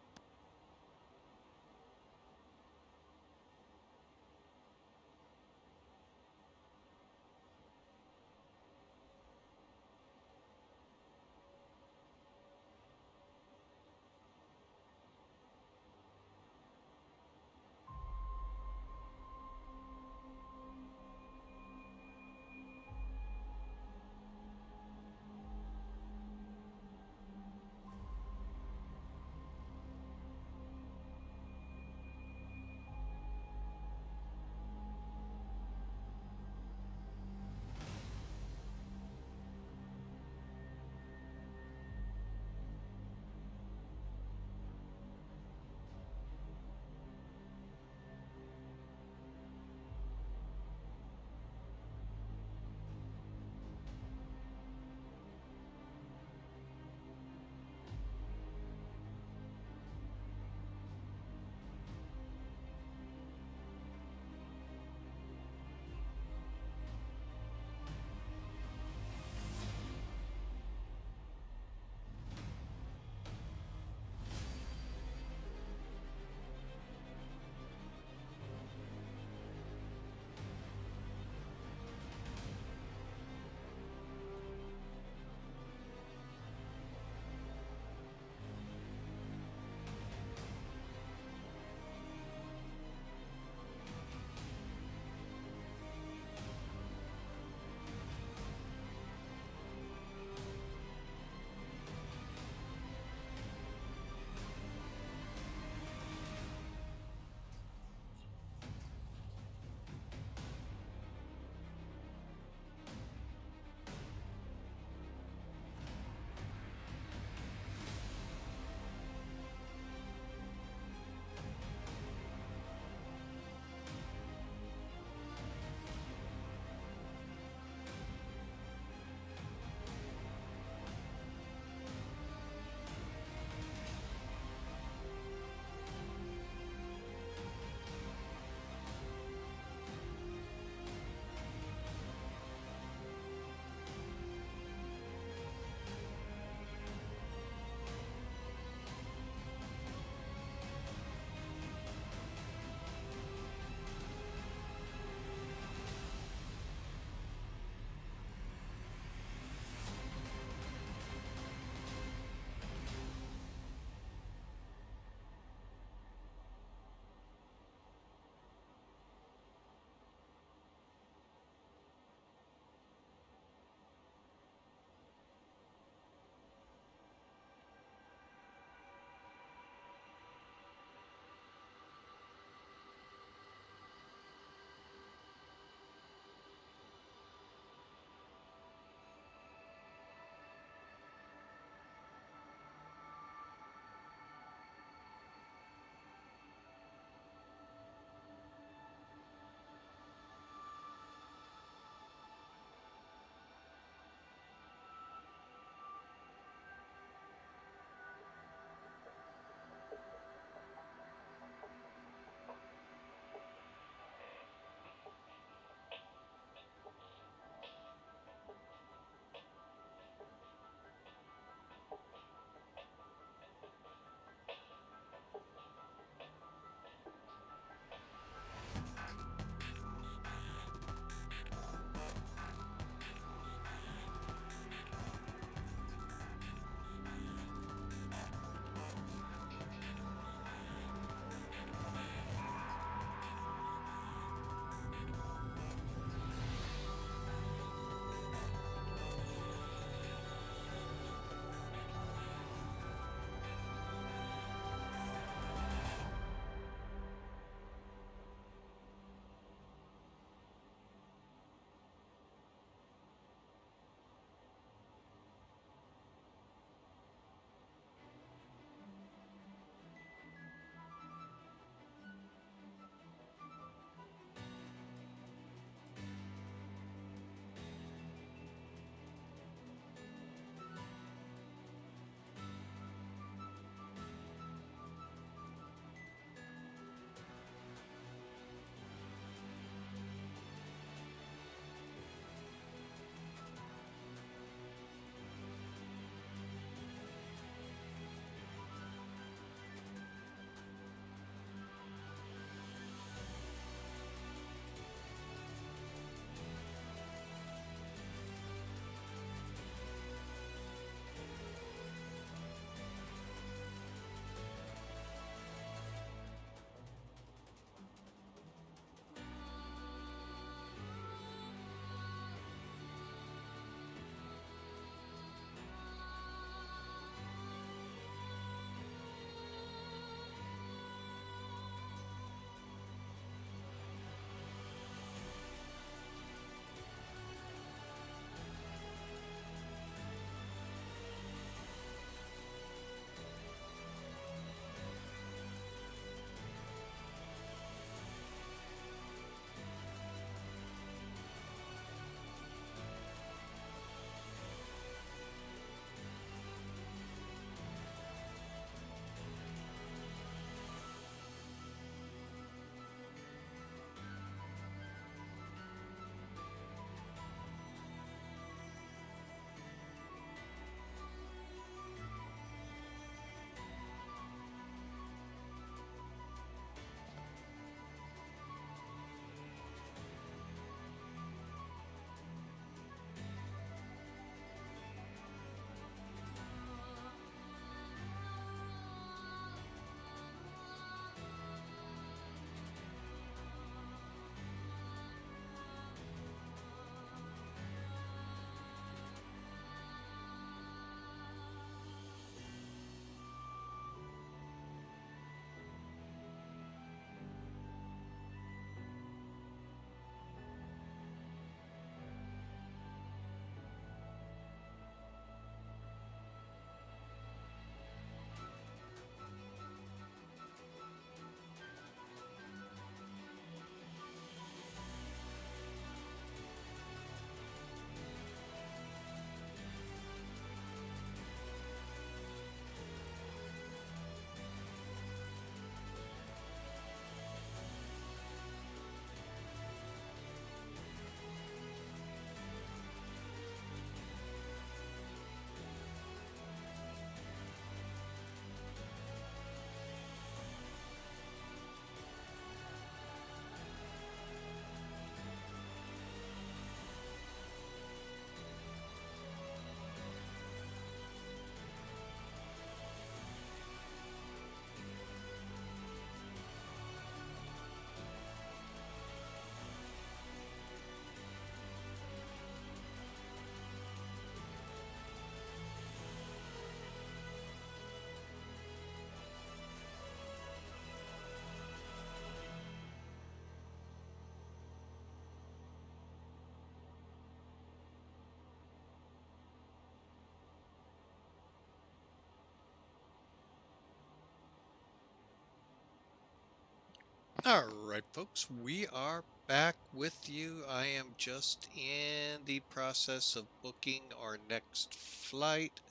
All right, folks, we are back with you. I am just in the process of booking our next flight.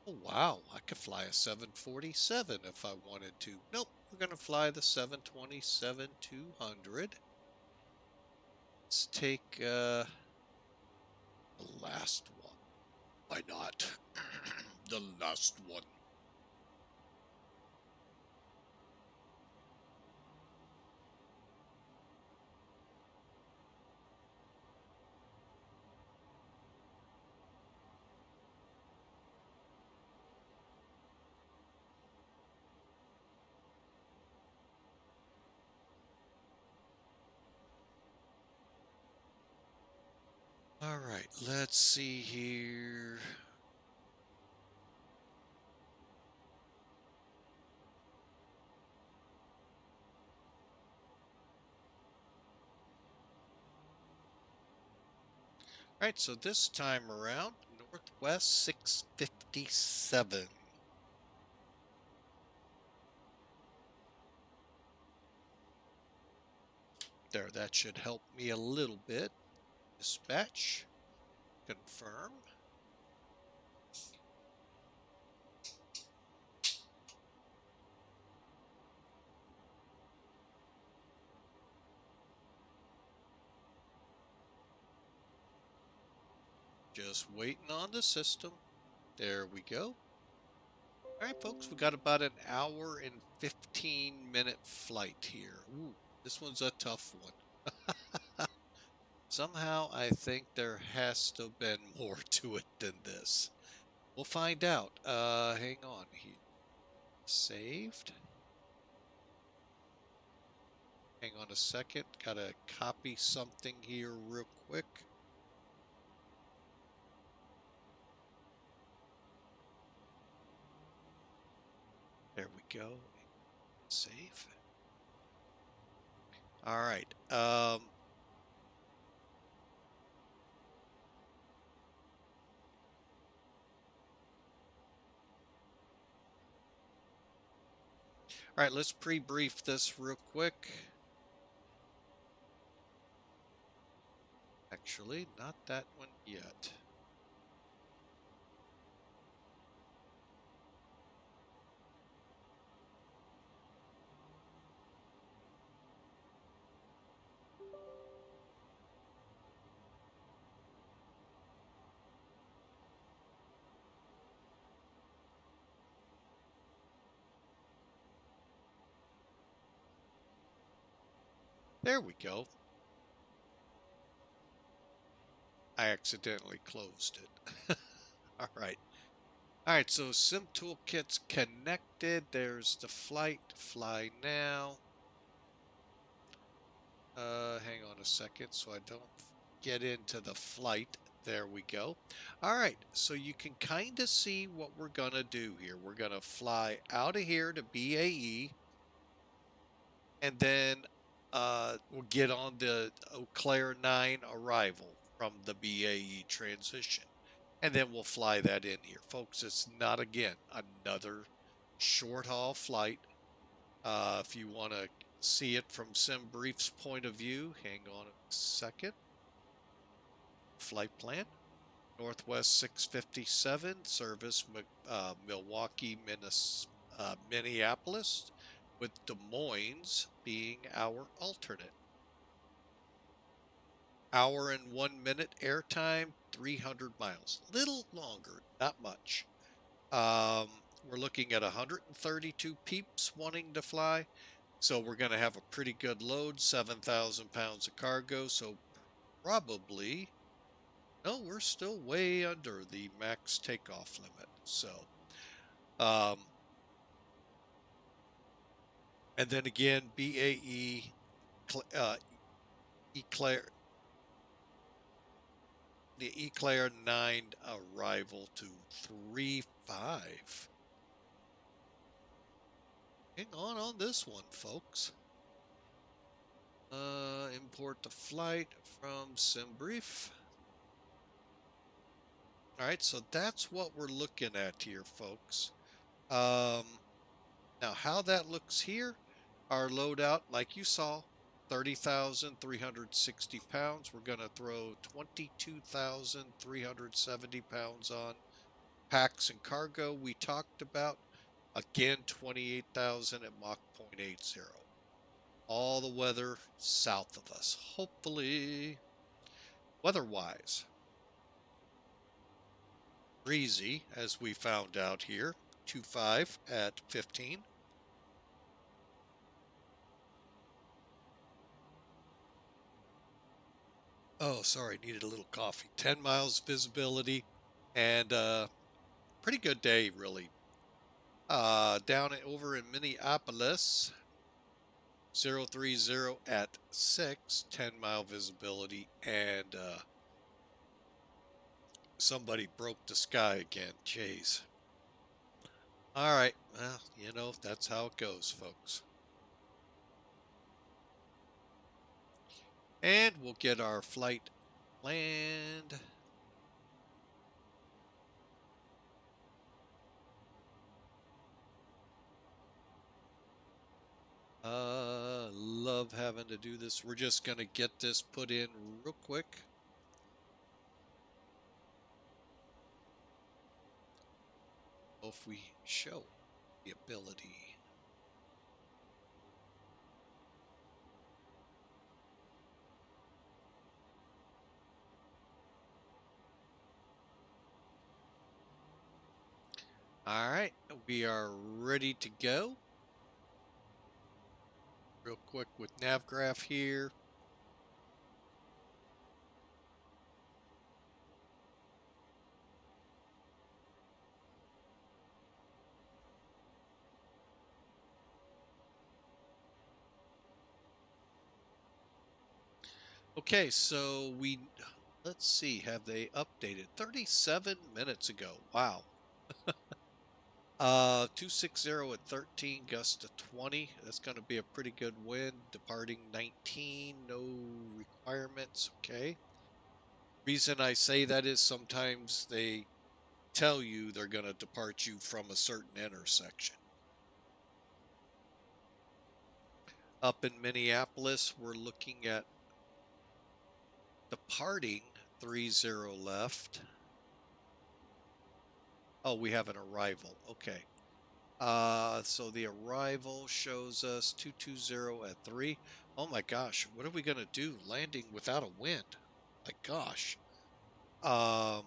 Oh, wow, I could fly a 747 if I wanted to. Nope, we're going to fly the 727-200. Let's take the last one. Why not? The last one. All right, let's see here. All right, so this time around, Northwest 657. There, that should help me a little bit. Dispatch, confirm. Just waiting on the system. There we go. All right, folks, we got about an hour and 15-minute flight here. Ooh, this one's a tough one. Somehow I think there has to have been more to it than this. We'll find out. Hang on here. Saved. Hang on a second. Gotta copy something here real quick. There we go. Save. All right. All right, let's pre-brief this real quick. Actually, not that one yet. There we go. I accidentally closed it. All right. All right, so Sim Toolkit's connected. There's the flight. Fly now. Hang on a second so I don't get into the flight. There we go. All right, so you can kind of see what we're going to do here. We're going to fly out of here to BAE, and then we'll get on the Eau Claire 9 arrival from the BAE transition. And then we'll fly that in here. Folks, it's not, again, another short haul flight. If you want to see it from SimBrief's point of view, hang on a second. Flight plan. Northwest 657, service Milwaukee, Minneapolis, with Des Moines being our alternate. Hour and 1 minute airtime, 300 miles. Little longer, not much. We're looking at 132 peeps wanting to fly. So we're going to have a pretty good load, 7,000 pounds of cargo. So probably, no, we're still way under the max takeoff limit. So, and then again, BAE, Eclair, the Eclair 9 arrival to 35. Hang on this one, folks. Import the flight from SimBrief. All right, so that's what we're looking at here, folks. Now, how that looks here, Our loadout, like you saw, 30,360 pounds. We're going to throw 22,370 pounds on. Packs and cargo we talked about. Again, 28,000 at Mach 0.80. All the weather south of us, hopefully. Weather-wise, breezy, as we found out here, 25 at 15. Oh, sorry, needed a little coffee. 10 miles visibility and pretty good day, really. Down over in Minneapolis, 030 at 6, 10-mile visibility, and somebody broke the sky again. Jeez. All right, well, you know, that's how it goes, folks. And we'll get our flight land. Love having to do this. We're just going to get this put in real quick. If we show the ability. All right, we are ready to go. Real quick with NavGraph here. Okay, so let's see, have they updated? 37 minutes ago. Wow. 260 at 13, gust to 20. That's going to be a pretty good wind. Departing 19, no requirements. Okay. Reason I say that is sometimes they tell you they're going to depart you from a certain intersection. Up in Minneapolis, we're looking at departing 30 left. Oh, we have an arrival. Okay. So the arrival shows us 220 at 3. Oh my gosh, what are we going to do landing without a wind? My gosh. All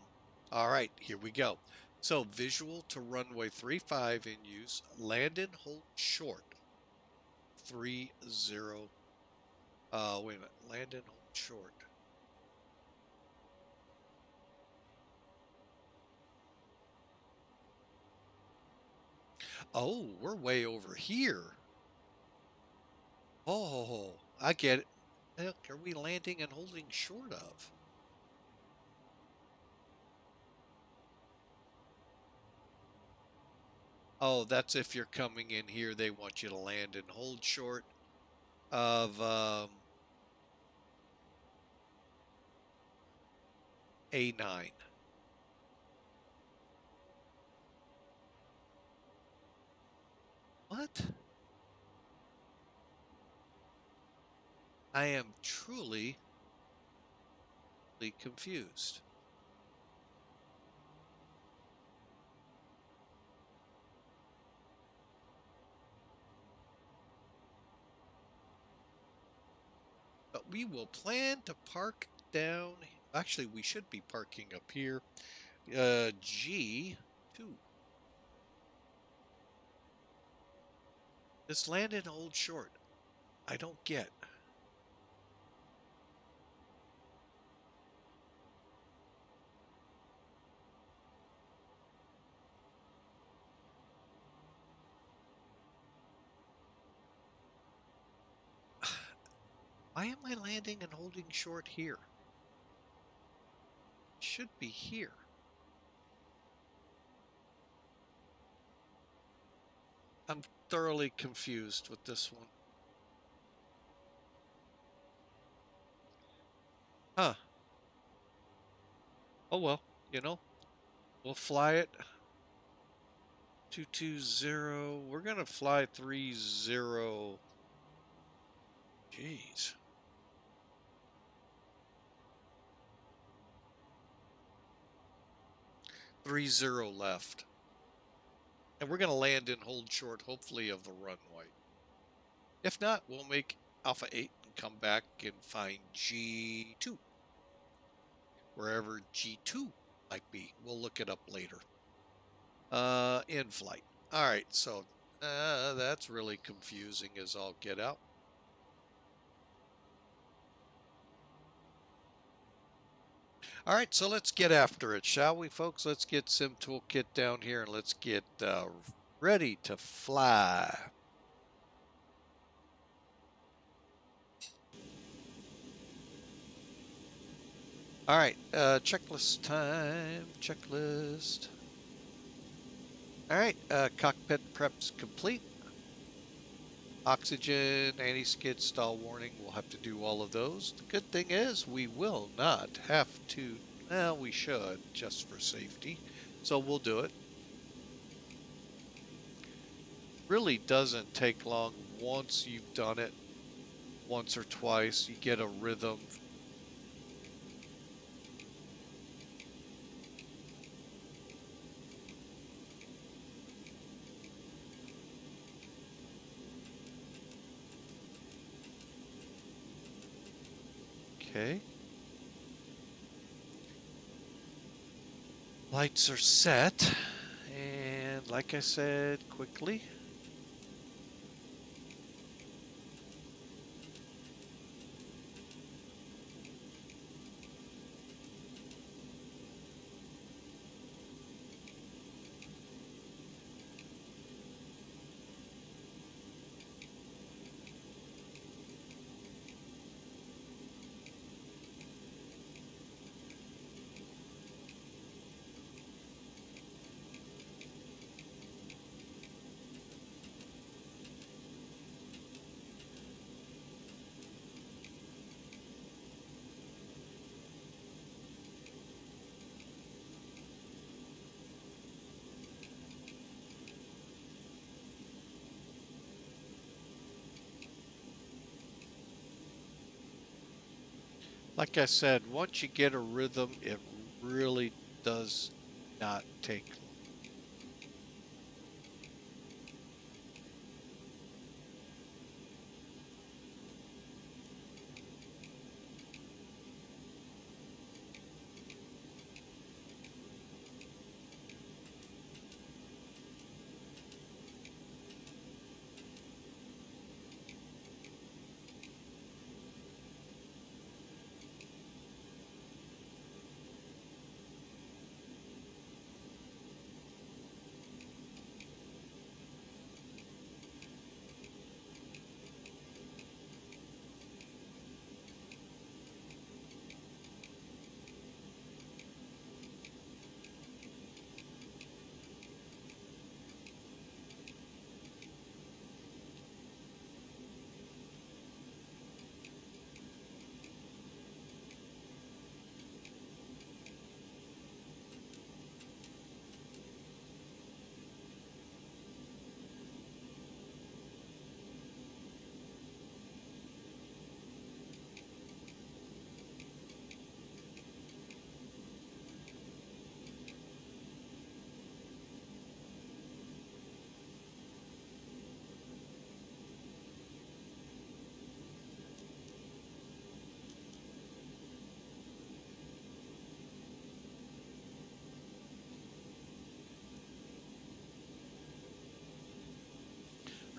right, here we go. So visual to runway 35 in use. Land and hold short. 30. Wait a minute. Land and hold short. Oh, we're way over here. Oh, I get it. Heck, are we landing and holding short of? Oh, that's if you're coming in here, they want you to land and hold short of A9. What? I am truly confused. But we will plan to park down. Actually, we should be parking up here. G2. This land and hold short. I don't get. Why am I landing and holding short here? It should be here. I'm thoroughly confused with this one. Huh. Oh well, you know, we'll fly it. 220. We're gonna fly 30. Jeez. Three zero left. And we're going to land and hold short, hopefully, of the runway. If not, we'll make Alpha 8 and come back and find G2. Wherever G2 might be. We'll look it up later. In flight. All right, so that's really confusing as all get out. All right, so let's get after it, shall we, folks? Let's get Sim Toolkit down here and let's get ready to fly. All right, checklist time. Checklist. All right, cockpit prep's complete. Oxygen, anti-skid, stall warning. We'll have to do all of those. The good thing is we will not have to. Well, we should, just for safety. So we'll do it. Really doesn't take long once you've done it once or twice. You get a rhythm. Okay. Lights are set. And like I said, quickly. Like I said, once you get a rhythm, it really does not take long.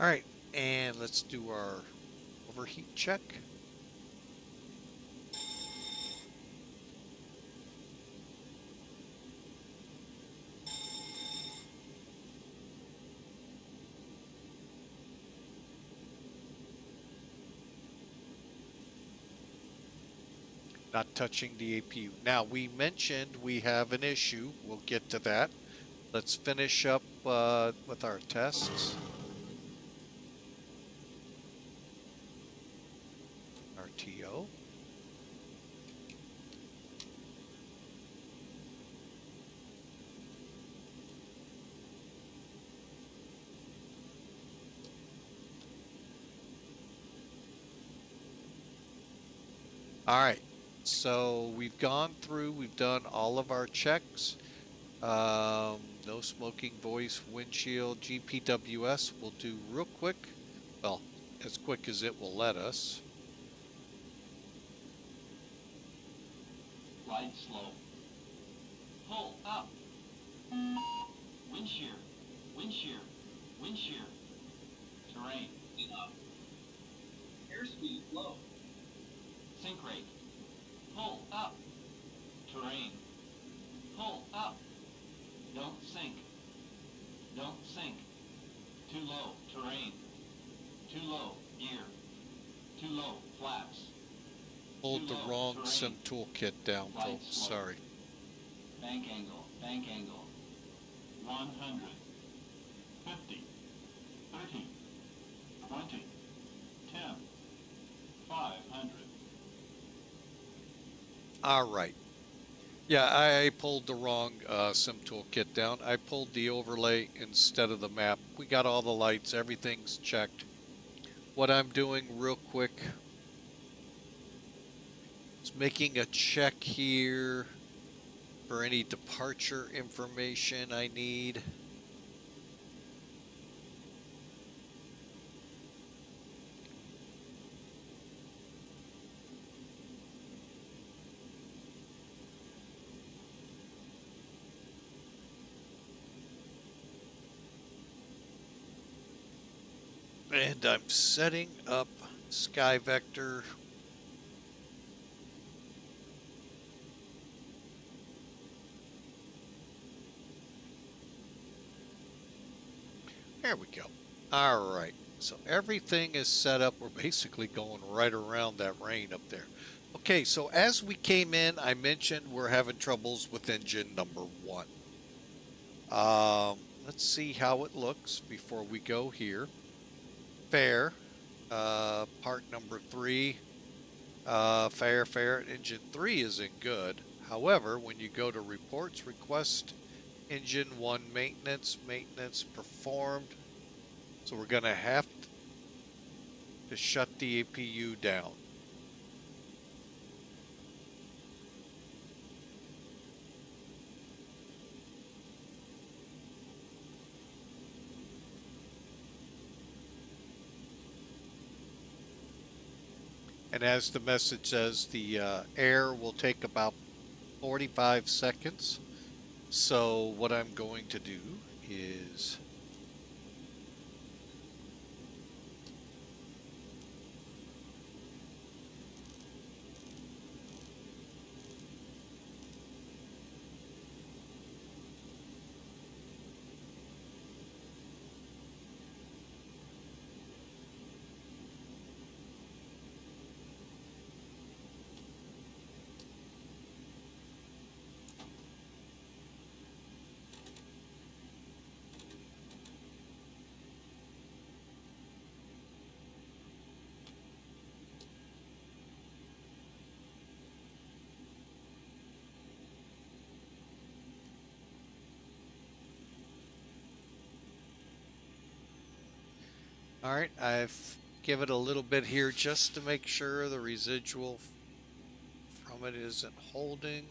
All right, and let's do our overheat check. Not touching the APU. Now, we mentioned we have an issue. We'll get to that. Let's finish up with our tests. RTO. All right. So we've gone through, we've done all of our checks. No smoking, voice, windshield, GPWS we'll do real quick. Well, as quick as it will let us. Glide slow. Pull up. Wind shear. Wind shear. Wind shear. Terrain. Up. Airspeed low. Sink rate. Pull up. Terrain. Pull up. Don't sink. Don't sink. Too low. Terrain. Too low. Gear. Too low. Flaps. Pulled the Too low, wrong terrain. sim toolkit down, Glide folks. slow. Sorry. Bank angle. Bank angle. 100. 50. 30. 20. 10. 500. All right. Yeah, I pulled the wrong sim toolkit down. I pulled the overlay instead of the map. We got all the lights. Everything's checked. What I'm doing real quick is making a check here for any departure information I need. And I'm setting up Sky Vector. There we go. All right. So everything is set up. We're basically going right around that rain up there. Okay, so as we came in, I mentioned we're having troubles with engine number 1. Let's see how it looks before we go here. Fair. Part number 3. Fair. Engine 3 isn't good. However, when you go to reports, request engine 1 maintenance performed. So we're going to have to shut the APU down. And as the message says, the air will take about 45 seconds. So what I'm going to do is all right, I've given it a little bit here just to make sure the residual from it isn't holding.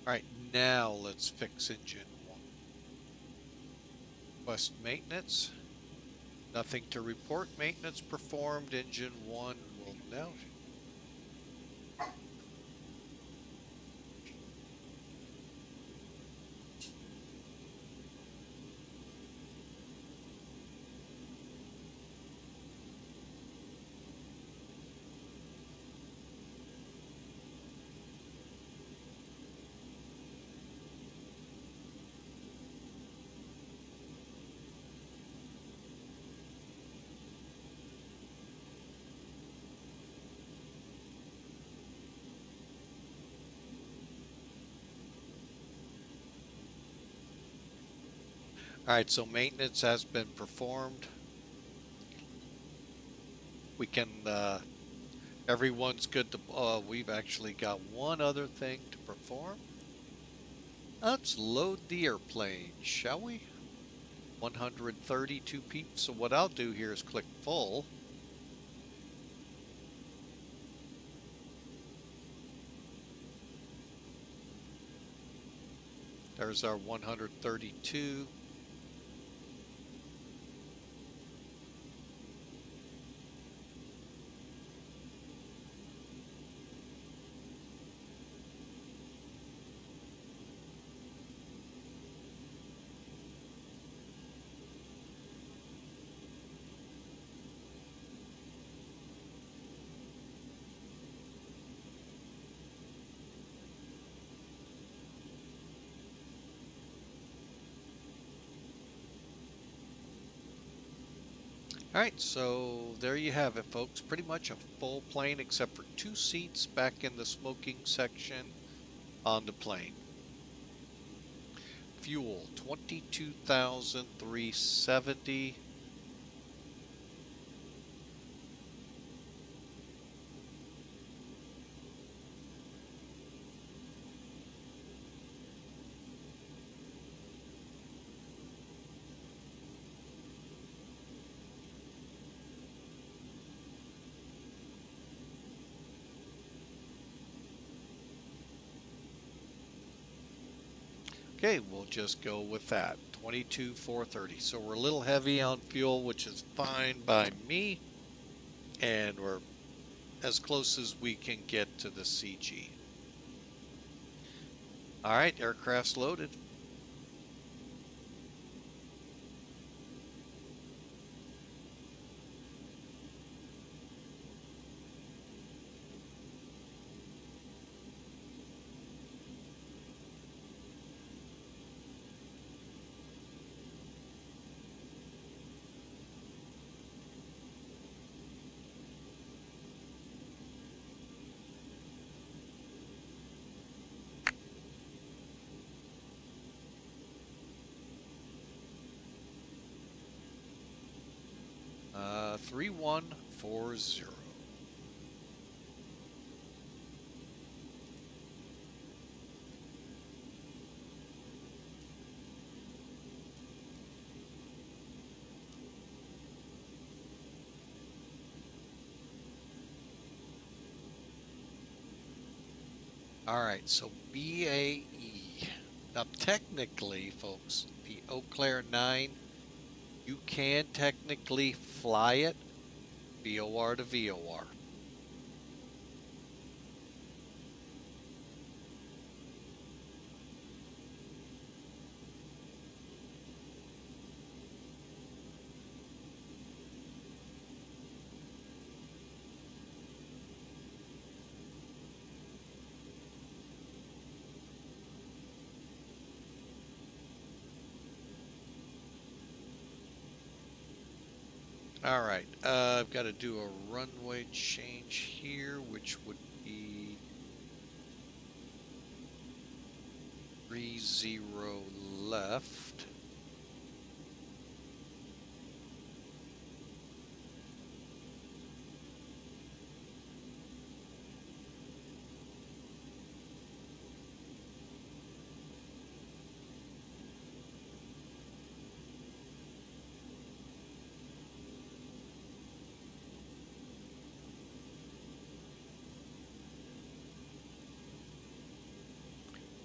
All right, now let's fix engine 1. Request maintenance. Nothing to report. Maintenance performed. Engine 1 will now. All right, so maintenance has been performed. We can, everyone's good to, we've actually got one other thing to perform. Let's load the airplane, shall we? 132 peeps. So what I'll do here is click full. There's our 132. All right, so there you have it, folks. Pretty much a full plane except for 2 seats back in the smoking section on the plane. Fuel, 22,370. Okay, we'll just go with that. 22,430. So we're a little heavy on fuel, which is fine by me. And we're as close as we can get to the CG. All right, aircraft's loaded. Uh, 3140. All right, so BAE. Now, technically, folks, the Eau Claire 9, you can technically fly it VOR to VOR. All right, I've got to do a runway change here, which would be 30 left.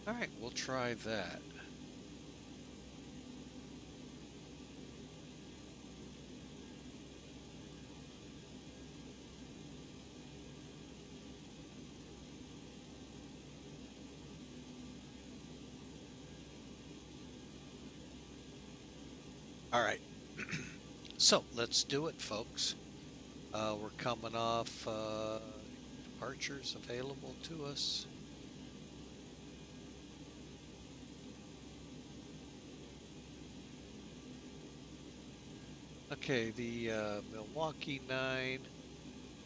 All right, we'll try that. All right, so let's do it, folks. We're coming off departures available to us. Okay, the Milwaukee 9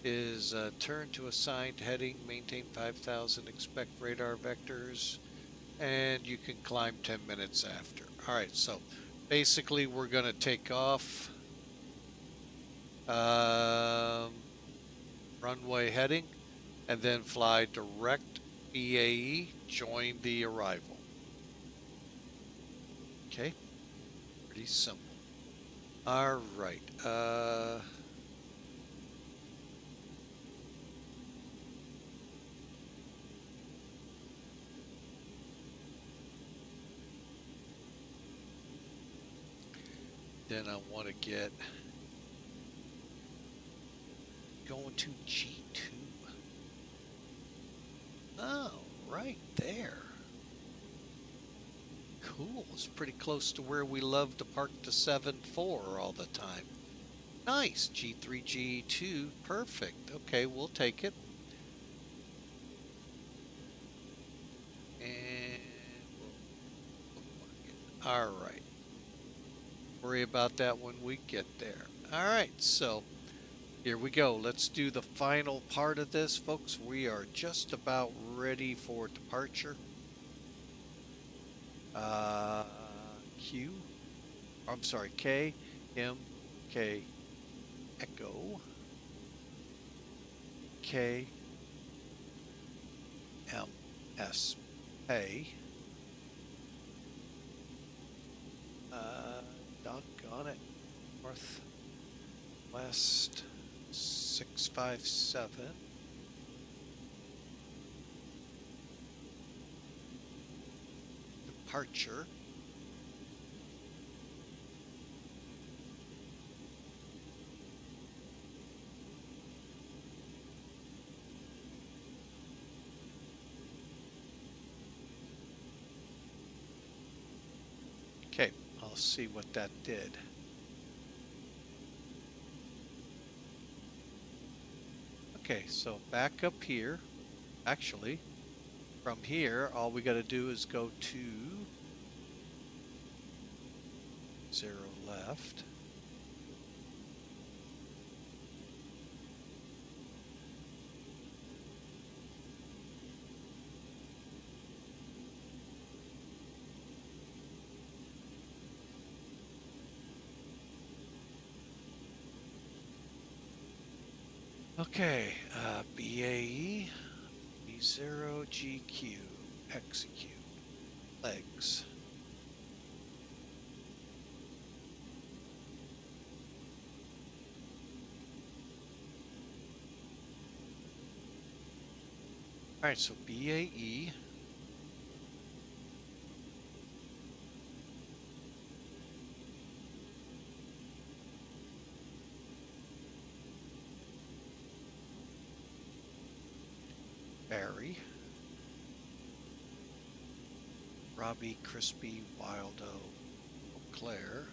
is turn to assigned heading, maintain 5,000, expect radar vectors, and you can climb 10 minutes after. All right, so basically we're going to take off runway heading and then fly direct BAE, join the arrival. Okay, pretty simple. All right. Then I want to get going to G2. Oh, right there. Cool. It's pretty close to where we love to park the 7-4 all the time. Nice. G3, G2. Perfect. Okay, we'll take it. And we'll bookmark it. All right. Worry about that when we get there. All right, so here we go. Let's do the final part of this, folks. We are just about ready for departure. K, M, K, Echo, K, M, S, A. Doggone it. Northwest 657. Departure. Okay, I'll see what that did. Okay, so back up here. Actually, from here, all we got to do is go to 0 left. Okay, BAE, B0, GQ, execute, legs. All right, so BAE. Barry, Robbie, Crispy, Wildo, Claire,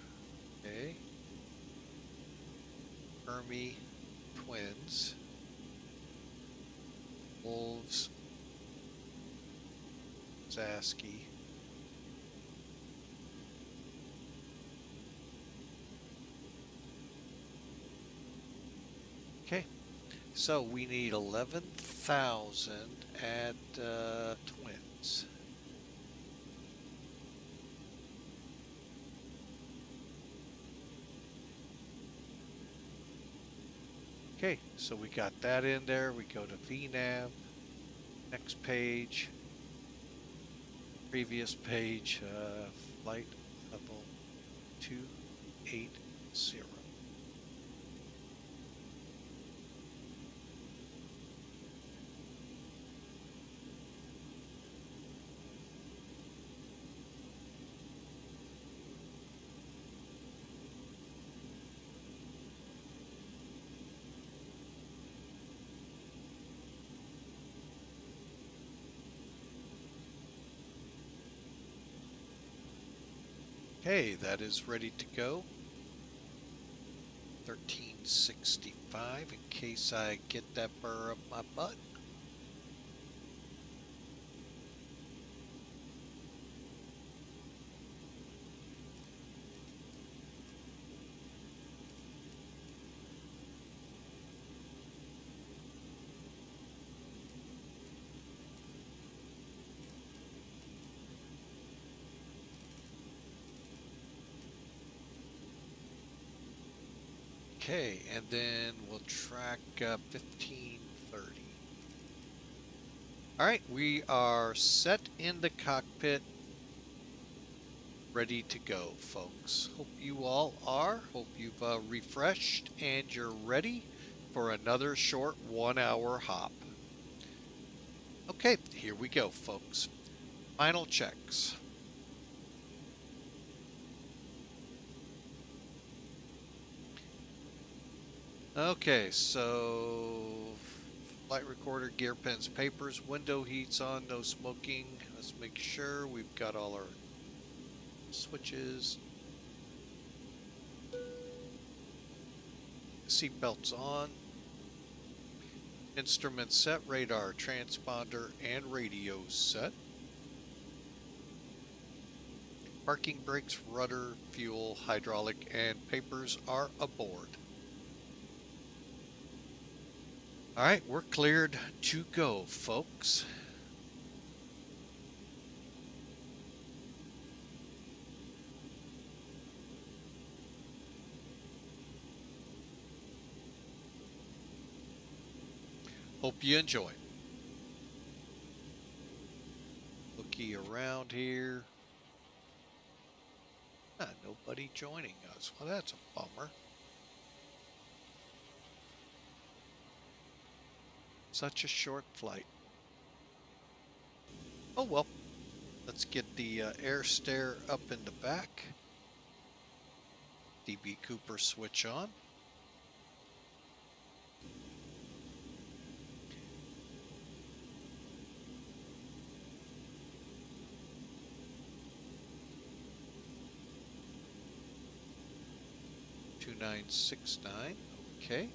okay, Hermie, Twins, Wolves, Zasky, okay. So we need 11,000 at Twins. Okay, so we got that in there. We go to VNAV, next page, previous page, flight level 280. Okay, that is ready to go. 1365 in case I get that burr up my butt. Okay, and then we'll track 1530. All right, we are set in the cockpit, ready to go, folks. Hope you all are. Hope you've refreshed and you're ready for another short 1-hour hop. Okay, here we go, folks. Final checks. Okay, so flight recorder, gear pens, papers, window heats on, no smoking. Let's make sure we've got all our switches. Seatbelts on. Instruments set, radar, transponder, and radio set. Parking brakes, rudder, fuel, hydraulic, and papers are aboard. All right, we're cleared to go, folks. Hope you enjoy. Looky around here. Nobody joining us. Well, that's a bummer. Such a short flight. Oh well. Let's get the air stair up in the back. DB Cooper switch on. $2969. Okay.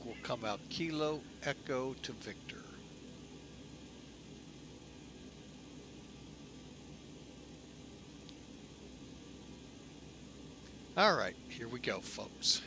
Will come out Kilo Echo to Victor. All right, here we go, folks.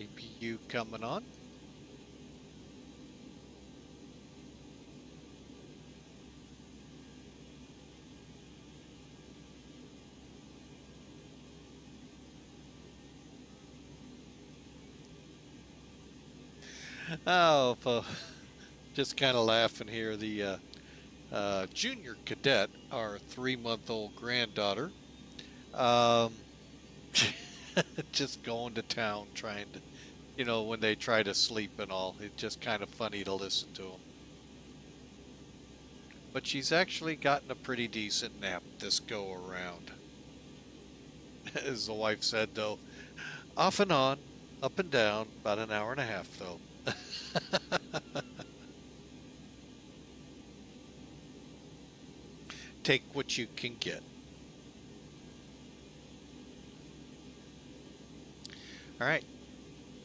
APU coming on. Oh, just kind of laughing here. The junior cadet, our 3-month-old granddaughter, just going to town trying to, you know, when they try to sleep and all. It's just kind of funny to listen to them. But she's actually gotten a pretty decent nap this go around. As the wife said, though, off and on, up and down, about an hour and a half, though. Take what you can get. All right,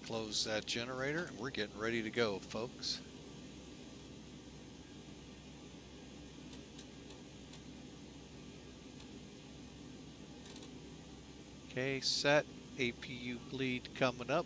close that generator, and we're getting ready to go, folks. Okay, set. APU bleed coming up.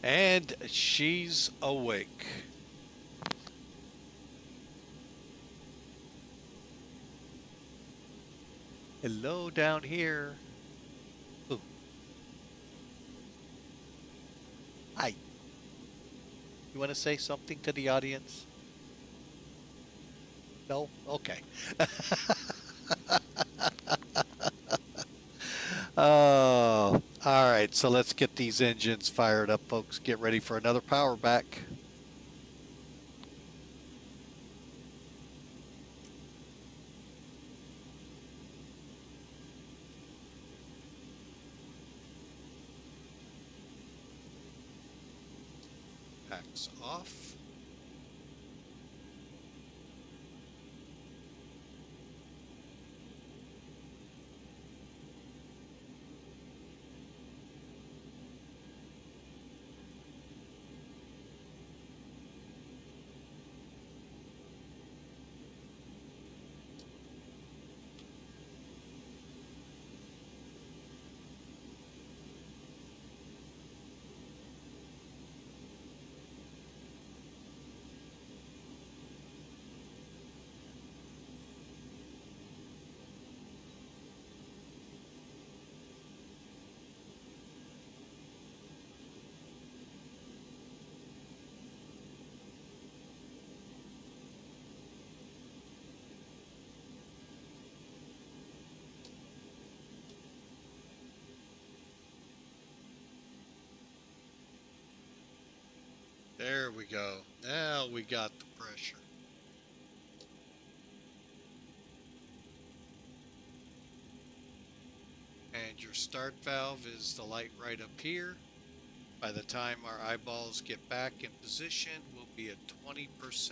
And she's awake. Hello down here. Ooh. Hi. You want to say something to the audience? No? Okay. Oh, all right. So let's get these engines fired up, folks. Get ready for another power back. Packs off. There we go. Now we got the pressure. And your start valve is the light right up here. By the time our eyeballs get back in position, we'll be at 20%.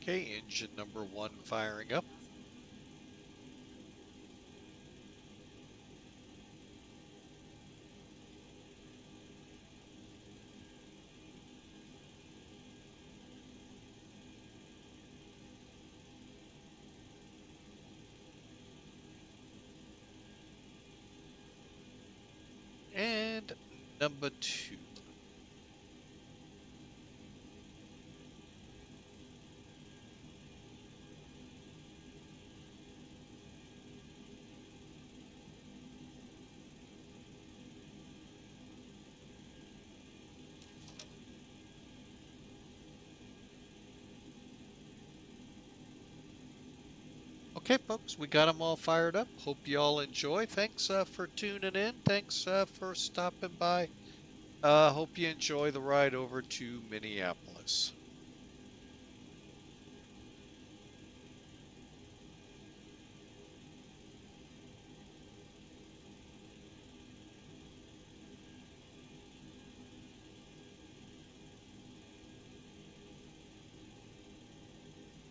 Okay, engine number 1 firing up. And number 2. Okay, folks, we got them all fired up. Hope you all enjoy. Thanks for tuning in. Thanks for stopping by. Hope you enjoy the ride over to Minneapolis.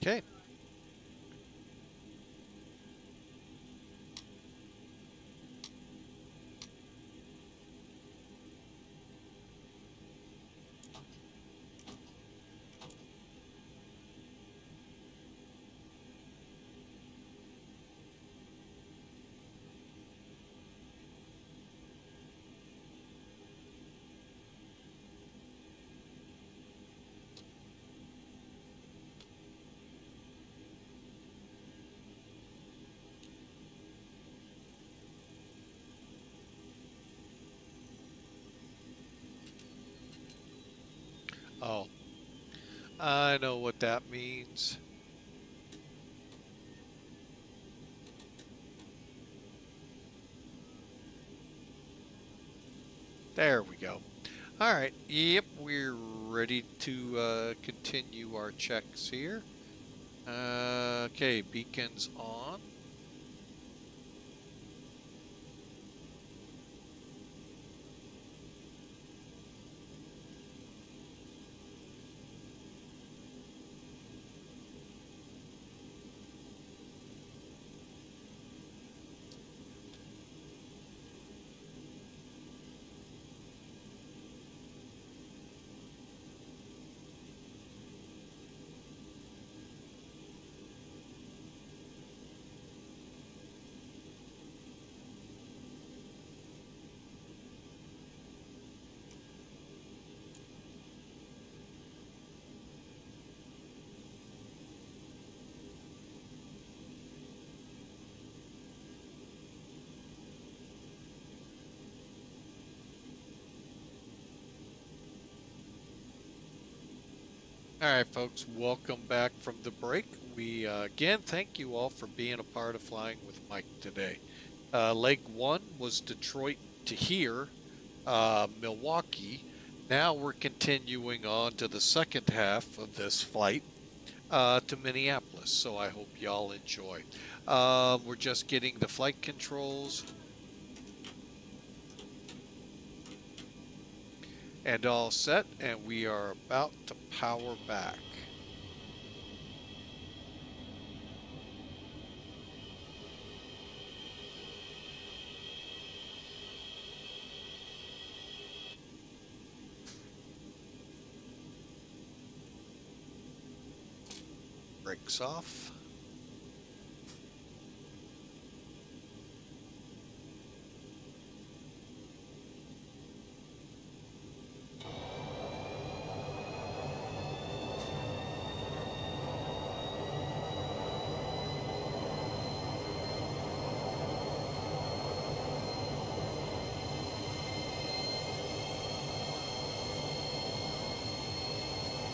Okay. Oh, I know what that means. There we go. All right. Yep, we're ready to continue our checks here. Okay, beacons on. All right, folks, welcome back from the break. We again thank you all for being a part of Flying with Mike today. Leg one was Detroit to here, Milwaukee. Now we're continuing on to the second half of this flight to Minneapolis. So I hope y'all enjoy. We're just getting the flight controls and all set, and we are about to power back. Brakes off.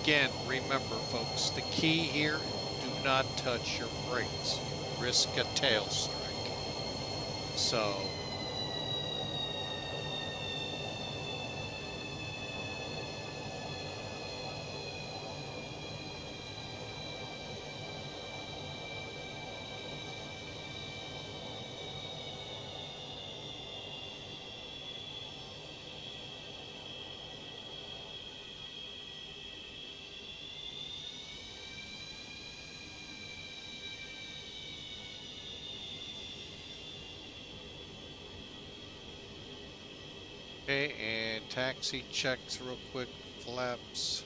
Again, remember, folks, the key here, do not touch your brakes. You risk a tail strike. So, okay, and taxi checks real quick, flaps.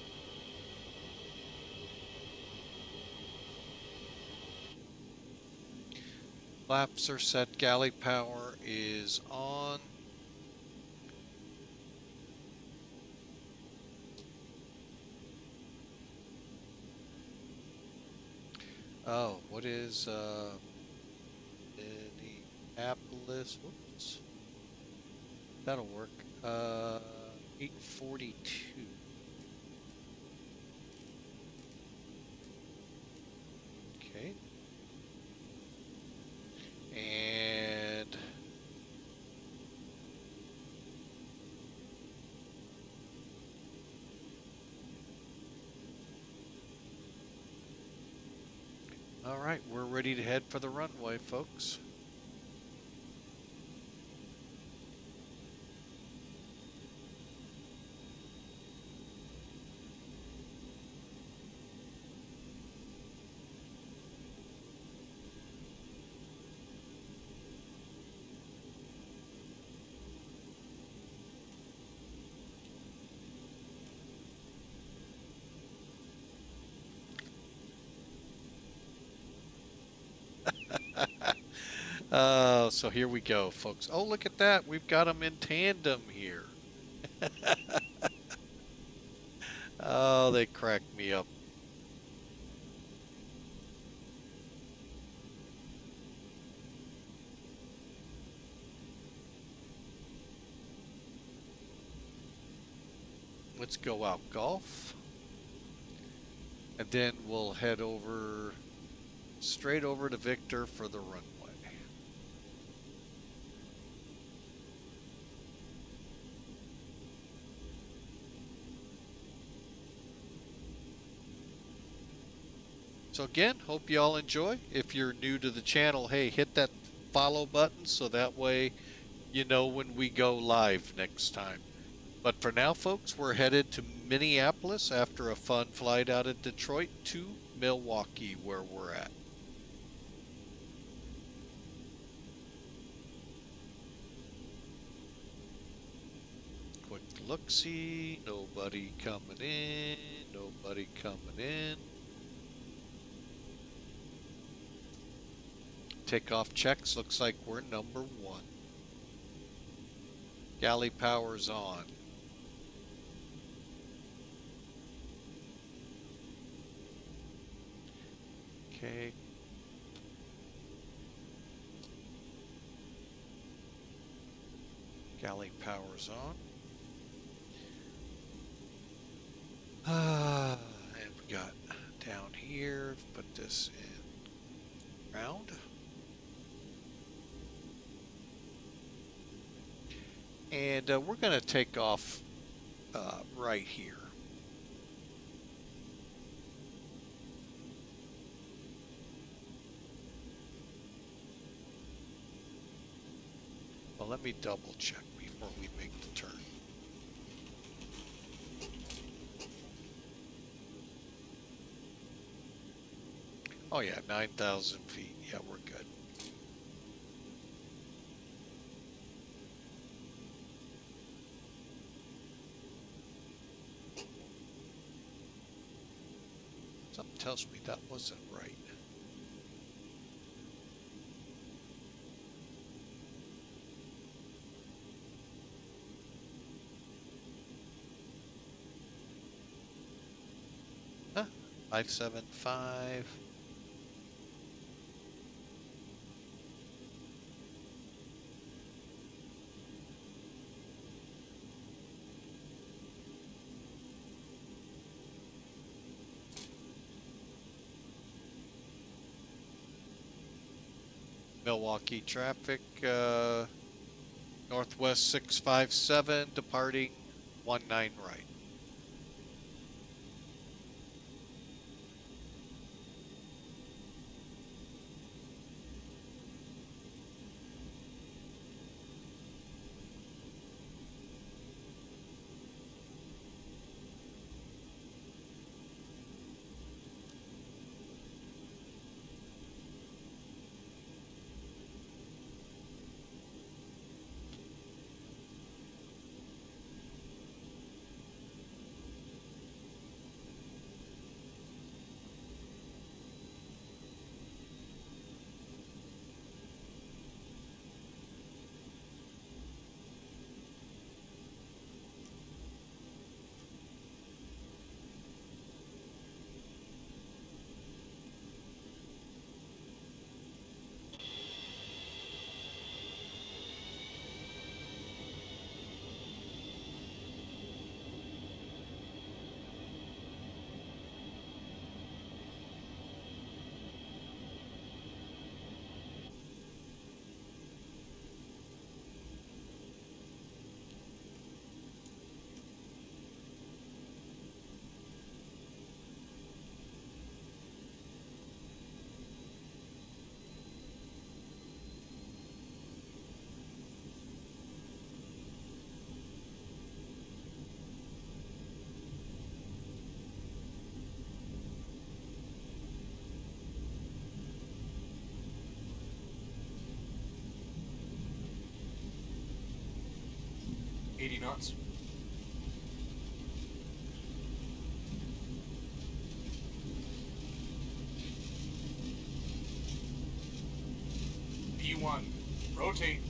Flaps are set, galley power is on. Oh, what is Minneapolis? Whoops. That'll work. 842. Okay. And all right, we're ready to head for the runway, folks. So here we go, folks. Oh, look at that. We've got them in tandem here. Oh, they crack me up. Let's go out golf. And then we'll head over, straight over to Victor for the runway. So again, hope you all enjoy. If you're new to the channel, hey, hit that follow button so that way you know when we go live next time. But for now, folks, we're headed to Minneapolis after a fun flight out of Detroit to Milwaukee, where we're at. Quick look-see, nobody coming in, nobody coming in. Takeoff checks, looks like we're number 1. Galley power's on. Okay. Galley power's on. And we got down here, put this in round. And we're going to take off right here. Well, let me double check before we make the turn. Oh yeah, 9,000 feet. Yeah, we're good. Something tells me that wasn't right. Huh? 575. Milwaukee traffic, Northwest 657, departing 19 right. knots. B1, rotate.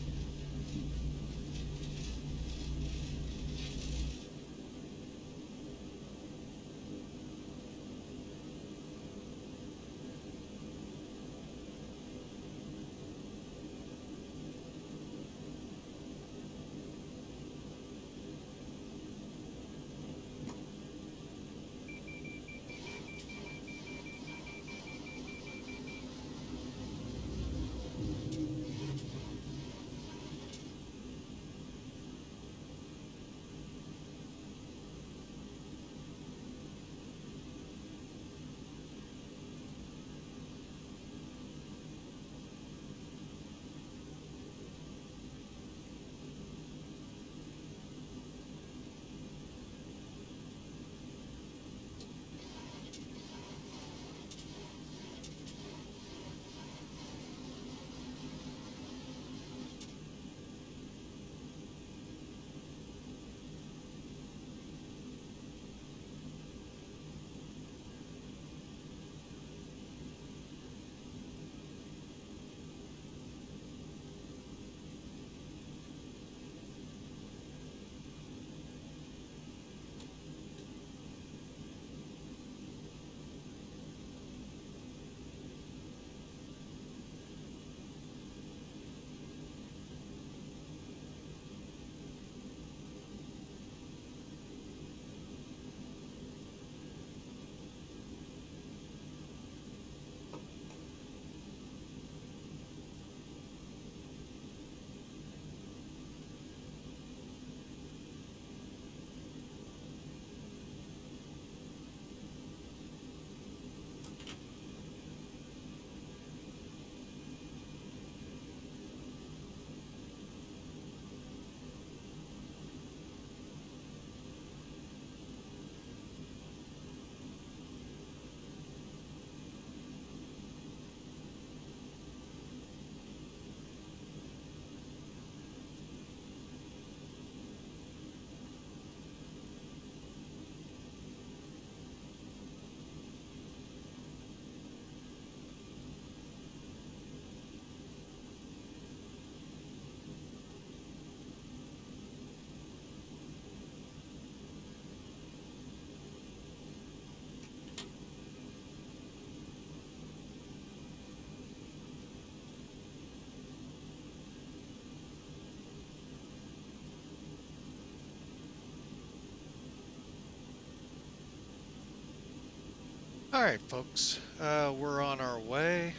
All right, folks, we're on our way.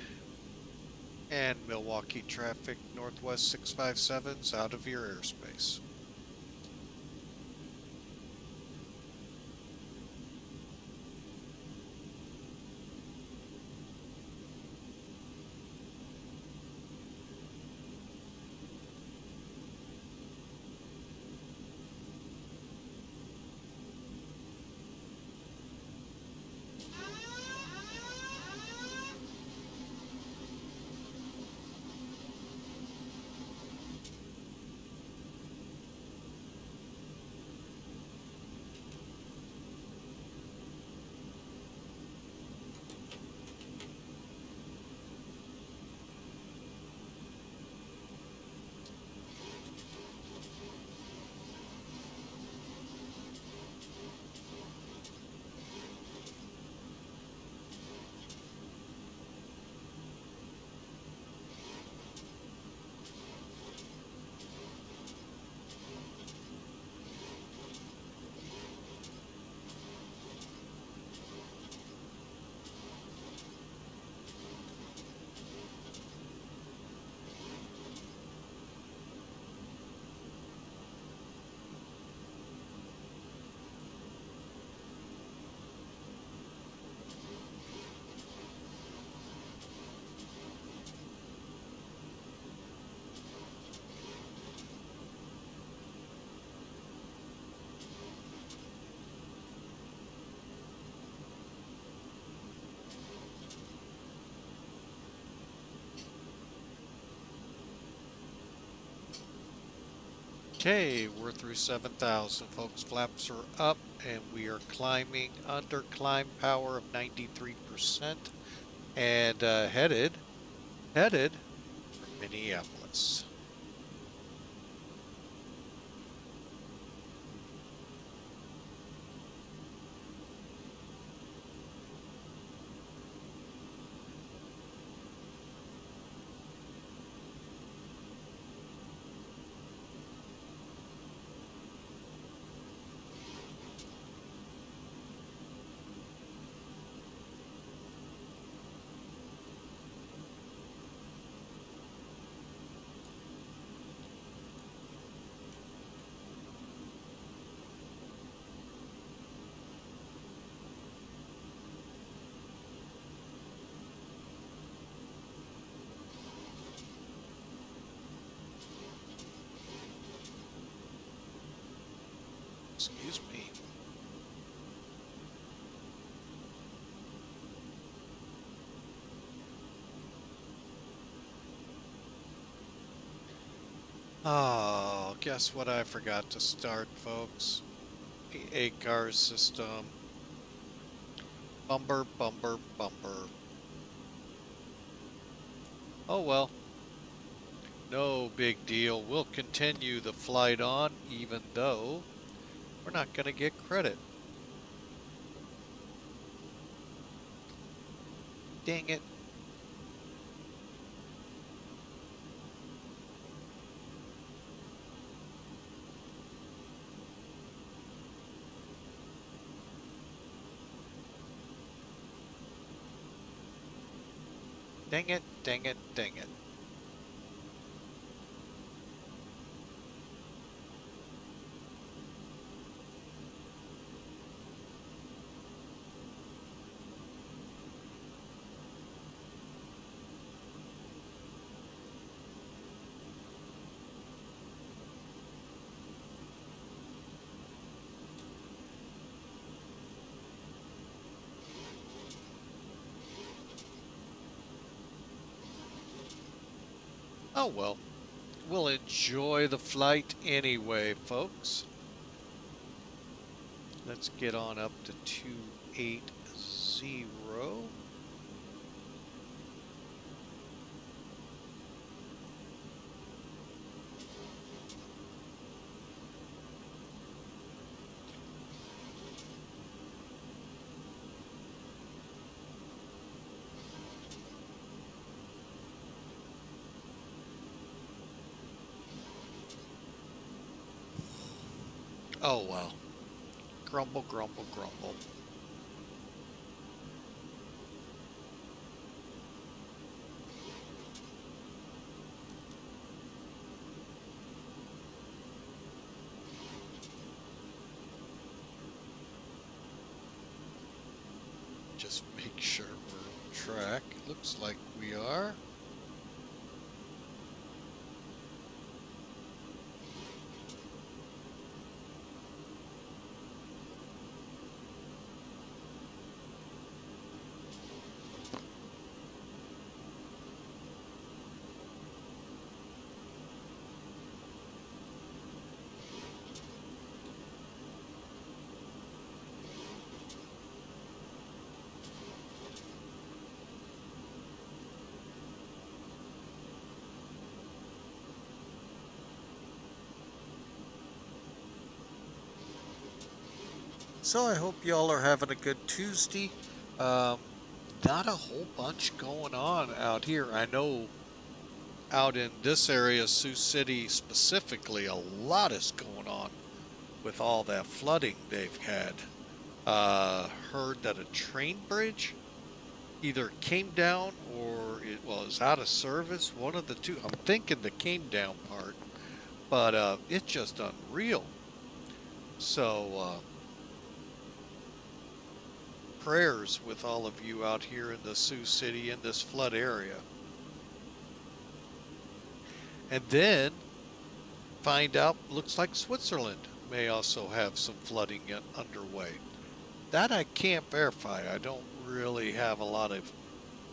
And Milwaukee traffic, Northwest 657's out of your airspace. Okay, we're through 7,000, folks. Flaps are up, and we are climbing under climb power of 93%, and headed for Minneapolis. Excuse me. Oh, guess what I forgot to start, folks? The 8-car system. Bumper. Oh well. No big deal. We'll continue the flight on, even though we're not going to get credit. Dang it. Dang it. Oh well. We'll enjoy the flight anyway, folks. Let's get on up to 280. Oh well. Grumble. just make sure we're on track. Looks like we are. So I hope y'all are having a good Tuesday. Not a whole bunch going on out here. I know out in this area, Sioux City specifically, a lot is going on with all that flooding they've had. Heard that a train bridge either came down or it was out of service. One of the two. I'm thinking the came down part, but it's just unreal. So prayers with all of you out here in the Sioux City in this flood area. And then find out, looks like Switzerland may also have some flooding underway. That I can't verify. I don't really have a lot of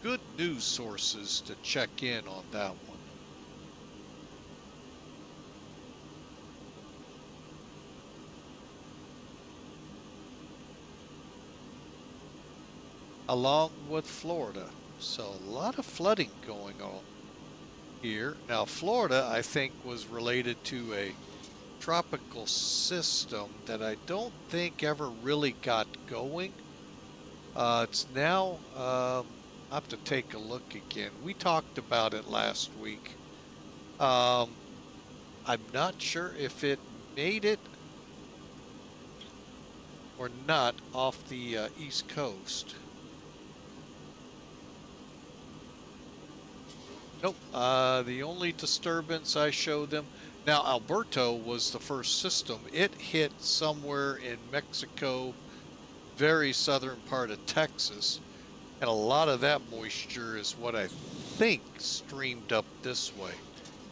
good news sources to check in on that one. Along with Florida. So a lot of flooding going on here. Now Florida, I think, was related to a tropical system that I don't think ever really got going. It's now, I'll have to take a look again. We talked about it last week. I'm not sure if it made it or not off the East Coast. Nope. The only disturbance I showed them. Now, Alberto was the first system. It hit somewhere in Mexico, very southern part of Texas. And a lot of that moisture is what I think streamed up this way.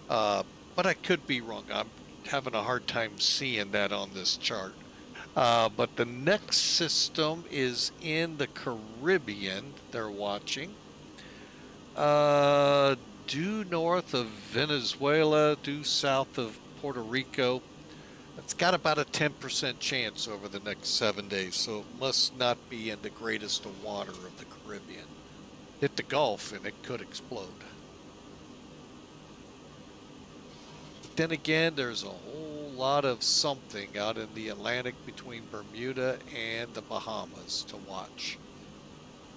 But I could be wrong. I'm having a hard time seeing that on this chart. But the next system is in the Caribbean, they're watching. Due north of Venezuela, due south of Puerto Rico. It's got about a 10% chance over the next 7 days, so it must not be in the greatest of water of the Caribbean. Hit the Gulf and it could explode. But then again, there's a whole lot of something out in the Atlantic between Bermuda and the Bahamas to watch.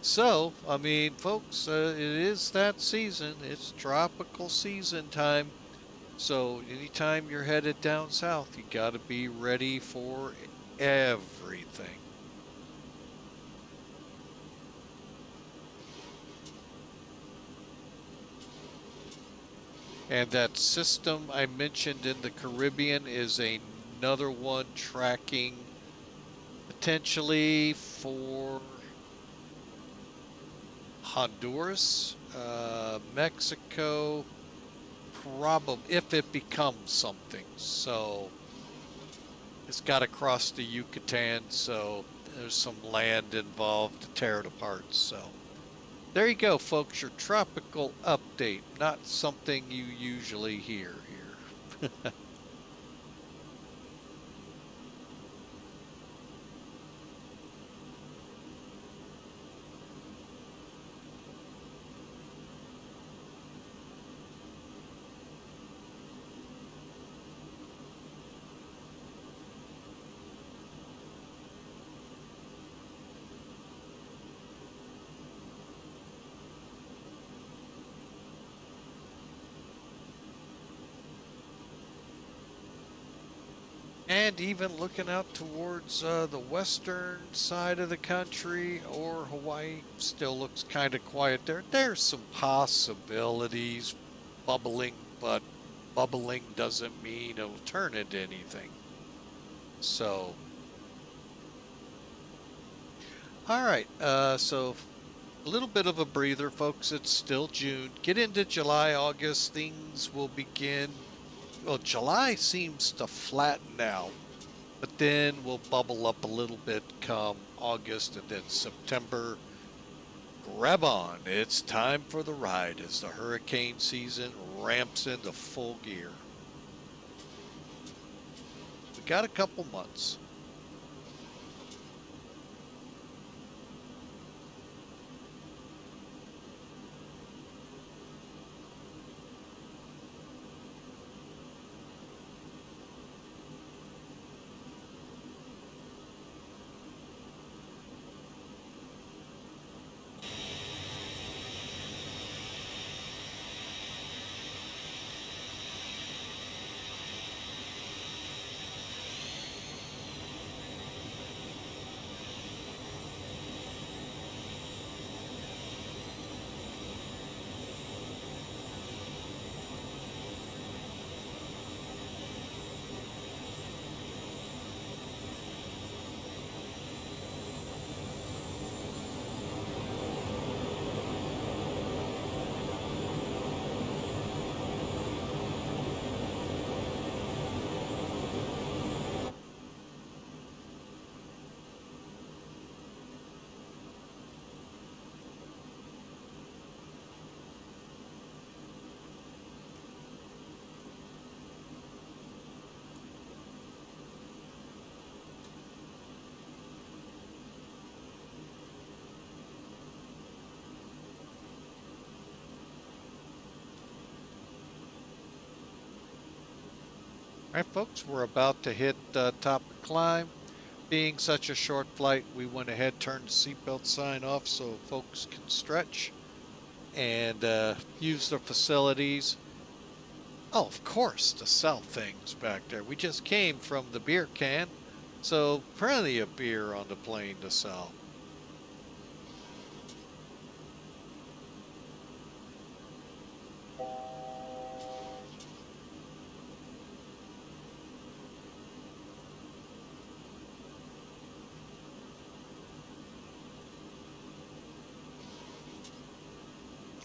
So, I mean, folks, it is that season. It's tropical season time. So, anytime you're headed down south, you got to be ready for everything. And that system I mentioned in the Caribbean is another one tracking potentially for Honduras, Mexico, probably if it becomes something. So it's got to cross the Yucatan, so there's some land involved to tear it apart. So there you go, folks, your tropical update. Not something you usually hear here. And even looking out towards the western side of the country or Hawaii, still looks kind of quiet there. There's some possibilities bubbling, but bubbling doesn't mean it'll turn into anything. So All right, so a little bit of a breather, folks. It's still June. Get into July, August, things will begin. Well, July seems to flatten out, but then we'll bubble up a little bit come August, and then September. Grab on. It's time for the ride as the hurricane season ramps into full gear. We got a couple months. All right, folks, we're about to hit top of climb. Being such a short flight, we went ahead, turned the seatbelt sign off so folks can stretch and use the facilities. Oh, of course, to sell things back there. We just came from the beer can, so plenty of beer on the plane to sell.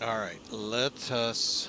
All right, let us.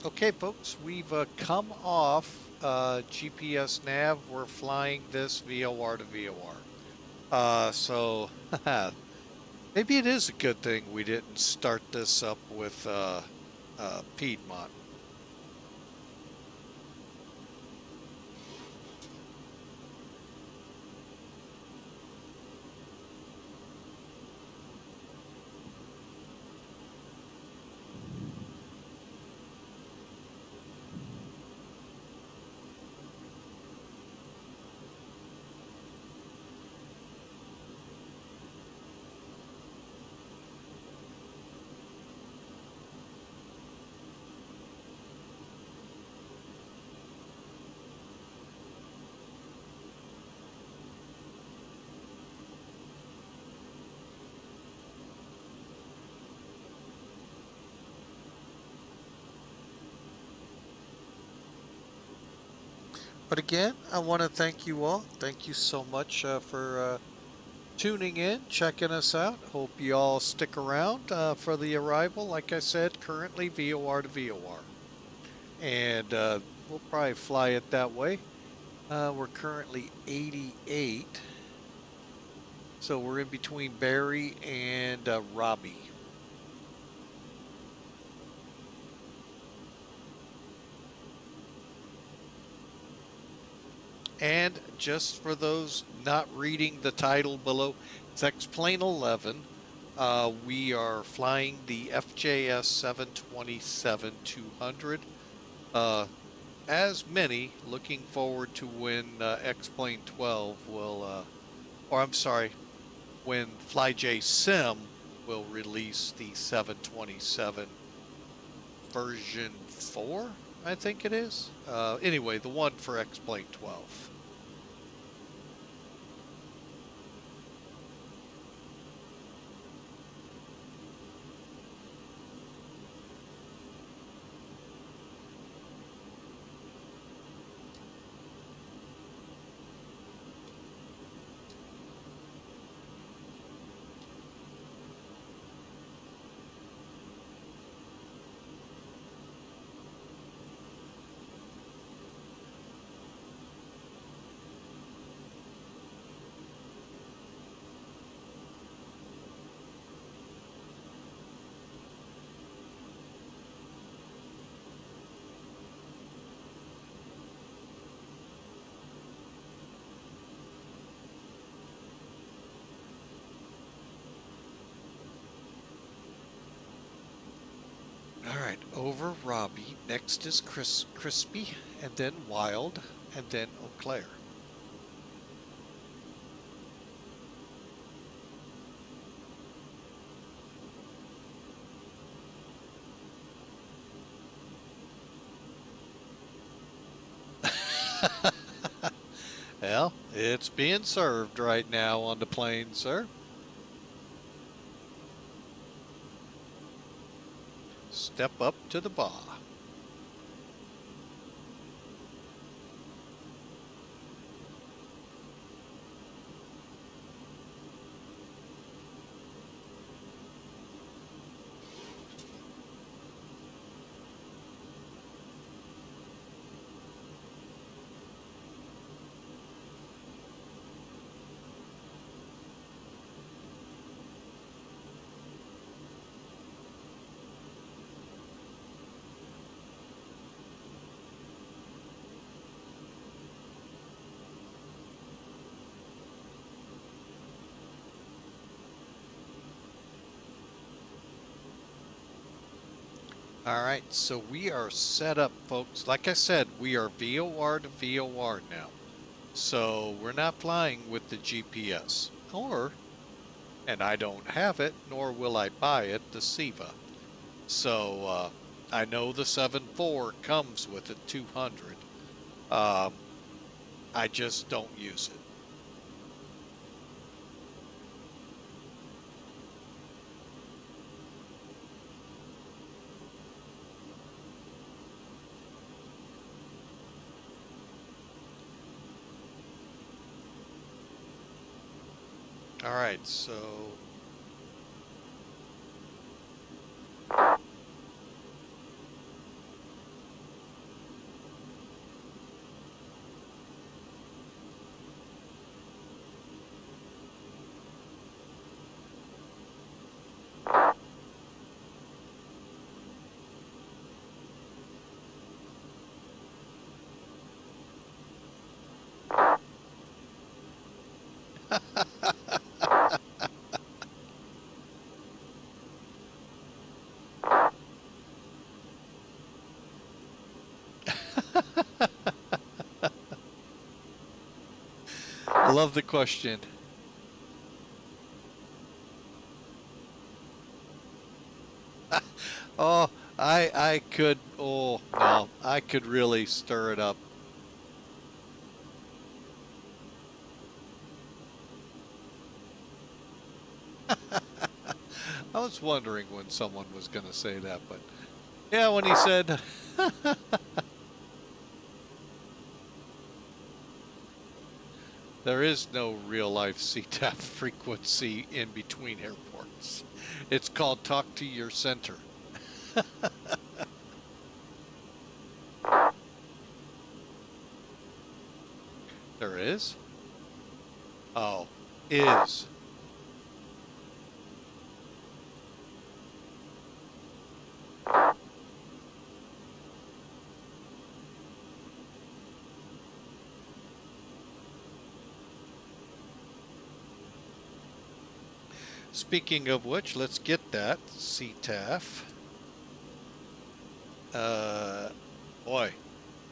Okay, folks, we've come off GPS nav. We're flying this VOR to VOR. So maybe it is a good thing we didn't start this up with Piedmont. But again, I want to thank you all. Thank you so much for tuning in, checking us out. Hope you all stick around for the arrival. Like I said, currently VOR to VOR. And we'll probably fly it that way. We're currently 88. So we're in between Barry and Robbie. And just for those not reading the title below, it's X-Plane 11. We are flying the FJS 727-200. As many, looking forward to when X-Plane 12 will, or I'm sorry, when FlyJSim will release the 727 version 4, I think it is. Anyway, the one for X-Plane 12. All right, over Robbie. Next is Crispy, and then Wild, and then Eau Claire. Well, it's being served right now on the plane, sir. Step up to the bar. All right, so we are set up, folks. Like I said, we are VOR to VOR now. So we're not flying with the GPS, and I don't have it, nor will I buy it, the SIVA. So I know the 7.4 comes with a 200. I just don't use it. All right, so I love the question. Oh, I could, oh no, I could really stir it up. I was wondering when someone was going to say that, but yeah, when he said, there is no real life CTAF frequency in between airports. It's called talk to your center. There is? Oh, is. Speaking of which, let's get that CTAF. Boy,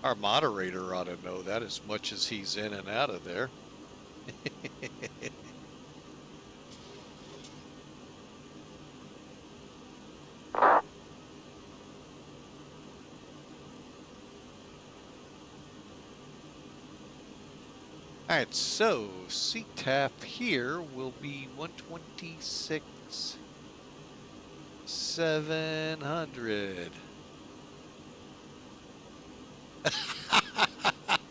our moderator ought to know that as much as he's in and out of there. Alright, so CTAF here will be 126 700.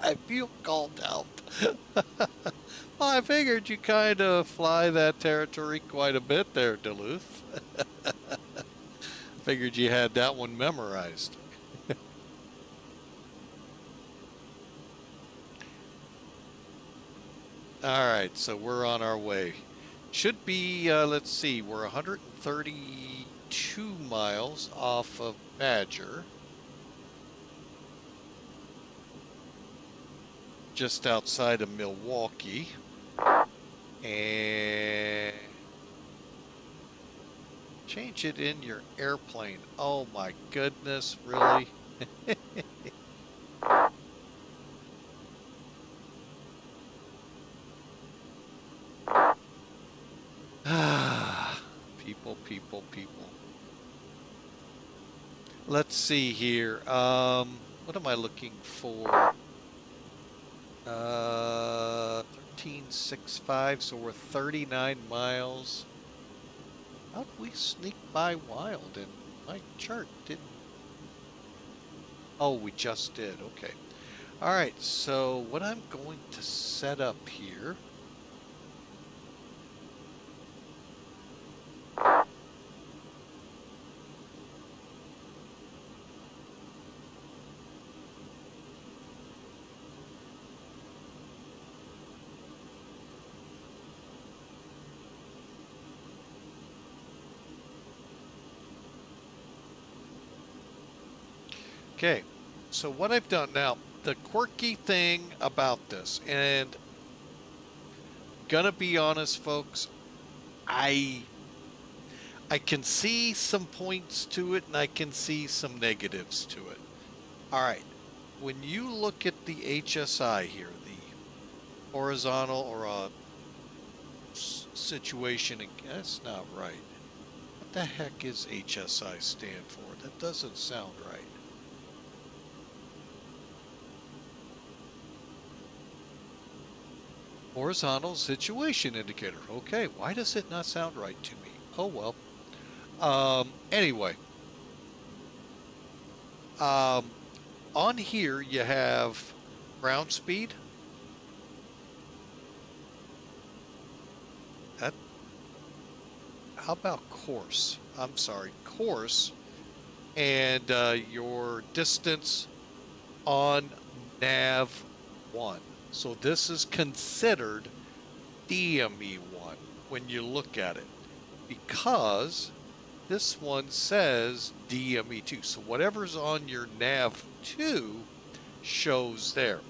I feel called out. Well, I figured you kind of fly that territory quite a bit there, Duluth. Figured you had that one memorized. All right, so we're on our way. Should be, let's see, we're 132 miles off of Badger. Just outside of Milwaukee. And change it in your airplane. Oh my goodness, really? People, people, people. Let's see here. What am I looking for? 1365, so we're 39 miles. How'd we sneak by Wild in my chart? Didn't. Oh, we just did. Okay. All right, so what I'm going to set up here. Okay, so what I've done now, the quirky thing about this, and gonna be honest, folks, I can see some points to it and I can see some negatives to it. All right, when you look at the HSI here, the horizontal or situation, and that's not right. What the heck is HSI stand for? That doesn't sound right. Horizontal situation indicator. Okay, why does it not sound right to me? Oh well. Anyway, on here you have ground speed. That. How about course? I'm sorry, course, and your distance on nav 1. So this is considered DME1 when you look at it, because this one says DME2. So whatever's on your nav 2 shows there.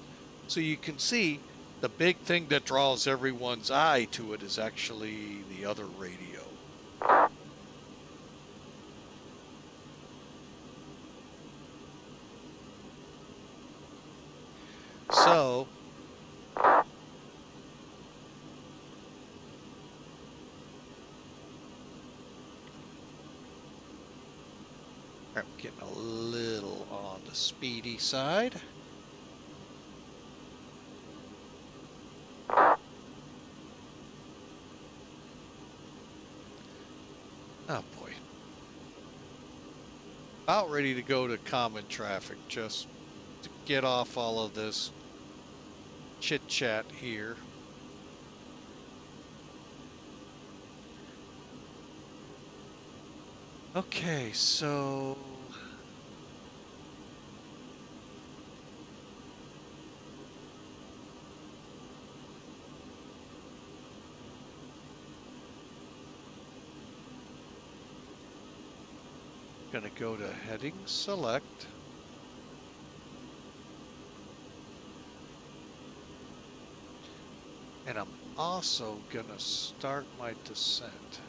So you can see The big thing that draws everyone's eye to it is actually the other radio. So, I'm getting a little on the speedy side. Oh boy. About ready to go to common traffic, just to get off all of this chit chat here. Okay, so gonna go to heading select. And I'm also gonna start my descent.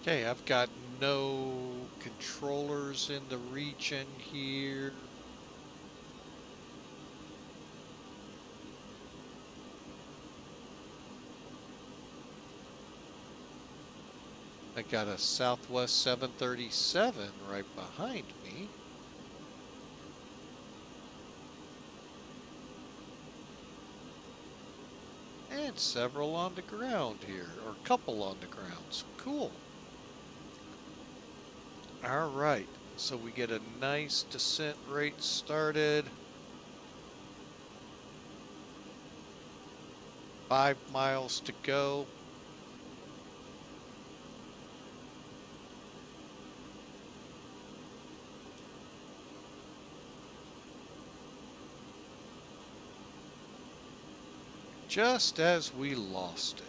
Okay, I've got no controllers in the region here. I got a Southwest 737 right behind me. And several on the ground here, or a couple on the ground, so cool. All right, so we get a nice descent rate started. 5 miles to go. Just as we lost it.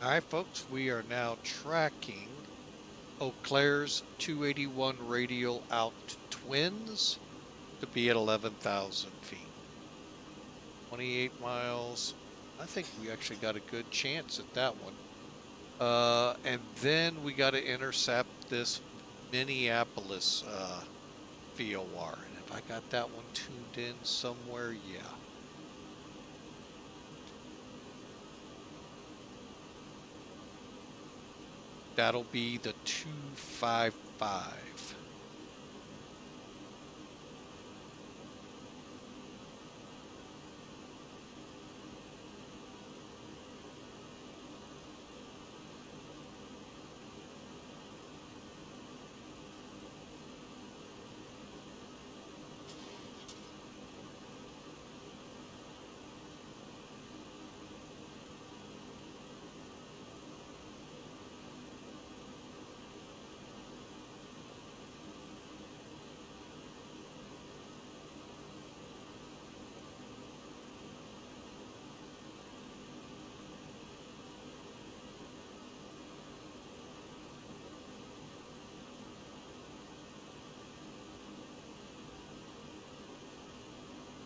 All right, folks, we are now tracking Eau Claire's 281 radial out to Twins to be at 11,000 feet. 28 miles. I think we actually got a good chance at that one. And then we got to intercept this Minneapolis VOR. And if I got that one tuned in somewhere, yeah. That'll be the 255.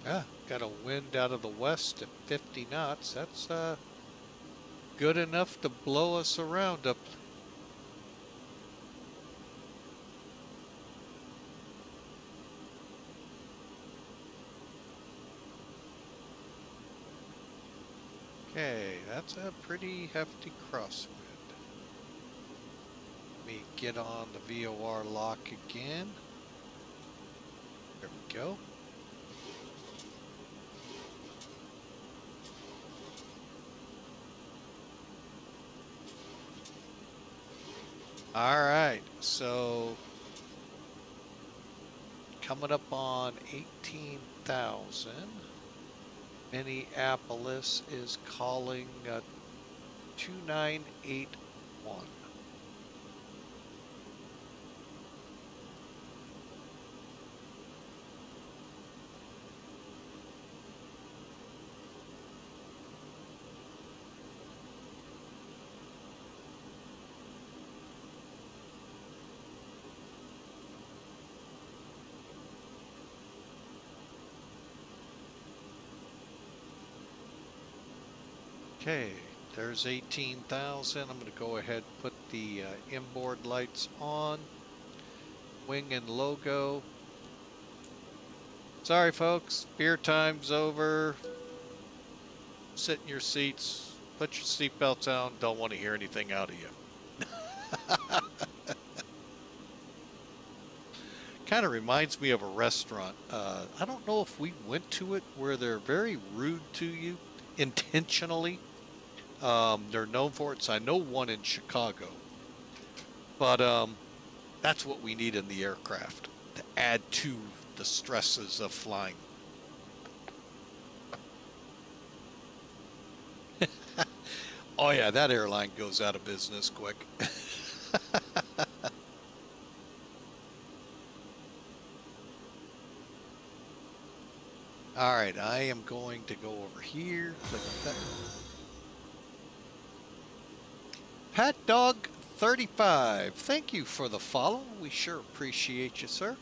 Yeah, got a wind out of the west at 50 knots. That's good enough to blow us around up. Okay, that's a pretty hefty crosswind. Let me get on the VOR lock again. There we go. All right, so coming up on 18,000. Minneapolis is calling 2981. Okay, there's 18,000. I'm going to go ahead and put the inboard lights on. Wing and logo. Sorry, folks. Beer time's over. Sit in your seats. Put your seatbelts on. Don't want to hear anything out of you. Kind of reminds me of a restaurant. I don't know if we went to it where they're very rude to you intentionally. They're known for it. So I know one in Chicago. But that's what we need in the aircraft to add to the stresses of flying. Oh yeah, that airline goes out of business quick. All right, I am going to go over here. Click that. Pat Dog 35. Thank you for the follow. We sure appreciate you, sir.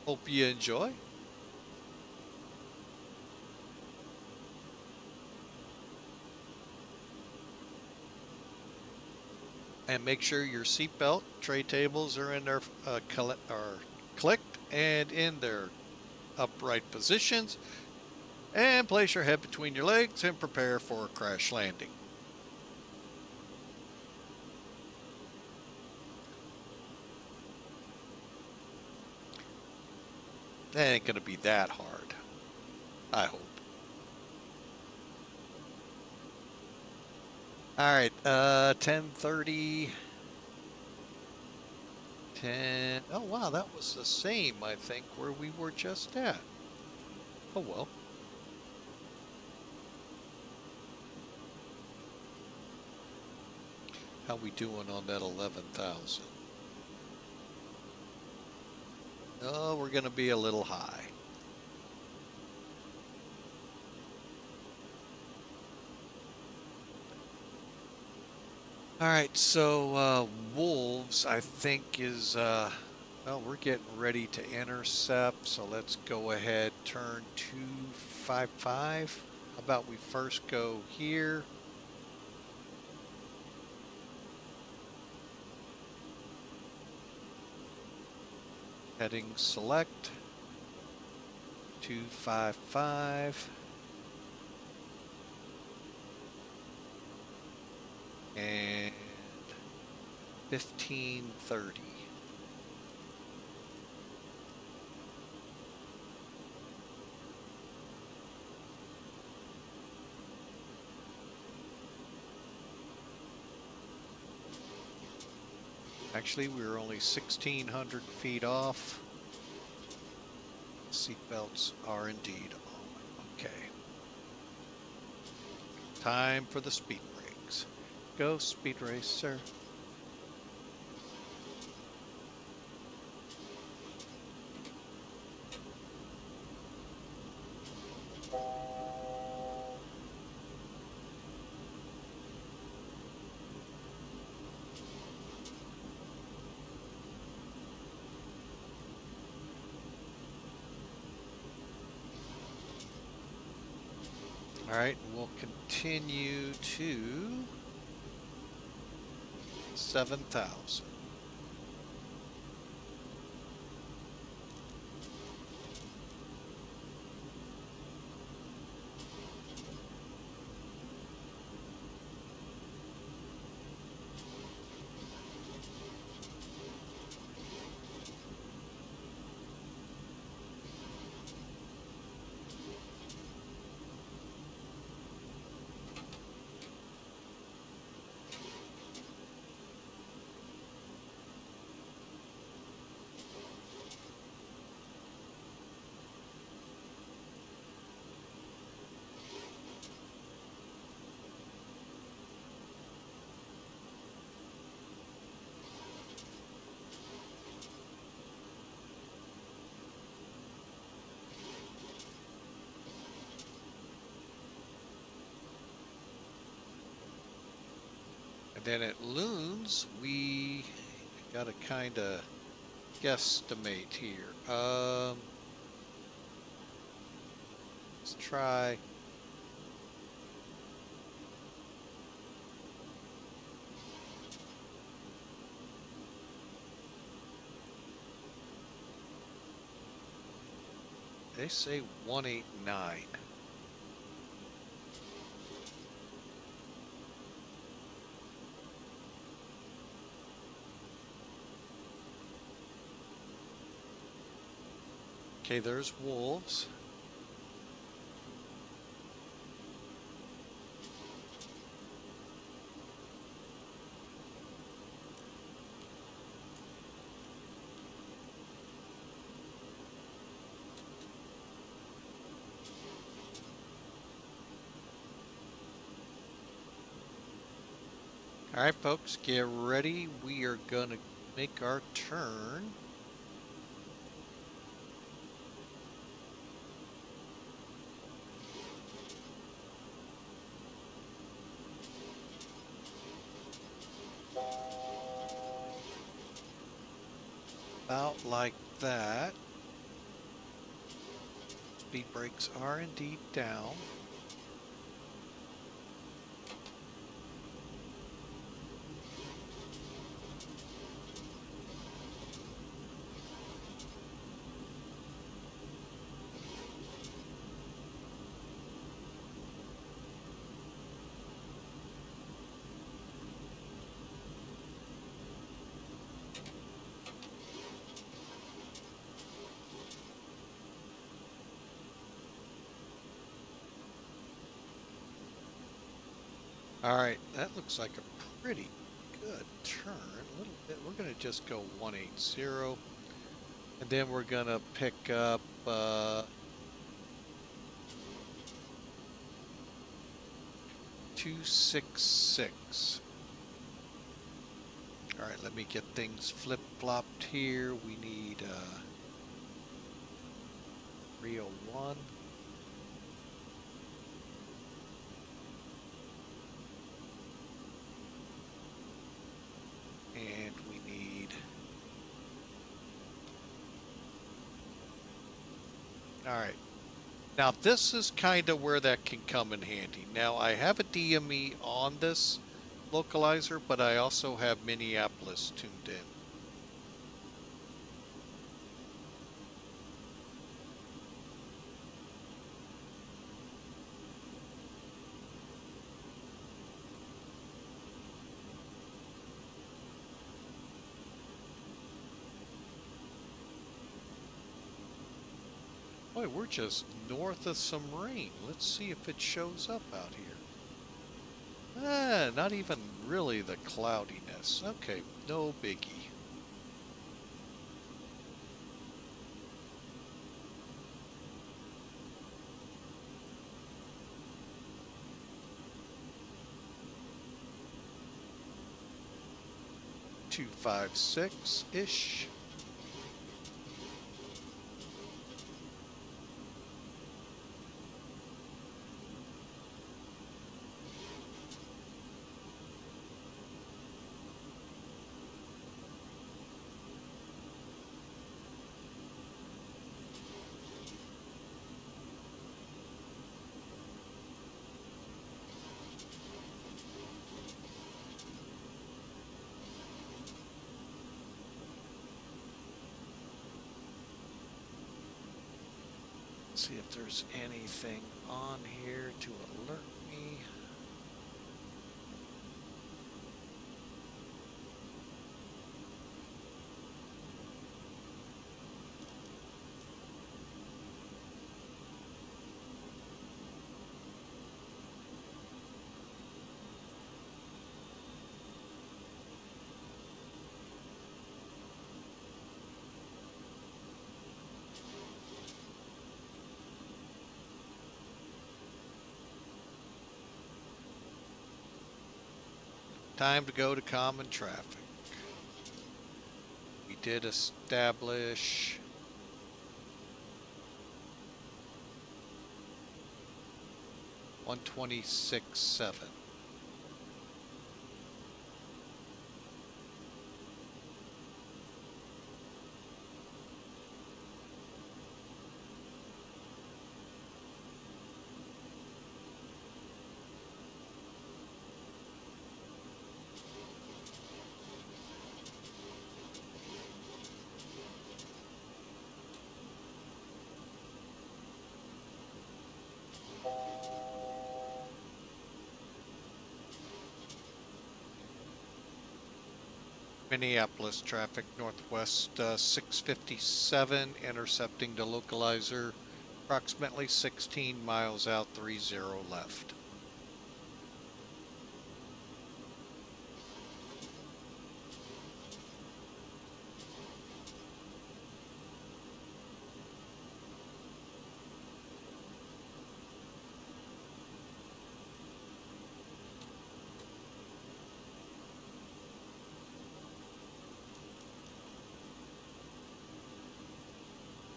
Hope you enjoy. And make sure your seatbelt tray tables are in their clicked and in their upright positions. And place your head between your legs and prepare for a crash landing. That ain't gonna be that hard, I hope. All right, 10:30, 10. Oh wow, that was the same, I think, where we were just at. Oh well. How we doing on that 11,000? Oh, we're gonna be a little high. All right, so Wolves, I think, is, well, we're getting ready to intercept, so let's go ahead, turn 255. How about we first go here? Heading select, 255. And 1530. Actually, we were only 1,600 feet off. Seatbelts are indeed on. Okay. Time for the speed brakes. Go speed race, sir. All right, and we'll continue to 7,000. And then at Loons, we got to kind of guesstimate here. Let's try. They say 189. Okay, there's wolves. All right, folks, get ready. We are going to make our turn. About like that. Speed brakes are indeed down. All right, that looks like a pretty good turn. A little bit. We're going to just go 180, and then we're going to pick up 266. All right, let me get things flip-flopped here. We need 301. And we need... All right. Now, this is kind of where that can come in handy. Now, I have a DME on this localizer, but I also have Minneapolis tuned in. Boy, we're just north of some rain. Let's see if it shows up out here. Not even really the cloudiness. Okay, no biggie. $256-ish. See if there's anything on here to alert me. Time to go to common traffic. We did establish 126.7. Minneapolis traffic northwest 657, intercepting the localizer, approximately 16 miles out, 30 left.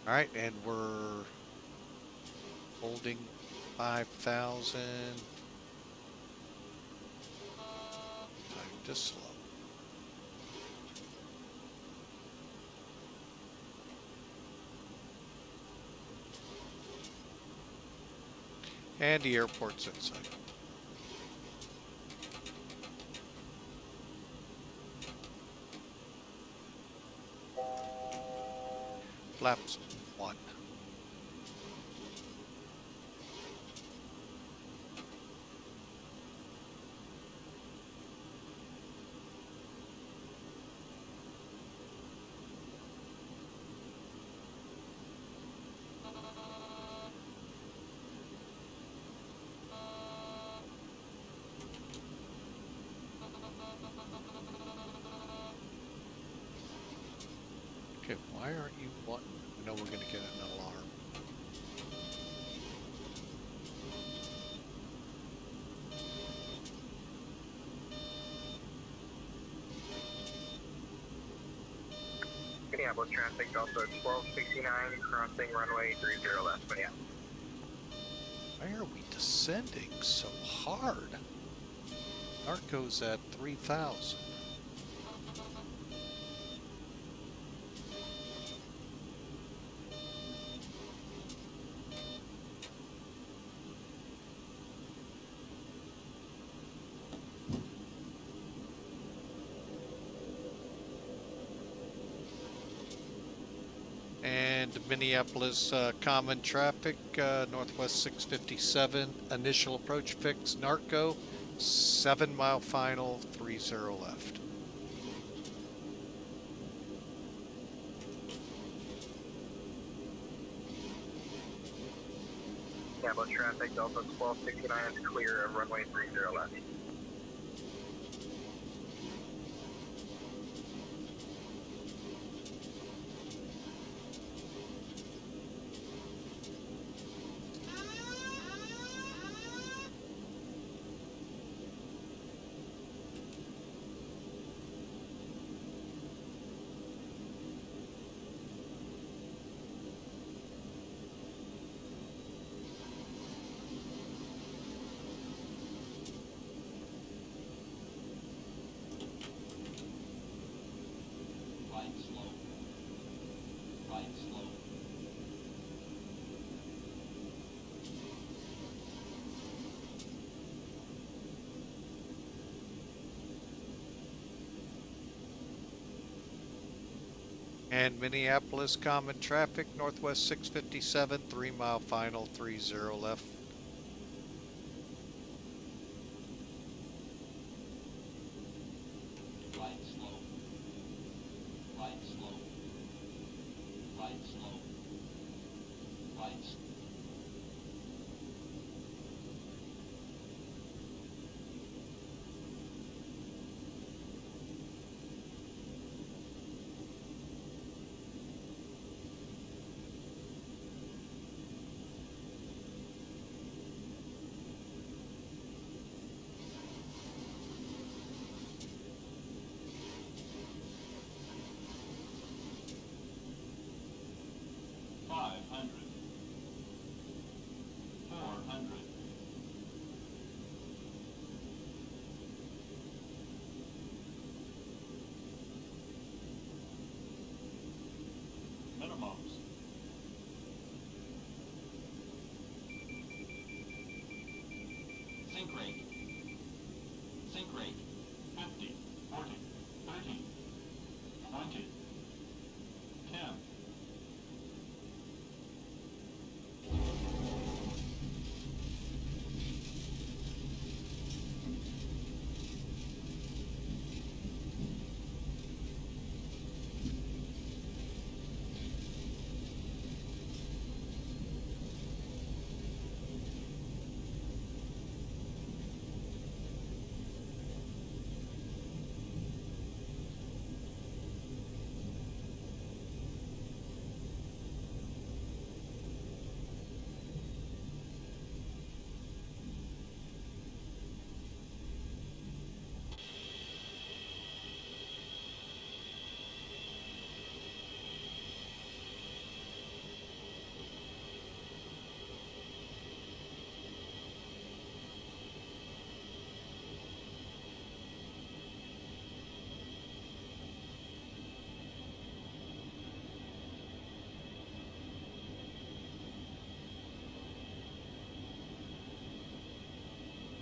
All right, and we're holding 5,000. Time to slow. And the airport's in sight. Flaps 1. Okay, why aren't you wanting? I know we're going to get an alarm. Minneapolis traffic, also 1269, crossing runway 30 left, Minneapolis. Why are we descending so hard? Narco's at 3,000. And Minneapolis common traffic, northwest 657, initial approach fix, Narco, 7-mile final, 30 left. Minneapolis traffic, Delta 1269 is clear of runway 30 left. Right slow. Right slow. And Minneapolis common traffic, northwest 657, 3-mile final, 30 left. Right slow. Right slow. Right slow. Right slow. Minimums. Sink rate. Sink rate. 50, 40, 30, 20, 10.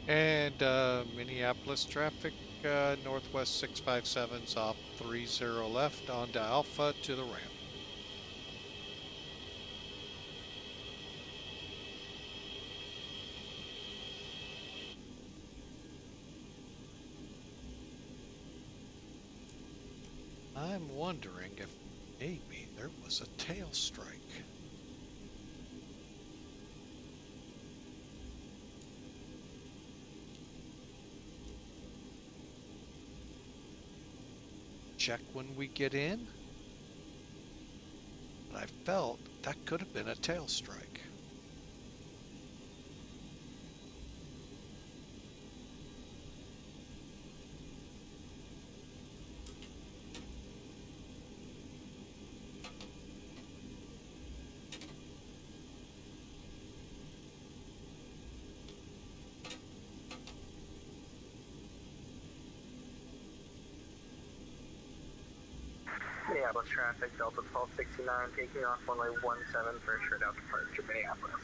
And Minneapolis traffic, northwest 657's off 30 left onto Alpha to the ramp. I'm wondering if maybe there was a tail strike. Check when we get in. But I felt that could have been a tail strike. Minneapolis traffic, Delta 1269, taking off runway 17 for a short out departure, Minneapolis.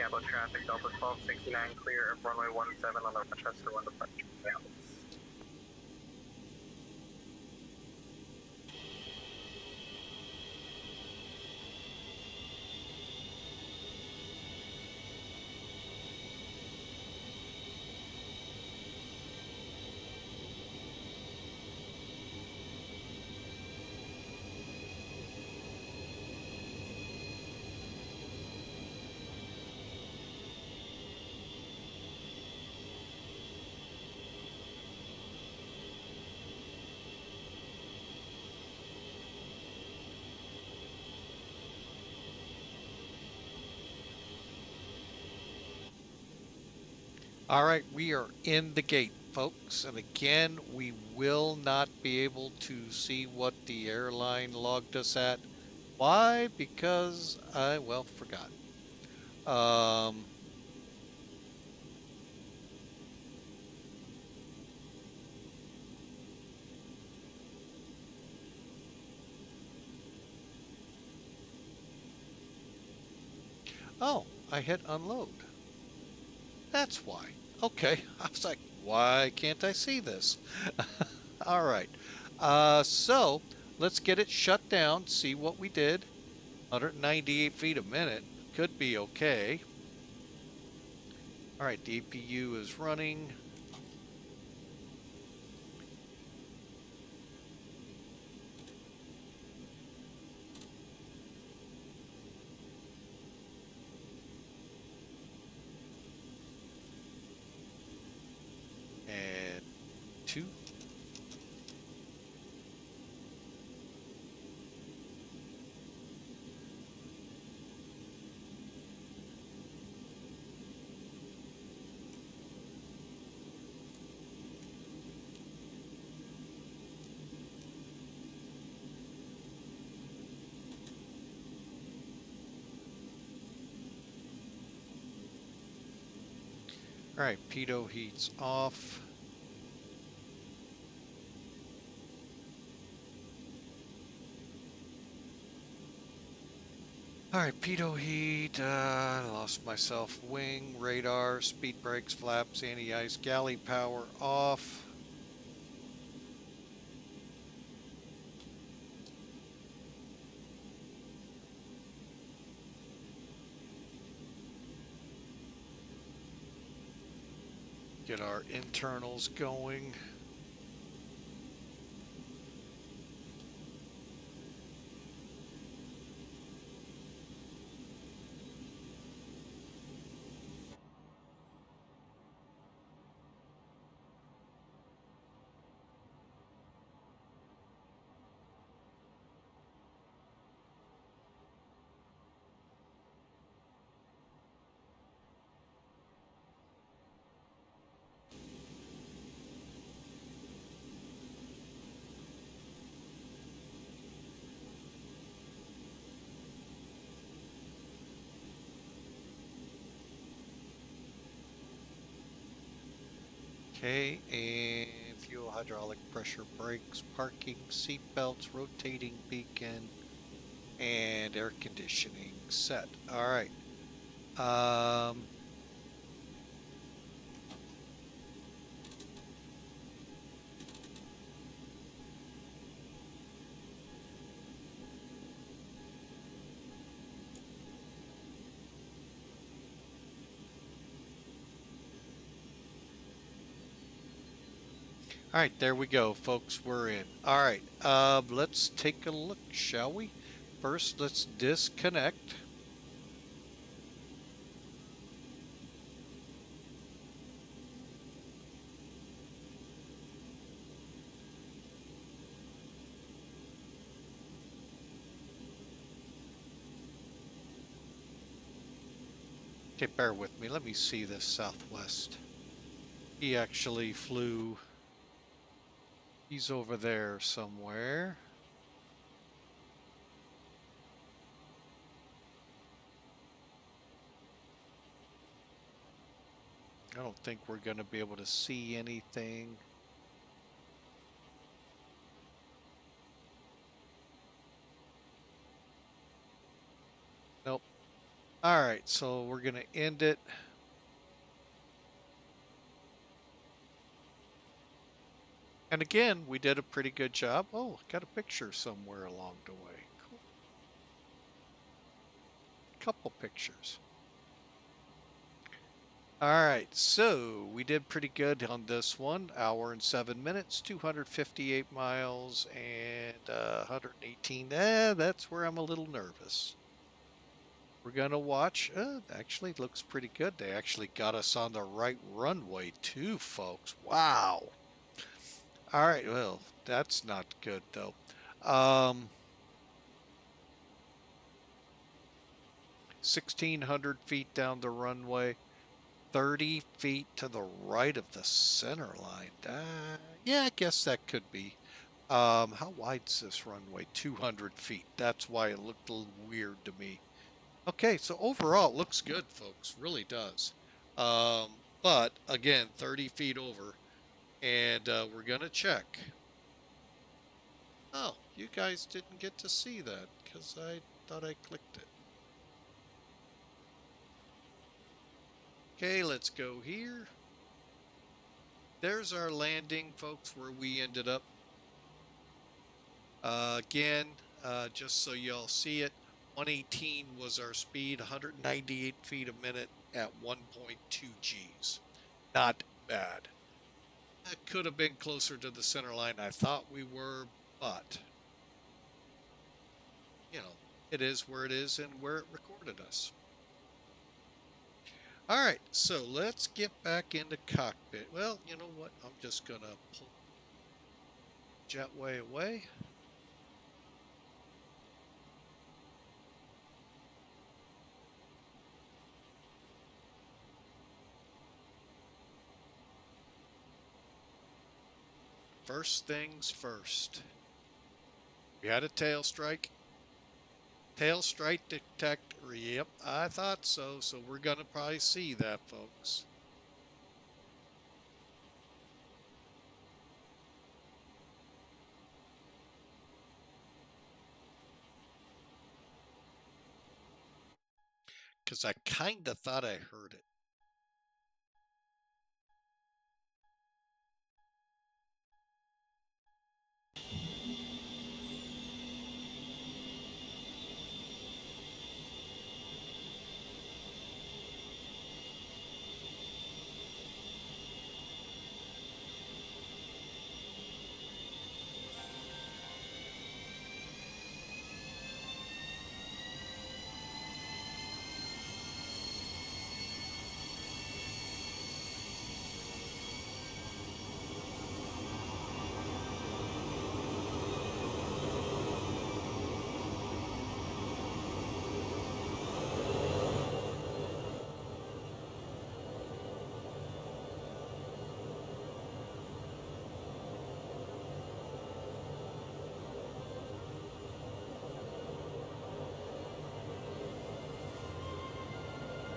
Minneapolis traffic, Delta 1269, clear of runway 17 on the Rochester 1 departure. Minneapolis. All right, we are in the gate, folks. And again, we will not be able to see what the airline logged us at. Why? Because I, well, forgot. Oh, I hit unload. That's why. Okay, I was like, why can't I see this? All right. So let's get it shut down, see what we did. 198 feet a minute. Could be okay. All right, the APU is running. And 2. All right, pitot heat's off. All right, pitot heat, lost myself, wing, radar, speed brakes, flaps, anti-ice, galley power off. Get our internals going. Okay, and fuel, hydraulic pressure, brakes, parking, seat belts, rotating beacon, and air conditioning set. All right. All right, there we go, folks. We're in. All right, let's take a look, shall we? First, let's disconnect. Okay, bear with me. Let me see this Southwest. He actually flew. He's over there somewhere. I don't think we're going to be able to see anything. Nope. All right, so we're going to end it. And again, we did a pretty good job. Oh, got a picture somewhere along the way. Cool. Couple pictures. All right, so we did pretty good on this one. Hour and 7 minutes, 258 miles, and 118. That's where I'm a little nervous. We're going to watch. Actually, looks pretty good. They actually got us on the right runway, too, folks. Wow. All right, well, that's not good, though. 1,600 feet down the runway, 30 feet to the right of the center line. Yeah, I guess that could be. How wide's this runway? 200 feet. That's why it looked a little weird to me. Okay, so overall, it looks good, folks. Really does. But again, 30 feet over, and we're gonna check. Oh, you guys didn't get to see that because I thought I clicked it. Okay, let's go here. There's our landing, folks, where we ended up. Again, just so y'all see it, 118 was our speed, 198 feet a minute at 1.2 Gs. Not bad. That could have been closer to the center line. I thought we were, but, you know, it is where it is and where it recorded us. All right, so let's get back into cockpit. Well, you know what? I'm just going to pull jetway away. First things first. We had a tail strike. Tail strike detector. Yep, I thought so. So we're going to probably see that, folks. Because I kind of thought I heard it.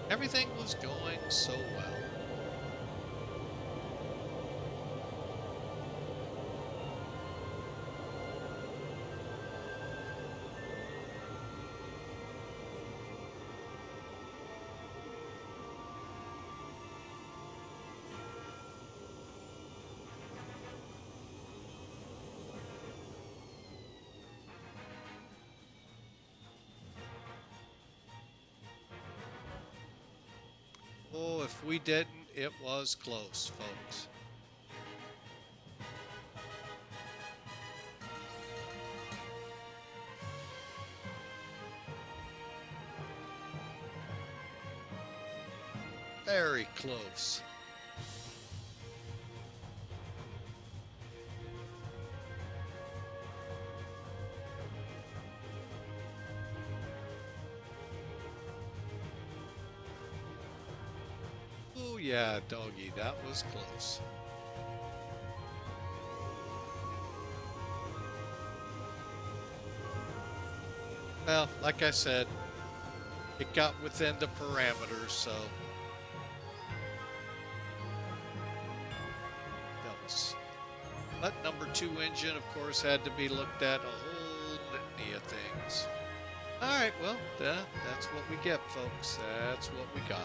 Everything was going so well. Oh, if we didn't, it was close, folks. Very close. Oh yeah, doggy, that was close. Well, like I said, it got within the parameters, so that was. But number 2 engine, of course, had to be looked at, a whole litany of things. All right, well, that's what we get, folks. That's what we got.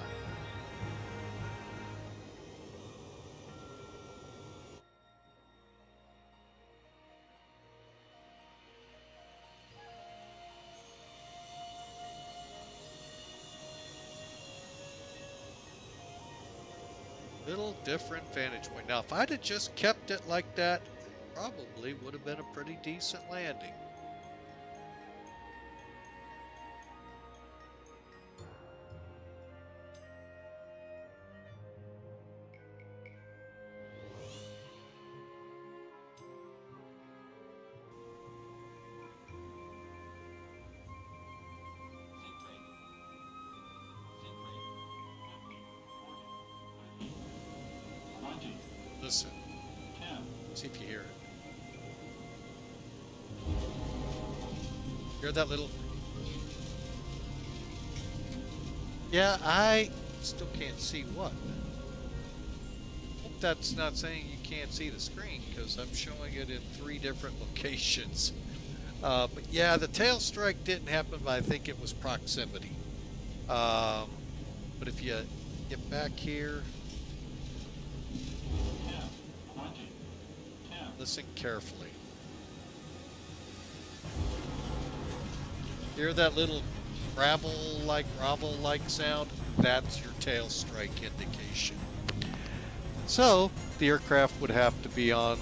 Little different vantage point. Now, if I'd have just kept it like that, probably would have been a pretty decent landing. Listen, see if you hear it. Hear that little... Yeah, I still can't see what. Hope that's not saying you can't see the screen, because I'm showing it in 3 different locations. But yeah, the tail strike didn't happen, but I think it was proximity. But if you get back here, listen carefully. Hear that little gravel-like sound? That's your tail strike indication. So the aircraft would have to be on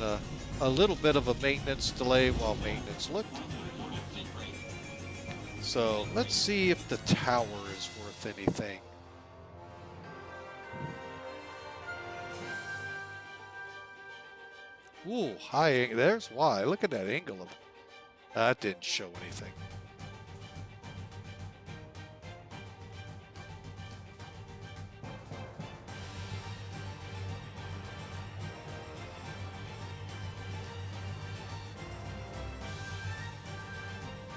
a little bit of a maintenance delay while maintenance looked. So let's see if the tower is worth anything. Ooh, high. There's why. Look at that angle of it. That didn't show anything.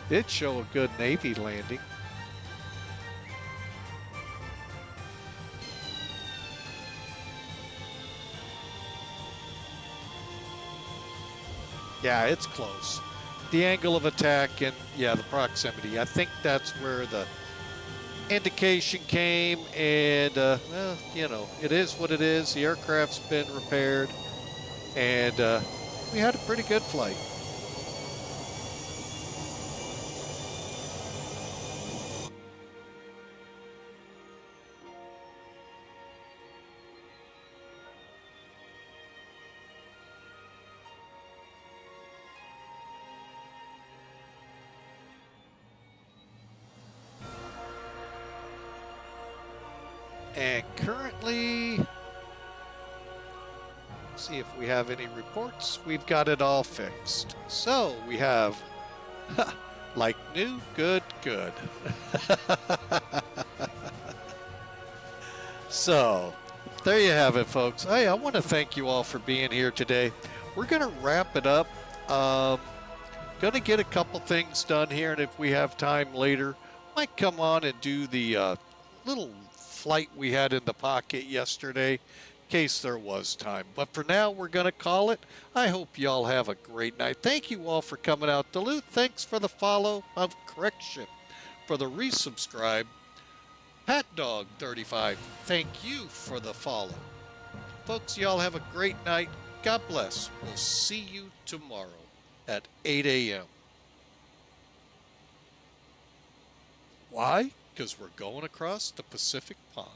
Did show a good Navy landing. Yeah, it's close. The angle of attack and, yeah, the proximity. I think that's where the indication came. And, well, you know, it is what it is. The aircraft's been repaired. And we had a pretty good flight. And currently, see if we have any reports. We've got it all fixed. So we have, like new, good. So there you have it, folks. Hey, I want to thank you all for being here today. We're going to wrap it up. Going to get a couple things done here, and if we have time later, might come on and do the little flight we had in the pocket yesterday, in case there was time. But for now, we're going to call it. I hope y'all have a great night. Thank you all for coming out. Duluth, thanks for the follow of correction. For the resubscribe, PatDog35, thank you for the follow. Folks, y'all have a great night. God bless. We'll see you tomorrow at 8 a.m. Why? Because we're going across the Pacific Pond.